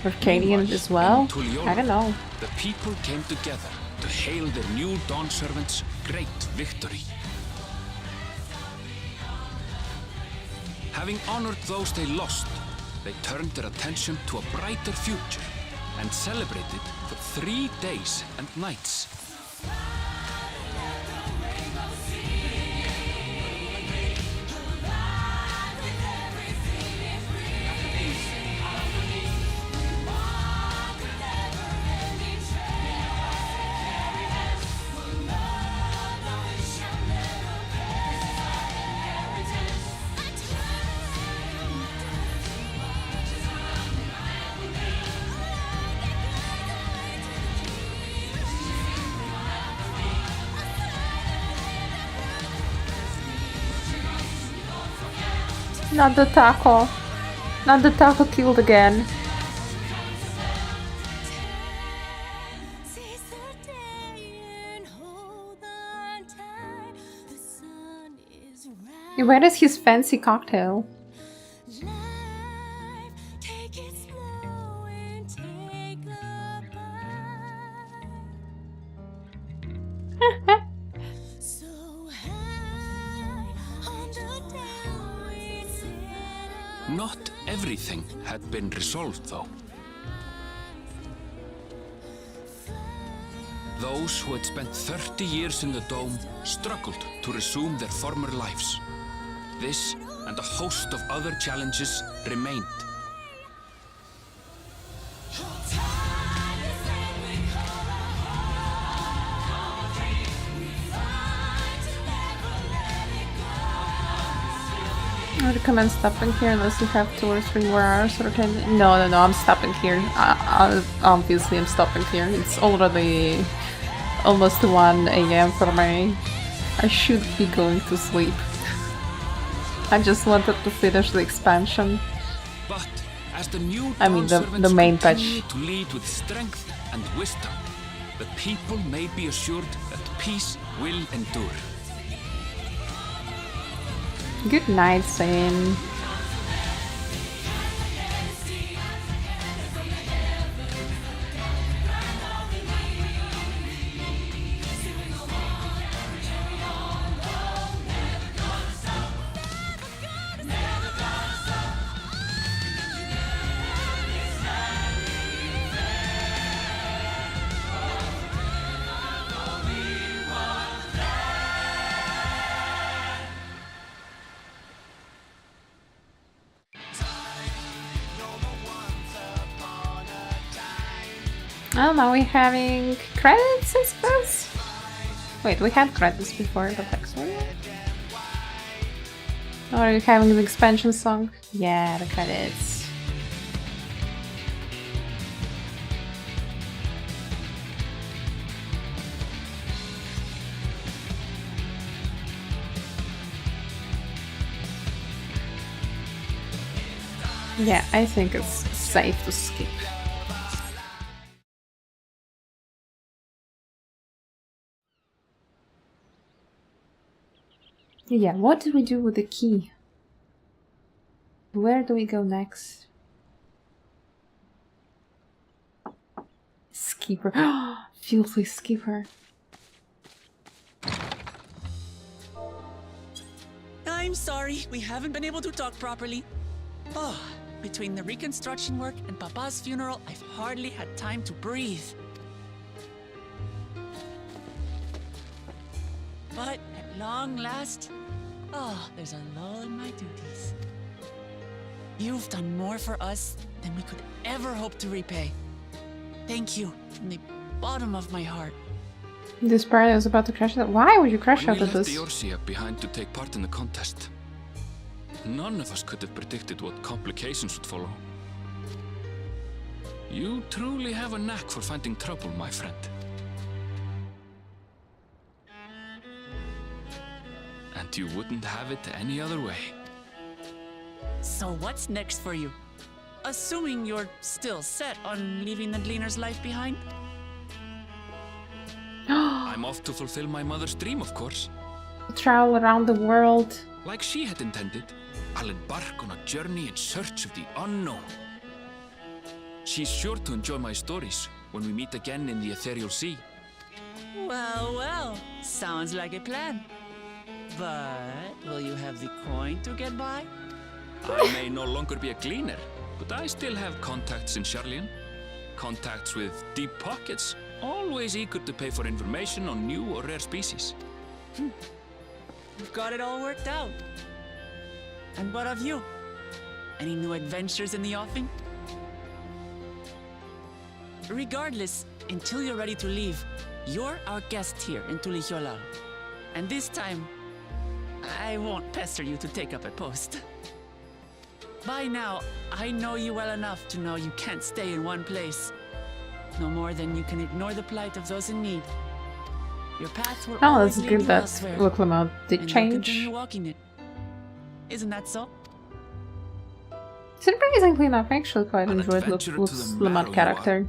[SPEAKER 1] Arcadian as well? I don't know.
[SPEAKER 12] The people came together to hail their new Dawn servants' great victory. Having honored those they lost, they turned their attention to a brighter future and celebrated for 3 days and nights.
[SPEAKER 1] Not the taco. Not the taco killed again. Where is his fancy cocktail?
[SPEAKER 12] Not everything had been resolved, though. Those who had spent 30 years in the Dome struggled to resume their former lives. This and a host of other challenges remained.
[SPEAKER 1] I recommend stopping here unless you have 2 or 3 more hours or 10. No, I'm stopping here. Obviously, I'm stopping here. It's already almost 1 AM for me. I should be going to sleep. I just wanted to finish the expansion.
[SPEAKER 12] But as the new
[SPEAKER 1] I mean, the main patch.
[SPEAKER 12] to lead with strength and wisdom, the people may be assured that peace will endure.
[SPEAKER 1] Good night, Sphene. Oh, now we're having credits, I suppose? Wait, we had credits before the text one? Or are you having the expansion song? Yeah, the credits. Yeah, I think it's safe to skip. Yeah, what did we do with the key? Where do we go next? Skipper. Filthy skipper.
[SPEAKER 2] I'm sorry, we haven't been able to talk properly. Oh, between the reconstruction work and Papa's funeral, I've hardly had time to breathe. But at long last, there's a lull in my duties. You've done more for us than we could ever hope to repay. Thank you from the bottom of my heart.
[SPEAKER 1] This part is about to crash. Why would you crash
[SPEAKER 12] When
[SPEAKER 1] out
[SPEAKER 12] we
[SPEAKER 1] of
[SPEAKER 12] left
[SPEAKER 1] this?
[SPEAKER 12] the Orsia behind to take part in the contest, none of us could have predicted what complications would follow. You truly have a knack for finding trouble, my friend. And you wouldn't have it any other way.
[SPEAKER 2] So what's next for you? Assuming you're still set on leaving the Gleaner's life behind?
[SPEAKER 12] I'm off to fulfill my mother's dream, of course.
[SPEAKER 1] Travel around the world.
[SPEAKER 12] Like she had intended, I'll embark on a journey in search of the unknown. She's sure to enjoy my stories when we meet again in the ethereal sea.
[SPEAKER 2] Well, well, sounds like a plan. But will you have the coin to get by?
[SPEAKER 12] I may no longer be a gleaner, but I still have contacts in Charlian. Contacts with deep pockets, always eager to pay for information on new or rare species.
[SPEAKER 2] You've got it all worked out. And what of you? Any new adventures in the offing? Regardless, until you're ready to leave, you're our guest here in Tulihiolal. And this time, I won't pester you to take up a post. By now, I know you well enough to know you can't stay in one place. No more than you can ignore the plight of those in need. Your path will
[SPEAKER 1] Oh,
[SPEAKER 2] always
[SPEAKER 1] that's
[SPEAKER 2] lead
[SPEAKER 1] good
[SPEAKER 2] you
[SPEAKER 1] that
[SPEAKER 2] elsewhere,
[SPEAKER 1] Wuklamau did
[SPEAKER 2] and you'll
[SPEAKER 1] change.
[SPEAKER 2] continue walking it. Isn't that so?
[SPEAKER 1] Surprisingly enough, I actually quite
[SPEAKER 12] An
[SPEAKER 1] enjoyed
[SPEAKER 12] adventurer to
[SPEAKER 1] Luke's
[SPEAKER 12] the marrow
[SPEAKER 1] Lamont
[SPEAKER 12] you
[SPEAKER 1] character.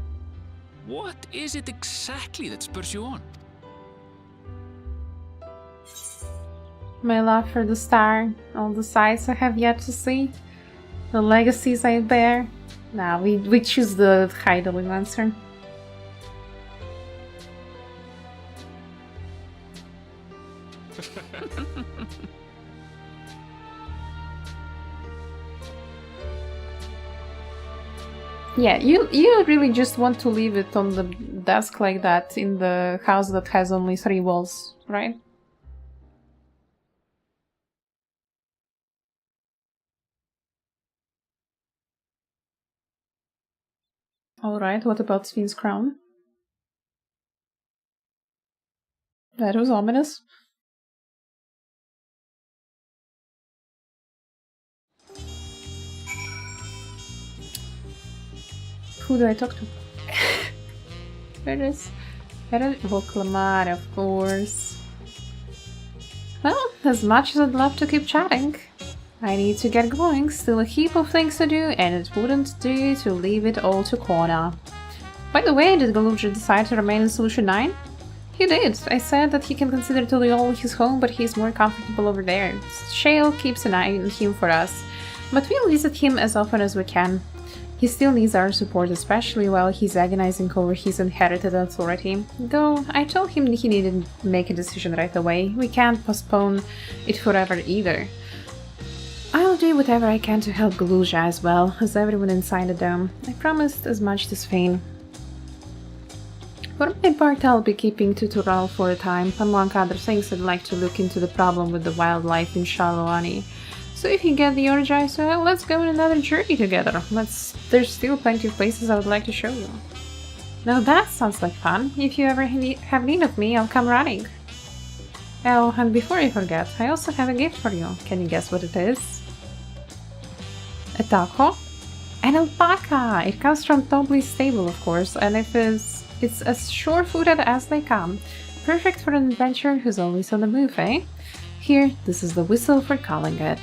[SPEAKER 12] What is it exactly that spurs you on?
[SPEAKER 1] My love for the star, all the sights I have yet to see, the legacies I bear. Nah, we choose the Heidelin answer. Yeah, you really just want to leave it on the desk like that in the house that has only 3 walls, right? Alright, what about Sphene's crown? That was ominous. Who do I talk to? There it is. Lamar, of course. Well, as much as I'd love to keep chatting, I need to get going. Still a heap of things to do, and it wouldn't do to leave it all to Kona. By the way, did Galuja decide to remain in Solution 9? He did. I said that he can consider Tuliol his home, but he's more comfortable over there. Shale keeps an eye on him for us, but we'll visit him as often as we can. He still needs our support, especially while he's agonizing over his inherited authority. Though, I told him he needed to make a decision right away. We can't postpone it forever either. I'll do whatever I can to help Galuja as well as everyone inside the dome. I promised as much to Sphene. For my part, I'll be keeping Tutoral for a time. Among other things, I'd like to look into the problem with the wildlife in Shalawani. So if you get the urge, I say, let's go on another journey together. There's still plenty of places I would like to show you. Now that sounds like fun. If you ever have need of me, I'll come running. Oh, and before I forget, I also have a gift for you. Can you guess what it is? A taco? An alpaca! It comes from Tobley's stable, of course, and it's as sure-footed as they come. Perfect for an adventurer who's always on the move, eh? Here, this is the whistle for calling it.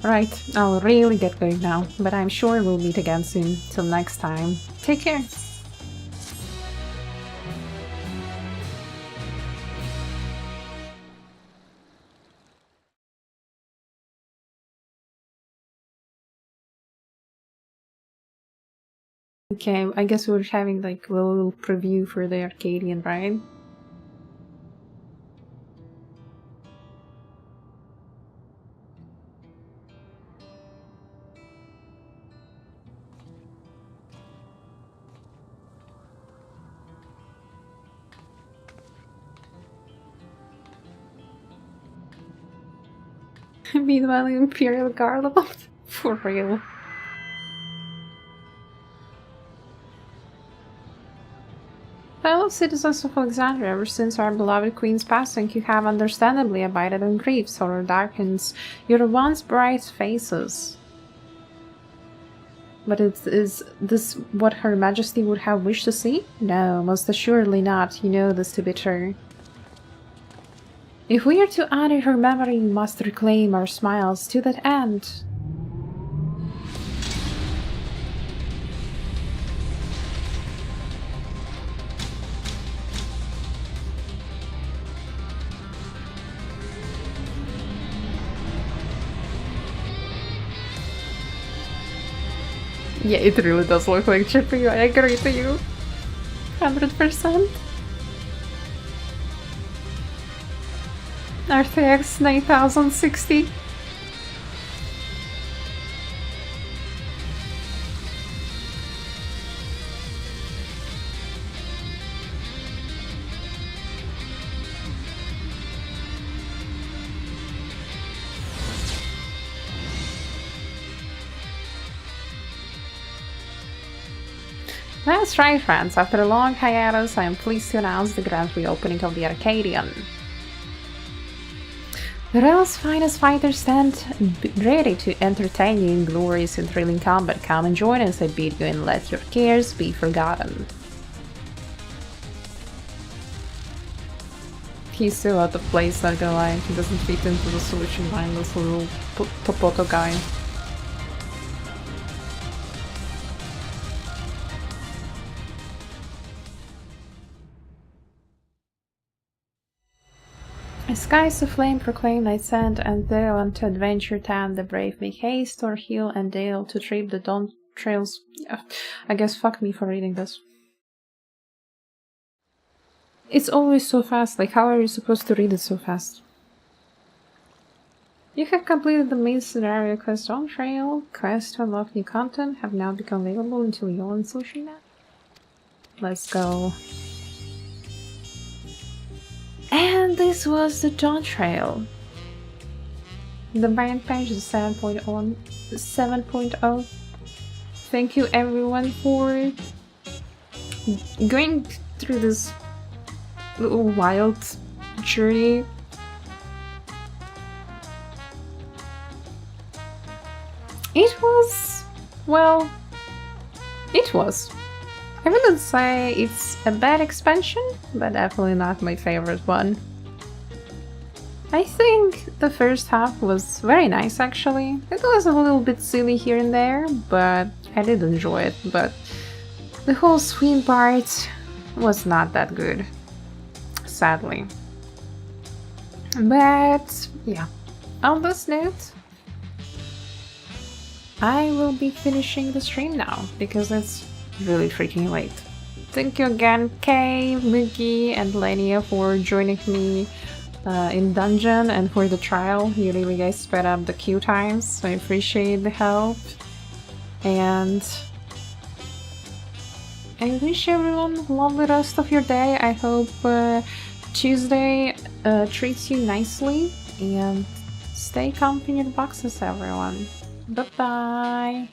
[SPEAKER 1] Right, I'll really get going now, but I'm sure we'll meet again soon. Till next time, take care! Okay, I guess we're having like a little preview for the Arcadian, right? Meanwhile, the Imperial Guard, for real. Fellow citizens of Alexandria, ever since our beloved Queen's passing, you have understandably abided in grief, sorrow darkens your once bright faces. But is this what Her Majesty would have wished to see? No, most assuredly not. You know this to be true. If we are to honor her memory, we must reclaim our smiles to that end. Yeah, it really does look like Chippy. I agree to you. 100%. RTX 9060. That's right, friends. After a long hiatus, I am pleased to announce the grand reopening of the Arcadian. The realm's finest fighters stand ready to entertain you in glorious and thrilling combat. Come and join us, I bid you, and let your cares be forgotten. He's so out of place, not gonna lie. He doesn't fit into the solution line, this little Topoto guy. Skies aflame proclaim night's end, and Dale unto adventure time. The brave make haste, or Hill and Dale to trip the Dawntrails. I guess fuck me for reading this. It's always so fast, like how are you supposed to read it so fast? You have completed the main scenario quest Dawntrail. Quests to unlock new content have now become available until you're on social net. Let's go. And this was the Dawntrail. The variant page is 7.0. Thank you everyone for going through this little wild journey. It was, well, it was. I wouldn't say it's a bad expansion, but definitely not my favorite one. I think the first half was very nice actually. It was a little bit silly here and there, but I did enjoy it. But the whole Sphene part was not that good, sadly. But yeah, on this note, I will be finishing the stream now because it's really freaking late. Thank you again, Kay, Moogie, and Lenia for joining me in dungeon and for the trial. You really guys sped up the queue times, so I appreciate the help. And I wish everyone a lovely rest of your day. I hope Tuesday treats you nicely, and stay calm in your boxes, everyone. Bye-bye!